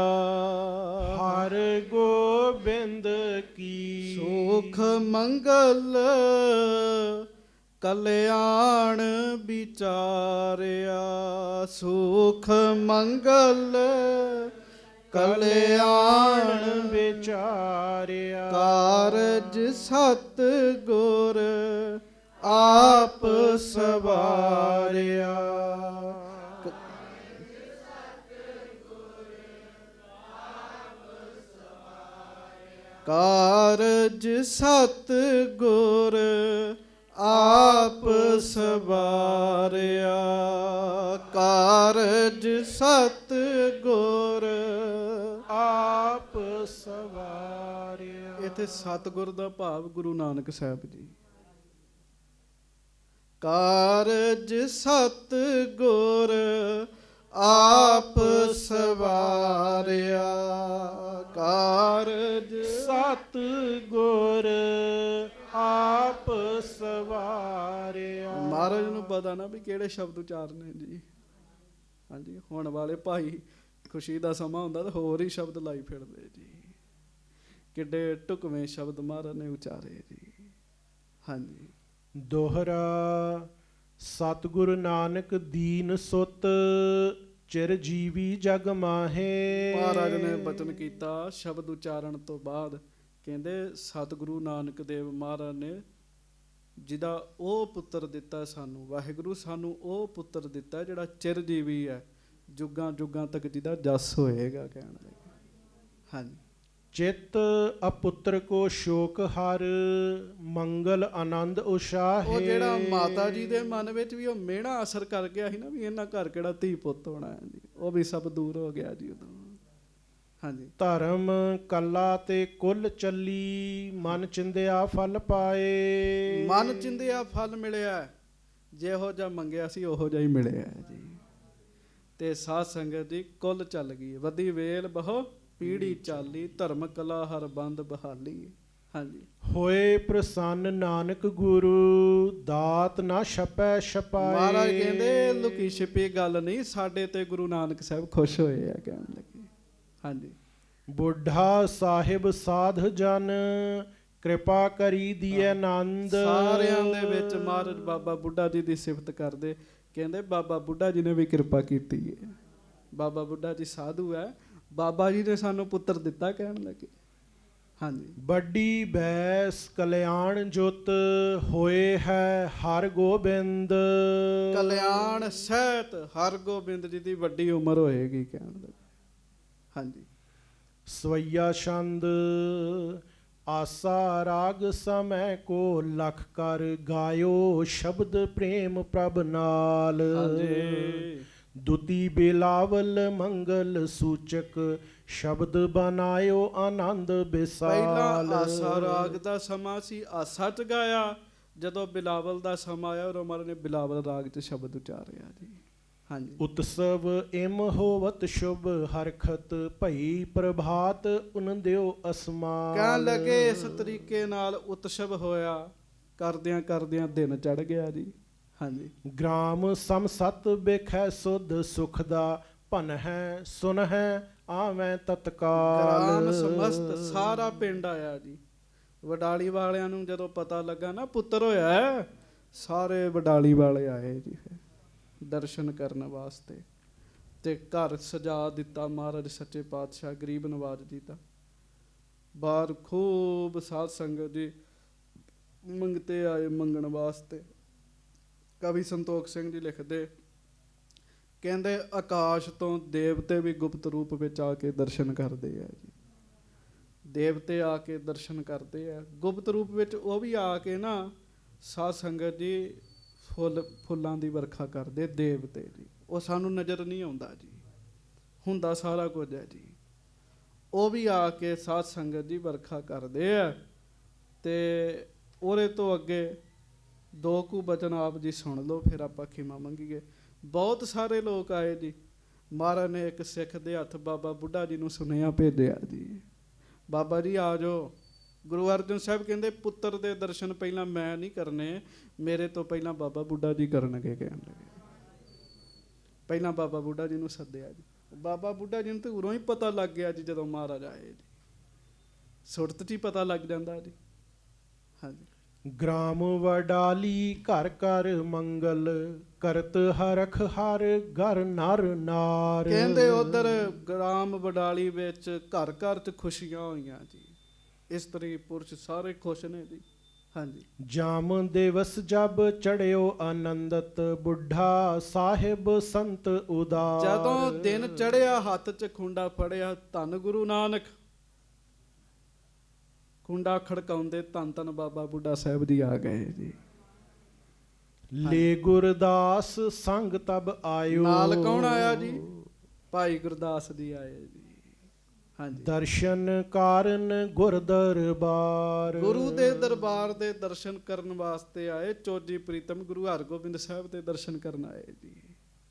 ਹਰ ਗੋਬਿੰਦ ਕੀ ਸੁਖ ਮੰਗਲ ਕਲਿਆਣ ਵਿਚਾਰਿਆ ਸੁਖ ਮੰਗਲ ਕਲਿਆਣ ਵਿਚਾਰਿਆ ਕਾਰਜ ਸਤ ਗੁਰ ਆਪ ਸਵਾਰਿਆ ਕਾਰਜ ਸਤ ਗੁਰ ਆਪ ਸਵਾਰਿਆ ਕਾਰਜ ਸਤ ਗੁਰ ਆਪ ਸਵਾਰਿਆ। ਇੱਥੇ ਸਤਿਗੁਰ ਦਾ ਭਾਵ ਗੁਰੂ ਨਾਨਕ ਸਾਹਿਬ ਜੀ। ਕਾਰਜ ਸਤ ਗੁਰ ਆਪ ਸਵਾਰਿਆ ਕਾਰਜ ਸਤ ਗੁਰ ਆਪ ਸਵਾਰਿਆ। ਮਹਾਰਾਜ ਨੂੰ ਪਤਾ ਨਾ ਵੀ ਕਿਹੜੇ ਸ਼ਬਦ ਉਚਾਰਨੇ ਜੀ। ਹਾਂਜੀ, ਹੁਣ ਵਾਲੇ ਭਾਈ ਖੁਸ਼ੀ ਦਾ ਸਮਾਂ ਹੁੰਦਾ ਤਾਂ ਹੋਰ ਹੀ ਸ਼ਬਦ ਲਾਈ ਫਿਰਦੇ ਜੀ। ਕਿੱਡੇ ਢੁਕਵੇਂ ਸ਼ਬਦ ਮਹਾਰਾਜ ਨੇ ਉਚਾਰੇ ਜੀ। ਹਾਂਜੀ, ਦੋਹਰਾ ਸਤਿਗੁਰ ਨਾਨਕ ਦੀਨ ਸੁਤ ਚਿਰ ਜੀਵੀ ਜਗ ਮਾਹੇ। ਮਹਾਰਾਜ ਨੇ ਬਚਨ ਕੀਤਾ ਸ਼ਬਦ ਉਚਾਰਨ ਤੋਂ ਬਾਅਦ, ਕਹਿੰਦੇ ਸਤਿਗੁਰੂ ਨਾਨਕ ਦੇਵ ਮਹਾਰਾਜ ਨੇ ਜਿਹਦਾ ਉਹ ਪੁੱਤਰ ਦਿੱਤਾ ਸਾਨੂੰ, ਵਾਹਿਗੁਰੂ ਸਾਨੂੰ ਉਹ ਪੁੱਤਰ ਦਿੱਤਾ ਜਿਹੜਾ ਚਿਰਜੀਵੀ ਹੈ, ਜੁਗਾਂ ਜੁਗਾਂ ਤੱਕ ਜਿਹਦਾ ਜਸ ਹੋਏਗਾ। ਕਹਿਣ ਲੱਗੇ ਹਾਂਜੀ, ਚਿਤ ਅਪੁੱਤਰ ਕੋ ਸ਼ੋਕ ਹਰ ਮੰਗਲ ਆਨੰਦ ਉਸ਼ਾਹੇ। ਉਹ ਜਿਹੜਾ ਮਾਤਾ ਜੀ ਦੇ ਮਨ ਵਿੱਚ ਵੀ ਉਹ ਮਿਹਣਾ ਅਸਰ ਕਰ ਗਿਆ ਸੀ ਨਾ ਵੀ ਇਹਨਾਂ ਘਰ ਕਿਹੜਾ ਧੀ ਪੁੱਤ ਹੋਣਾ ਹੈ ਜੀ, ਉਹ ਵੀ ਸਭ ਦੂਰ ਹੋ ਗਿਆ ਜੀ ਉਦੋਂ। ਹਾਂਜੀ, ਧਰਮ ਕੱਲਾ ਤੇ ਕੁੱਲ ਚੱਲੀ ਮਨ ਚਿੰਦਿਆ ਫਲ ਪਾਏ। ਮਨ ਚਿੰਦਿਆ ਫਲ ਮਿਲਿਆ, ਜਿਹੋ ਜਿਹਾ ਮੰਗਿਆ ਸੀ ਉਹੋ ਜਿਹਾ ਹੀ ਮਿਲਿਆ ਜੀ। ਤੇ ਸਾਧ ਸੰਗਤ ਦੀ ਕੁੱਲ ਚੱਲ ਗਈ, ਵਧੀ ਵੇਲ ਬਹੁ ਪੀੜੀ ਚਾਲੀ, ਧਰਮ ਕਲਾ ਹਰ ਬੰਦ ਬਹਾਲੀ। ਹਾਂਜੀ, ਹੋਏ ਪ੍ਰਸੰਨ ਨਾਨਕ ਗੁਰੂ ਦਾਤ ਨਾ ਛਪੈ ਛਪਾਏ। ਮਹਾਰਾਜ ਕਹਿੰਦੇ ਲੁਕੀ ਛਿਪੀ ਗੱਲ ਨਹੀਂ, ਸਾਡੇ ਤੇ ਗੁਰੂ ਨਾਨਕ ਸਾਹਿਬ ਖੁਸ਼ ਹੋਏ ਆ। ਕਹਿਣ ਲੱਗੇ ਹਾਂਜੀ, ਬੁੱਢਾ ਸਾਹਿਬ ਸਾਧ ਜਨ ਕਿਰਪਾ ਕਰੀ ਦੀਏ ਆਨੰਦ। ਸਾਰਿਆਂ ਦੇ ਵਿੱਚ ਮਹਾਰਾਜ ਬਾਬਾ ਬੁੱਢਾ ਜੀ ਦੀ ਸਿਫਤ ਕਰਦੇ, ਕਹਿੰਦੇ ਬਾਬਾ ਬੁੱਢਾ ਜੀ ਨੇ ਵੀ ਕਿਰਪਾ ਕੀਤੀ ਹੈ। ਬਾਬਾ ਬੁੱਢਾ ਜੀ ਸਾਧੂ ਹੈ, ਬਾਬਾ ਜੀ ਨੇ ਸਾਨੂੰ ਪੁੱਤਰ ਦਿੱਤਾ। ਕਹਿਣ ਲੱਗੇ ਹਾਂਜੀ, ਵੱਡੀ ਬੈਸ ਕਲਿਆਣ ਜੁਤ ਹੋਏ ਹੈ ਹਰ ਗੋਬਿੰਦ। ਕਲਿਆਣ ਸਹਿਤ ਹਰ ਗੋਬਿੰਦ ਜੀ ਦੀ ਵੱਡੀ ਉਮਰ ਹੋਏਗੀ। ਕਹਿਣ ਲੱਗੇ ਹਾਂਜੀ, ਸਵਈਆ ਛੰਦ ਆਸਾ ਰਾਗ ਸਮੈ ਕੋ ਲਖ ਕਰ ਗਾਇਓ ਸ਼ਬਦ ਪ੍ਰੇਮ ਪ੍ਰਭ ਨਾਲ। ਹਾਂਜੀ, ਦੁਤੀ ਬਿਲਾਵਲ ਮੰਗਲ ਸੂਚਕ ਸ਼ਬਦ ਬਨਾਇਓ ਆਨੰਦ ਬਿਸਾਲ। ਪਹਿਲਾਂ ਆਸਾ ਰਾਗ ਦਾ ਸਮਾਂ ਸੀ, ਆਸਾ ਚ ਗਾਇਆ। ਜਦੋਂ ਬਿਲਾਵਲ ਦਾ ਸਮਾਂ ਆਇਆ ਉਦੋਂ ਮਹਾਰਾਜ ਨੇ ਬਿਲਾਵਲ ਰਾਗ ਚ ਸ਼ਬਦ ਉਚਾਰਿਆ ਜੀ। ਹਾਂਜੀ, ਉਤਸਵ ਇਮ ਹੋਵਤ ਸ਼ੁਭ ਹਰਖਤ ਭਈ ਪ੍ਰਭਾਤ ਉਨ ਦਿਓ ਅਸਮਾਨ। ਕਹਿਣ ਲੱਗੇ ਇਸ ਤਰੀਕੇ ਨਾਲ ਉਤਸਵ ਹੋਇਆ, ਕਰਦਿਆਂ ਕਰਦਿਆਂ ਦਿਨ ਚੜ ਗਿਆ ਜੀ। ਹਾਂਜੀ, ਗ੍ਰਾਮ ਸਮਸਤ ਬਿਖੈ ਸੁਧ ਸੁਖ ਦਾ ਭਨ ਹੈ ਸੁਨ ਹੈ ਆਵੇਂ ਤਤਕਾਲ। ਗ੍ਰਾਮ ਸਮਸਤ ਸਾਰਾ ਪਿੰਡ ਆਇਆ ਜੀ। ਵਡਾਲੀ ਵਾਲਿਆਂ ਨੂੰ ਜਦੋਂ ਪਤਾ ਲੱਗਾ ਨਾ ਪੁੱਤਰ ਹੋਇਆ ਹੈ, ਸਾਰੇ ਵਡਾਲੀ ਵਾਲੇ ਆਏ ਜੀ ਫਿਰ ਦਰਸ਼ਨ ਕਰਨ ਵਾਸਤੇ। ਤੇ ਘਰ ਸਜਾ ਦਿੱਤਾ ਮਹਾਰਾਜ ਸੱਚੇ ਪਾਤਸ਼ਾਹ ਗਰੀਬ ਨਵਾਜ ਜੀ ਦਾ। ਬਾਹਰ ਖੂਬ ਸਾਧ ਸੰਗਤ ਜੀ ਮੰਗਤੇ ਆਏ ਮੰਗਣ ਵਾਸਤੇ। ਕਵੀ ਸੰਤੋਖ ਸਿੰਘ ਜੀ ਲਿਖਦੇ, ਕਹਿੰਦੇ ਆਕਾਸ਼ ਤੋਂ ਦੇਵਤੇ ਵੀ ਗੁਪਤ ਰੂਪ ਵਿੱਚ ਆ ਕੇ ਦਰਸ਼ਨ ਕਰਦੇ ਆ ਜੀ। ਦੇਵਤੇ ਆ ਕੇ ਦਰਸ਼ਨ ਕਰਦੇ ਆ ਗੁਪਤ ਰੂਪ ਵਿੱਚ। ਉਹ ਵੀ ਆ ਕੇ ਨਾ ਸਾਧ ਸੰਗਤ ਜੀ ਫੁੱਲਾਂ ਦੀ ਵਰਖਾ ਕਰਦੇ ਦੇਵਤੇ ਜੀ। ਉਹ ਸਾਨੂੰ ਨਜ਼ਰ ਨਹੀਂ ਆਉਂਦਾ ਜੀ, ਹੁੰਦਾ ਸਾਰਾ ਕੁਝ ਹੈ ਜੀ। ਉਹ ਵੀ ਆ ਕੇ ਸਾਧ ਸੰਗਤ ਜੀ ਵਰਖਾ ਕਰਦੇ ਆ। ਤੇ ਉਹਦੇ ਤੋਂ ਅੱਗੇ ਦੋ ਕੁ ਬਚਨ ਆਪ ਜੀ ਸੁਣ ਲਓ, ਫਿਰ ਆਪਾਂ ਖਿਮਾ ਮੰਗੀਏ। ਬਹੁਤ ਸਾਰੇ ਲੋਕ ਆਏ ਜੀ। ਮਹਾਰਾਜ ਨੇ ਇੱਕ ਸਿੱਖ ਦੇ ਹੱਥ ਬਾਬਾ ਬੁੱਢਾ ਜੀ ਨੂੰ ਸੁਨੇਹਾ ਭੇਜਿਆ ਜੀ। ਬਾਬਾ ਜੀ ਆ ਜਾਓ। ਗੁਰੂ ਅਰਜਨ ਸਾਹਿਬ ਕਹਿੰਦੇ ਪੁੱਤਰ ਦੇ ਦਰਸ਼ਨ ਪਹਿਲਾਂ ਮੈਂ ਨਹੀਂ ਕਰਨੇ, ਮੇਰੇ ਤੋਂ ਪਹਿਲਾਂ ਬਾਬਾ ਬੁੱਢਾ ਜੀ ਕਰਨਗੇ। ਕਹਿਣ ਲੱਗੇ ਪਹਿਲਾਂ ਬਾਬਾ ਬੁੱਢਾ ਜੀ ਨੂੰ ਸੱਦਿਆ ਜੀ। ਬਾਬਾ ਬੁੱਢਾ ਜੀ ਨੂੰ ਤਾਂ ਉਰੋਂ ਹੀ ਪਤਾ ਲੱਗ ਗਿਆ ਜੀ, ਜਦੋਂ ਮਹਾਰਾਜ ਆਏ ਜੀ, ਸੁਰਤ 'ਚ ਹੀ ਪਤਾ ਲੱਗ ਜਾਂਦਾ ਜੀ। ਹਾਂਜੀ। ਗ੍ਰਾਮ ਵਡਾਲੀ ਘਰ ਘਰ ਮੰਗਲ, ਕਰਤ ਹਰਖ ਹਰ ਘਰ ਨਰ ਨਾਰ। ਕਹਿੰਦੇ ਉਧਰ ਗ੍ਰਾਮ ਵਡਾਲੀ ਵਿੱਚ ਘਰ ਘਰ 'ਚ ਖੁਸ਼ੀਆਂ ਹੋਈਆਂ ਜੀ, ਇਸਤਰੀ ਪੁਰਸ਼ ਸਾਰੇ ਖੁਸ਼ ਨੇ ਜੀ। ਹਾਂਜੀ। ਜਾਮ ਦਿਵਸ ਜਬ ਚੜਿਓ ਆਨੰਦਤ, ਬੁੱਢਾ ਸਾਹਿਬ ਸੰਤ ਉਦਾਰ। ਜਦੋਂ ਦਿਨ ਚੜਿਆ ਹੱਥ 'ਚ ਖੁੰਡਾ ਫੜਿਆ, ਧੰਨ ਗੁਰੂ ਨਾਨਕ ਖੁੰਡਾ ਖੜਕਾਉਂਦੇ, ਧੰਨ ਧੰਨ ਬਾਬਾ ਬੁੱਢਾ ਸਾਹਿਬ ਜੀ ਆ ਗਏ ਜੀ। ਲੈ ਗੁਰਦਾਸ ਸੰਗ ਤਬ ਆਇਓ। ਨਾਲ ਕੌਣ ਆਇਆ ਜੀ? ਭਾਈ ਗੁਰਦਾਸ ਜੀ ਆਏ ਜੀ। ਹਾਂਜੀ। ਦਰਸ਼ਨ ਕਾਰਨ ਗੁਰ ਦਰਬਾਰ। ਗੁਰੂ ਦੇ ਦਰਬਾਰ ਦੇ ਦਰਸ਼ਨ ਕਰਨ ਵਾਸਤੇ ਆਏ। ਚੋਜੀ ਪ੍ਰੀਤਮ ਗੁਰੂ ਹਰਗੋਬਿੰਦ ਸਾਹਿਬ ਦੇ ਦਰਸ਼ਨ ਕਰਨ ਆਏ ਜੀ।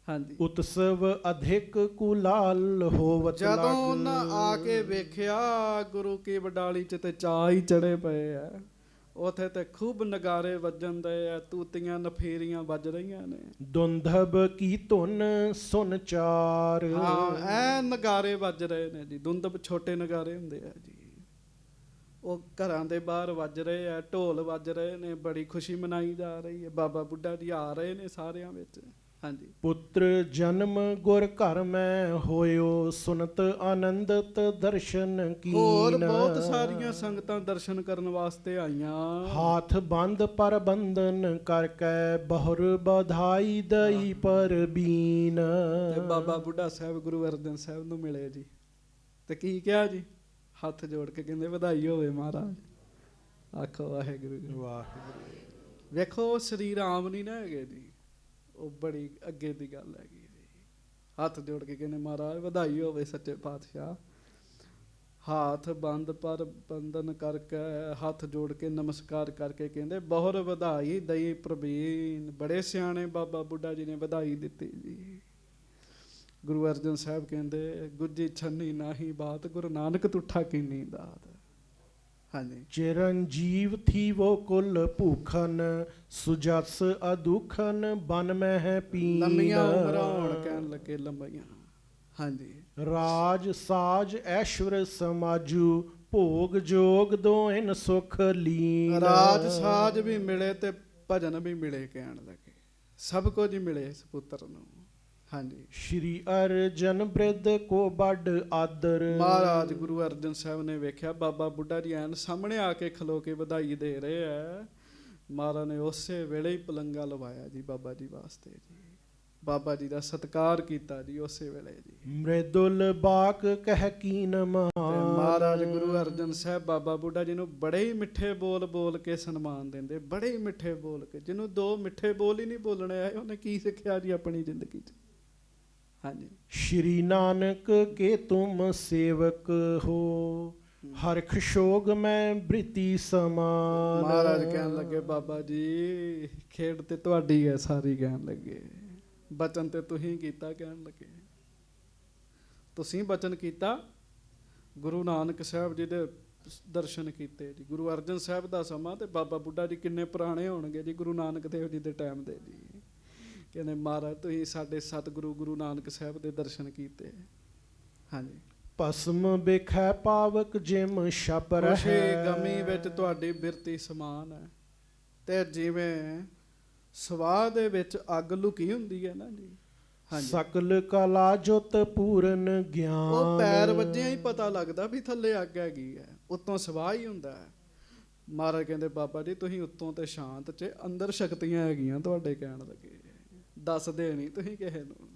ਹਾਂਜੀ। ਉਤਸਵ ਅਧਿਕ ਕੁਲਾਲ ਹੋਵਤ ਲਾਗ। ਜਦੋਂ ਉਹਨਾਂ ਆ ਕੇ ਵੇਖਿਆ ਗੁਰੂ ਕੀ ਵਡਾਲੀ 'ਚ ਤੇ ਚਾਅ ਹੀ ਚੜੇ ਪਏ ਆ। ਉਥੇ ਤੇ ਖੂਬ ਨਗਾਰੇ ਵੱਜਣ ਦੇ ਆ, ਤੂਤੀਆਂ ਨਫੀਰੀਆਂ ਵੱਜ ਰਹੀਆਂ ਨੇ। ਦੁੰਦਬ ਕੀ ਧੁਨ ਸੁਨ ਚਾਰ। ਹਾਂ, ਐ ਨਗਾਰੇ ਵੱਜ ਰਹੇ ਨੇ ਜੀ। ਦੁੰਦਬ ਛੋਟੇ ਨਗਾਰੇ ਹੁੰਦੇ ਆ ਜੀ, ਉਹ ਘਰਾਂ ਦੇ ਬਾਹਰ ਵੱਜ ਰਹੇ ਆ, ਢੋਲ ਵੱਜ ਰਹੇ ਨੇ, ਬੜੀ ਖੁਸ਼ੀ ਮਨਾਈ ਜਾ ਰਹੀ ਹੈ। ਬਾਬਾ ਬੁੱਢਾ ਜੀ ਆ ਰਹੇ ਨੇ ਸਾਰਿਆਂ ਵਿੱਚ। ਹਾਂਜੀ। ਪੁੱਤਰ ਜਨਮ ਗੁਰ ਘਰ ਮੈਂ ਹੋਇਓ, ਸੁਨਤ ਆਨੰਦਤ ਦਰਸ਼ਨ ਕੀਨ। ਹੋਰ ਬਹੁਤ ਸਾਰੀਆਂ ਸੰਗਤਾਂ ਦਰਸ਼ਨ ਕਰਨ ਵਾਸਤੇ ਆਈਆਂ। ਹਾਥ ਬੰਦ ਪਰ ਬੰਧਨ ਕਰਕੇ, ਬਹੁਰ ਬਧਾਈ ਦਈ ਪਰ ਬੀਨ। ਤੇ ਬਾਬਾ ਬੁੱਢਾ ਸਾਹਿਬ ਗੁਰੂ ਅਰਜਨ ਸਾਹਿਬ ਨੂੰ ਮਿਲੇ ਜੀ, ਤੇ ਕੀ ਕਿਹਾ ਜੀ? ਹੱਥ ਜੋੜ ਕੇ ਕਹਿੰਦੇ ਵਧਾਈ ਹੋਵੇ ਮਹਾਰਾਜ। ਆਖੋ ਵਾਹਿਗੁਰੂ ਜੀ। ਵਾਹਿਗੁਰੂ। ਵੇਖੋ ਉਹ ਸਰੀਰ ਆਮ ਨਹੀਂ ਨਾ ਹੈਗੇ ਜੀ, ਉਹ ਬੜੀ ਅੱਗੇ ਦੀ ਗੱਲ ਹੈਗੀ ਜੀ। ਹੱਥ ਜੋੜ ਕੇ ਕਹਿੰਦੇ ਮਹਾਰਾਜ ਵਧਾਈ ਹੋਵੇ ਸੱਚੇ ਪਾਤਸ਼ਾਹ। ਹਾਥ ਬੰਦ ਪਰ ਬੰਧਨ ਕਰਕੇ, ਹੱਥ ਜੋੜ ਕੇ ਨਮਸਕਾਰ ਕਰਕੇ ਕਹਿੰਦੇ ਬਹੁਰ ਵਧਾਈ ਦਈ ਪ੍ਰਵੀਨ। ਬੜੇ ਸਿਆਣੇ ਬਾਬਾ ਬੁੱਢਾ ਜੀ ਨੇ ਵਧਾਈ ਦਿੱਤੀ ਜੀ। ਗੁਰੂ ਅਰਜਨ ਸਾਹਿਬ ਕਹਿੰਦੇ ਗੁੱਜੀ ਛੰਨੀ ਨਾਹੀ ਬਾਤ, ਗੁਰੂ ਨਾਨਕ ਤੁਠਾ ਕੀਨੀ ਦਾਤ। ਹਾਂਜੀ। ਚਿਰੰਜੀਵ ਥੀ ਵੋ ਕੁਲ ਭੂਖਨ, ਸੁਜਸ ਅਦੁਖਨ ਬਨ ਮਹਿ ਪੀਨ। ਲੰਮੀਆਂ ਉਮਰਾਂ ਹੋਣ ਕਹਿਣ ਲੱਗੇ ਲੰਮੀਆਂ। ਹਾਂਜੀ। ਰਾਜ ਸਾਜ ਐਸ਼ਵਰ ਸਮਾਜੂ, ਭੋਗ ਜੋਗ ਦੋਇਨ ਸੁਖ ਲੀਨ। ਰਾਜ ਸਾਜ ਵੀ ਮਿਲੇ ਤੇ ਭਜਨ ਵੀ ਮਿਲੇ ਕਹਿਣ ਲੱਗੇ, ਸਭ ਕੁਝ ਹੀ ਮਿਲੇ ਇਸ ਪੁੱਤਰ ਨੂੰ। ਹਾਂਜੀ। ਸ਼੍ਰੀ ਅਰਜਨ ਬ੍ਰਿਧ ਕੋ ਵੱਡ ਆਦਰ। ਮਹਾਰਾਜ ਗੁਰੂ ਅਰਜਨ ਸਾਹਿਬ ਨੇ ਵੇਖਿਆ ਬਾਬਾ ਬੁੱਢਾ ਜੀ ਐਨ ਸਾਹਮਣੇ ਆ ਕੇ ਖਲੋ ਕੇ ਵਧਾਈ ਦੇ ਰਹੇ ਆ। ਮਹਾਰਾਜ ਨੇ ਉਸੇ ਵੇਲੇ ਹੀ ਪਲੰਗਾ ਲਵਾਇਆ ਜੀ ਬਾਬਾ ਜੀ ਵਾਸਤੇ ਜੀ। ਬਾਬਾ ਜੀ ਦਾ ਸਤਿਕਾਰ ਕੀਤਾ ਜੀ ਉਸੇ ਵੇਲੇ ਜੀ। ਮ੍ਰਿਦੁਲ ਬਾਕ ਕਹਿ ਕੀਨ ਮਾਨ। ਮਹਾਰਾਜ ਗੁਰੂ ਅਰਜਨ ਸਾਹਿਬ ਬਾਬਾ ਬੁੱਢਾ ਜੀ ਨੂੰ ਬੜੇ ਹੀ ਮਿੱਠੇ ਬੋਲ ਬੋਲ ਕੇ ਸਨਮਾਨ ਦਿੰਦੇ, ਬੜੇ ਹੀ ਮਿੱਠੇ ਬੋਲ ਕੇ। ਜਿਹਨੂੰ ਦੋ ਮਿੱਠੇ ਬੋਲ ਹੀ ਨਹੀਂ ਬੋਲਣੇ ਆਏ, ਉਹਨੇ ਕੀ ਸਿੱਖਿਆ ਜੀ ਆਪਣੀ ਜ਼ਿੰਦਗੀ 'ਚ। ਹਾਂਜੀ। ਸ਼੍ਰੀ ਨਾਨਕ ਕੇ ਤੁਮ ਸੇਵਕ ਹੋ, ਹਰਖ ਸ਼ੋਗ ਮੈਂ ਬ੍ਰਿਤੀ ਸਮਾਨ। ਮਹਾਰਾਜ ਕਹਿਣ ਲੱਗੇ ਬਾਬਾ ਜੀ ਖੇਡ ਤੇ ਤੁਹਾਡੀ ਹੈ ਸਾਰੀ। ਕਹਿਣ ਲੱਗੇ ਬਚਨ ਤੇ ਤੁਸੀਂ ਕੀਤਾ। ਕਹਿਣ ਲੱਗੇ ਤੁਸੀਂ ਬਚਨ ਕੀਤਾ। ਗੁਰੂ ਨਾਨਕ ਸਾਹਿਬ ਜੀ ਦੇ ਦਰਸ਼ਨ ਕੀਤੇ ਜੀ। ਗੁਰੂ ਅਰਜਨ ਸਾਹਿਬ ਦਾ ਸਮਾਂ ਤੇ ਬਾਬਾ ਬੁੱਢਾ ਜੀ ਕਿੰਨੇ ਪੁਰਾਣੇ ਹੋਣਗੇ ਜੀ ਗੁਰੂ ਨਾਨਕ ਦੇਵ ਜੀ ਦੇ ਟਾਈਮ ਦੇ ਜੀ। ਕਹਿੰਦੇ ਮਹਾਰਾਜ ਤੁਸੀਂ ਸਾਡੇ ਸਤਿਗੁਰੂ ਗੁਰੂ ਨਾਨਕ ਸਾਹਿਬ ਦੇ ਦਰਸ਼ਨ ਕੀਤੇ। ਹਾਂਜੀ। ਭਸਮ ਬਿਖੈ ਪਾਵਕ ਜਿਮ ਛਪ ਖੁਸ਼ੀ ਰਹਿ। ਗਮੀ ਵਿੱਚ ਤੁਹਾਡੀ ਬਿਰਤੀ ਸਮਾਨ ਹੈ। ਤੇ ਜਿਵੇਂ ਸਵਾਹ ਦੇ ਵਿੱਚ ਅੱਗ ਲੁਕੀ ਹੁੰਦੀ ਹੈ ਨਾ ਜੀ। ਹਾਂਜੀ। ਸਕਲ ਕਲਾ ਜੁਤ ਪੂਰਨ ਗਿਆਨ। ਉਹ ਪੈਰ ਵੱਜਿਆਂ ਹੀ ਪਤਾ ਲੱਗਦਾ ਵੀ ਥੱਲੇ ਅੱਗ ਹੈਗੀ ਹੈ, ਉੱਤੋਂ ਸਵਾਹ ਹੀ ਹੁੰਦਾ ਹੈ। ਮਹਾਰਾਜ ਕਹਿੰਦੇ ਬਾਬਾ ਜੀ ਤੁਸੀਂ ਉੱਤੋਂ ਤੇ ਸ਼ਾਂਤ 'ਚ, ਅੰਦਰ ਸ਼ਕਤੀਆਂ ਹੈਗੀਆਂ ਤੁਹਾਡੇ। ਕਹਿਣ ਲੱਗੇ ਦੱਸਦੇ ਨਹੀਂ ਤੁਸੀਂ ਕਿਸੇ ਨੂੰ।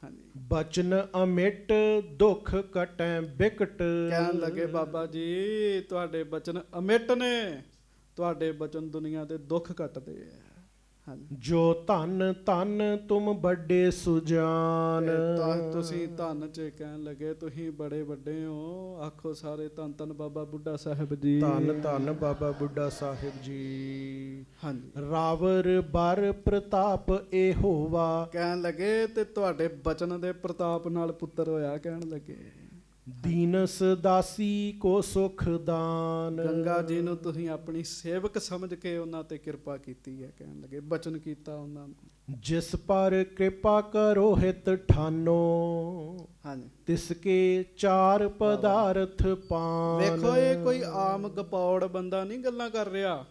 ਹਾਂਜੀ। ਬਚਨ ਅਮਿਟ ਦੁੱਖ ਕਟੈ ਬਿਕਟ। ਕਹਿਣ ਲੱਗੇ ਬਾਬਾ ਜੀ ਤੁਹਾਡੇ ਬਚਨ ਅਮਿਟ ਨੇ, ਤੁਹਾਡੇ ਬਚਨ ਦੁਨੀਆ ਦੇ ਦੁੱਖ ਕੱਟਦੇ ਆ। ਹਾਂਜੀ। ਜੋ ਧਨ ਧਨ ਤੁਮ ਵੱਡੇ ਸੁਜਾਨ। ਤਾਂ ਤੁਸੀਂ ਧੰਨ 'ਚ ਕਹਿਣ ਲੱਗੇ ਤੁਸੀਂ ਬੜੇ ਵੱਡੇ ਹੋ। ਆਖੋ ਸਾਰੇ ਧੰਨ ਧੰਨ ਬਾਬਾ ਬੁੱਢਾ ਸਾਹਿਬ ਜੀ। ਧੰਨ ਧੰਨ ਬਾਬਾ ਬੁੱਢਾ ਸਾਹਿਬ ਜੀ। ਹਾਂਜੀ। ਰਾਵਰ ਬਰ ਪ੍ਰਤਾਪ ਇਹ ਹੋਵਾ। ਕਹਿਣ ਲੱਗੇ ਤੇ ਤੁਹਾਡੇ ਬਚਨ ਦੇ ਪ੍ਰਤਾਪ ਨਾਲ ਪੁੱਤਰ ਹੋਇਆ। ਕਹਿਣ ਲੱਗੇ ਦੀਨਸ ਦਾਸੀ ਕੋ ਸੁਖ ਦਾਨ। ਗੰਗਾ ਜੀ ਨੂੰ ਤੁਸੀਂ ਆਪਣੀ ਸੇਵਕ ਸਮਝ ਕੇ ਉਹਨਾਂ ਤੇ ਕਿਰਪਾ ਕੀਤੀ ਹੈ, ਕਹਿਣ ਲੱਗੇ ਬਚਨ ਕੀਤਾ ਉਹਨਾਂ ਨੂੰ। ਜਿਸ ਪਰ ਕਿਰਪਾ ਕਰੋ ਹਿਤ ਠਾਨੋ, ਹਾਂਜੀ ਤਿਸ ਕੇ ਚਾਰ ਪਦਾਰਥ ਪਾਨ। ਵੇਖੋ ਇਹ ਕੋਈ ਆਮ ਗਪੌੜ ਬੰਦਾ ਨਹੀਂ ਗੱਲਾਂ ਕਰ ਰਿਹਾ।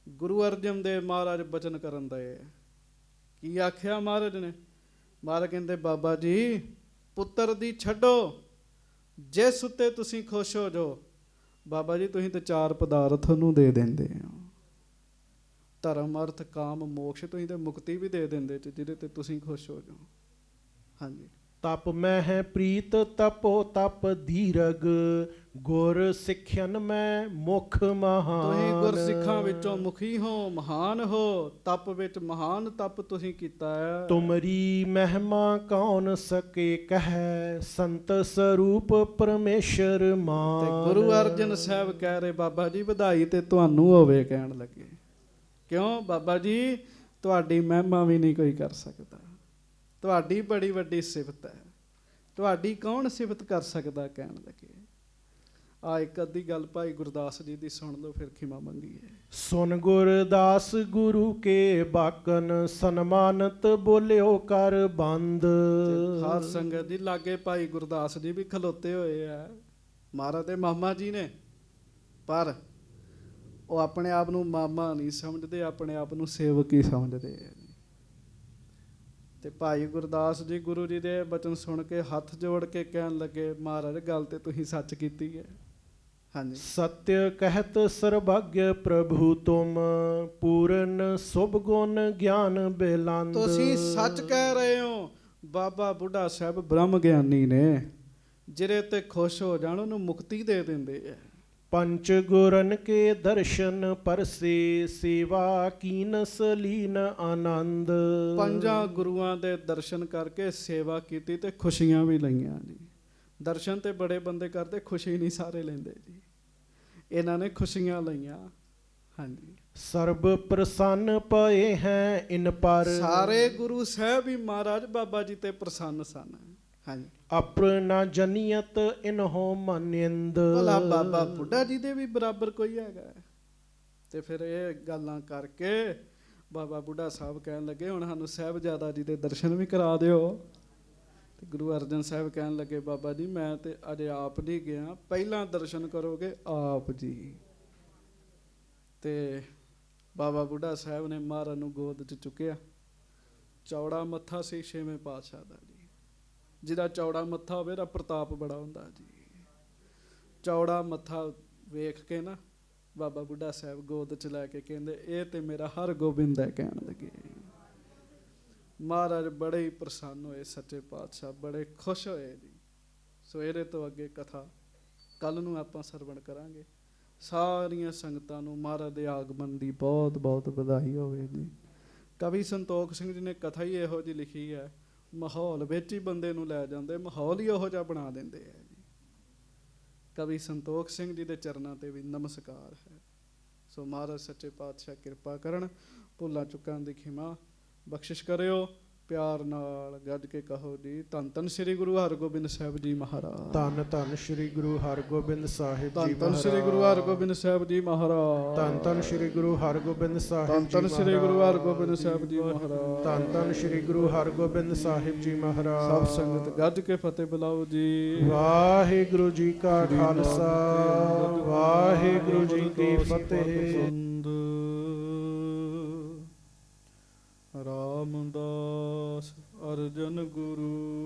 ਗੁਰੂ ਅਰਜਨ ਦੇਵ ਮਹਾਰਾਜ ਬਚਨ ਕਰਨ ਦਏ। ਕੀ ਆਖਿਆ ਮਹਾਰਾਜ ਨੇ? ਮਹਾਰਾਜ ਕਹਿੰਦੇ ਬਾਬਾ ਜੀ ਪੁੱਤਰ ਦੀ ਛੱਡੋ, ਜਿਸ ਉੱਤੇ ਤੁਸੀਂ ਖੁਸ਼ ਹੋ ਜਾਓ। ਬਾਬਾ ਜੀ ਤੁਸੀਂ ਤੇ ਚਾਰ ਪਦਾਰਥ ਨੂੰ ਦੇ ਦਿੰਦੇ ਹੋ, ਧਰਮ ਅਰਥ ਕਾਮ ਮੋਕਸ਼, ਤੁਸੀਂ ਤੇ ਮੁਕਤੀ ਵੀ ਦੇ ਦਿੰਦੇ ਜਿਹਦੇ ਤੇ ਤੁਸੀਂ ਖੁਸ਼ ਹੋ ਜਾਓ। ਹਾਂਜੀ ਤਪ ਮੈਂ ਹੈ ਪ੍ਰੀਤ ਤਪੋ ਤਪ ਧੀਰਗ, ਗੁਰ ਸਿੱਖਿਅਨ ਮੈਂ ਮੁਖ ਮਹਾਨ। ਤੁਸੀਂ ਗੁਰਸਿੱਖਾਂ ਵਿੱਚੋਂ ਮੁਖੀ ਹੋ, ਮਹਾਨ ਹੋ। ਤਪ ਵਿੱਚ ਮਹਾਨ ਤਪ ਤੁਸੀਂ ਕੀਤਾ ਹੈ। ਤੁਮਰੀ ਮਹਿਮਾ ਕੌਣ ਸਕੇ ਕਹਿ, ਸੰਤ ਸਰੂਪ ਪਰਮੇਸ਼ਰ ਮਾਨ। ਤੇ ਗੁਰੂ ਅਰਜਨ ਸਾਹਿਬ ਕਹਿ ਰਹੇ ਬਾਬਾ ਜੀ ਵਧਾਈ ਤੇ ਤੁਹਾਨੂੰ ਹੋਵੇ, ਕਹਿਣ ਲੱਗੇ ਕਿਉਂ ਬਾਬਾ ਜੀ? ਤੁਹਾਡੀ ਮਹਿਮਾ ਵੀ ਨਹੀਂ ਕੋਈ ਕਰ ਸਕਦਾ, ਤੁਹਾਡੀ ਬੜੀ ਵੱਡੀ ਸਿਫਤ ਹੈ, ਤੁਹਾਡੀ ਕੌਣ ਸਿਫਤ ਕਰ ਸਕਦਾ, ਕਹਿਣ ਲੱਗੇ। ਆ ਇੱਕ ਅੱਧੀ ਗੱਲ ਭਾਈ ਗੁਰਦਾਸ ਜੀ ਦੀ ਸੁਣ ਲਓ, ਫਿਰ ਖਿਮਾ ਮੰਗੀਏ। ਸੁਨ ਗੁਰਦਾਸ ਗੁਰੂ ਕੇ ਬਾਕਨ, ਸਨਮਾਨਤ ਬੋਲਿਓ ਕਰ ਬੰਦ। ਖਾਸ ਸੰਗਤ ਜੀ ਲਾਗੇ ਭਾਈ ਗੁਰਦਾਸ ਜੀ ਵੀ ਖਲੋਤੇ ਹੋਏ ਆ, ਮਹਾਰਾਜ ਦੇ ਮਾਮਾ ਜੀ ਨੇ, ਪਰ ਉਹ ਆਪਣੇ ਆਪ ਨੂੰ ਮਾਮਾ ਨਹੀਂ ਸਮਝਦੇ, ਆਪਣੇ ਆਪ ਨੂੰ ਸੇਵਕ ਹੀ ਸਮਝਦੇ ਆ। ਤੇ ਭਾਈ ਗੁਰਦਾਸ ਜੀ ਗੁਰੂ ਜੀ ਦੇ ਬਚਨ ਸੁਣ ਕੇ ਹੱਥ ਜੋੜ ਕੇ ਕਹਿਣ ਲੱਗੇ ਮਹਾਰਾਜ ਗੱਲ ਤੇ ਤੁਸੀਂ ਸੱਚ ਕੀਤੀ ਹੈ। ਹਾਂਜੀ ਸਤਿ ਕਹਿਤ ਸਰਭਾਗਯ ਪ੍ਰਭੂ ਤੁਮ, ਪੂਰਨ ਸੁਭ ਗੁਣ ਗਿਆਨ ਬੇਲੰਦ। ਤੁਸੀਂ ਸੱਚ ਕਹਿ ਰਹੇ ਹੋ। ਬਾਬਾ ਬੁੱਢਾ ਸਾਹਿਬ ਬ੍ਰਹਮ ਗਿਆਨੀ ਨੇ, ਜਿਹੜੇ ਤੇ ਖੁਸ਼ ਹੋ ਜਾਣ ਉਹਨੂੰ ਮੁਕਤੀ ਦੇ ਦਿੰਦੇ ਆ। ਪੰਚ ਗੁਰਨ ਕੇ ਦਰਸ਼ਨ ਪਰਸੇ, ਸੇਵਾ ਕੀਨਸ ਲੀਨ ਆਨੰਦ। ਪੰਜਾਂ ਗੁਰੂਆਂ ਦੇ ਦਰਸ਼ਨ ਕਰਕੇ ਸੇਵਾ ਕੀਤੀ ਤੇ ਖੁਸ਼ੀਆਂ ਵੀ ਲਈਆਂ ਜੀ। ਦਰਸ਼ਨ ਤੇ ਬੜੇ ਬੰਦੇ ਕਰਦੇ, ਖੁਸ਼ੀ ਨਹੀਂ ਸਾਰੇ ਲੈਂਦੇ ਜੀ। ਇਹਨਾਂ ਨੇ ਖੁਸ਼ੀਆਂ ਲਈਆਂ। ਹਾਂਜੀ ਸਰਬ ਪ੍ਰਸੰਨ ਪਏ ਹੈ ਇਨ ਪਰ, ਸਾਰੇ ਗੁਰੂ ਸਾਹਿਬ ਹੀ ਮਹਾਰਾਜ ਬਾਬਾ ਜੀ ਤੇ ਪ੍ਰਸੰਨ ਸਨ। ਹਾਂਜੀ ਆਪਣਾ ਜਨੀਅਤ ਇਨਹੋ ਮਨਿੰਦ। ਭਲਾ ਬਾਬਾ ਬੁੱਢਾ ਜੀ ਦੇ ਵੀ ਬਰਾਬਰ ਕੋਈ ਹੈਗਾ? ਤੇ ਫਿਰ ਇਹ ਗੱਲਾਂ ਕਰਕੇ ਬਾਬਾ ਬੁੱਢਾ ਸਾਹਿਬ ਕਹਿਣ ਲੱਗੇ ਹੁਣ ਸਾਨੂੰ ਸਾਹਿਬਜ਼ਾਦਾ ਜੀ ਦੇ ਦਰਸ਼ਨ ਵੀ ਕਰਾ ਦਿਓ। ਤੇ ਗੁਰੂ ਅਰਜਨ ਸਾਹਿਬ ਕਹਿਣ ਲੱਗੇ ਬਾਬਾ ਜੀ ਮੈਂ ਤੇ ਅਜੇ ਆਪ ਨਹੀਂ ਗਿਆ, ਪਹਿਲਾਂ ਦਰਸ਼ਨ ਕਰੋਗੇ ਆਪ ਜੀ। ਤੇ ਬਾਬਾ ਬੁੱਢਾ ਸਾਹਿਬ ਨੇ ਮਹਾਰਾਜ ਨੂੰ ਗੋਦ 'ਚ ਚੁੱਕਿਆ। ਚੌੜਾ ਮੱਥਾ ਸੀ ਛੇਵੇਂ ਪਾਤਸ਼ਾਹ ਦਾ ਜੀ। ਜਿਹਦਾ ਚੌੜਾ ਮੱਥਾ ਹੋਵੇ ਉਹਦਾ ਪ੍ਰਤਾਪ ਬੜਾ ਹੁੰਦਾ ਜੀ। ਚੌੜਾ ਮੱਥਾ ਵੇਖ ਕੇ ਨਾ ਬਾਬਾ ਬੁੱਢਾ ਸਾਹਿਬ ਗੋਦ 'ਚ ਲੈ ਕੇ ਕਹਿੰਦੇ ਇਹ ਤੇ ਮੇਰਾ ਹਰ ਗੋਬਿੰਦ ਹੈ, ਕਹਿਣ ਲੱਗੇ। ਮਹਾਰਾਜ ਬੜੇ ਹੀ ਪ੍ਰਸੰਨ ਹੋਏ, ਸੱਚੇ ਪਾਤਸ਼ਾਹ ਬੜੇ ਖੁਸ਼ ਹੋਏ ਜੀ। ਸੋ ਇਹਦੇ ਤੋਂ ਅੱਗੇ ਕਥਾ ਕੱਲ ਨੂੰ ਆਪਾਂ ਸਰਵਣ ਕਰਾਂਗੇ। ਸਾਰੀਆਂ ਸੰਗਤਾਂ ਨੂੰ ਮਹਾਰਾਜ ਦੇ ਆਗਮਨ ਦੀ ਬਹੁਤ ਬਹੁਤ ਵਧਾਈ ਹੋਵੇ ਜੀ। ਕਵੀ ਸੰਤੋਖ ਸਿੰਘ ਜੀ ਨੇ ਕਥਾ ਹੀ ਇਹੋ ਜਿਹੀ ਲਿਖੀ ਹੈ, ਮਾਹੌਲ ਵਿੱਚ ਹੀ ਬੰਦੇ ਨੂੰ ਲੈ ਜਾਂਦੇ, ਮਾਹੌਲ ਹੀ ਉਹੋ ਜਿਹਾ ਬਣਾ ਦਿੰਦੇ ਆ ਜੀ। ਕਵੀ ਸੰਤੋਖ ਸਿੰਘ ਜੀ ਦੇ ਚਰਨਾਂ ਤੇ ਵੀ ਨਮਸਕਾਰ ਹੈ। ਸੋ ਮਹਾਰਾਜ ਸੱਚੇ ਪਾਤਸ਼ਾਹ ਕਿਰਪਾ ਕਰਨ, ਭੁੱਲਾਂ ਚੁੱਕਾਂ ਦੀ ਖਿਮਾ ਬਖਸ਼ਿਸ਼ ਕਰਿਓ। ਪਿਆਰ ਨਾਲ ਗੱਜ ਕੇ ਕਹੋ ਜੀ ਧੰਨ ਧੰਨ ਸ੍ਰੀ ਗੁਰੂ ਹਰਗੋਬਿੰਦ ਸਾਹਿਬ ਜੀ ਮਹਾਰਾਜ। ਧੰਨ ਧੰਨ ਸ੍ਰੀ ਗੁਰੂ ਹਰਗੋਬਿੰਦ ਸਾਹਿਬ ਜੀ ਧੰਨ ਧੰਨ ਸ੍ਰੀ ਗੁਰੂ ਹਰਗੋਬਿੰਦ ਸਾਹਿਬ ਜੀ ਮਹਾਰਾਜ। ਧੰਨ ਧੰਨ ਸ੍ਰੀ ਗੁਰੂ ਹਰਗੋਬਿੰਦ ਸਾਹਿਬ ਧੰਨ ਜੀ ਧੰਨ ਸ੍ਰੀ ਗੁਰੂ ਹਰਗੋਬਿੰਦ ਸਾਹਿਬ ਜੀ ਮਹਾਰਾਜ। ਧੰਨ ਧੰਨ ਸ੍ਰੀ ਗੁਰੂ ਹਰਗੋਬਿੰਦ ਸਾਹਿਬ ਜੀ ਮਹਾਰਾਜ। ਸਭ ਸੰਗਤ ਗੱਜ ਕੇ ਫਤਿਹ ਬੁਲਾਓ ਜੀ। ਵਾਹਿਗੁਰੂ ਜੀ ਕਾ ਖਾਲਸਾ, ਵਾਹਿਗੁਰੂ ਜੀ ਕੀ ਫਤਿਹ। ਰਾਮਦਾਸ ਅਰਜਨ ਗੁਰੂ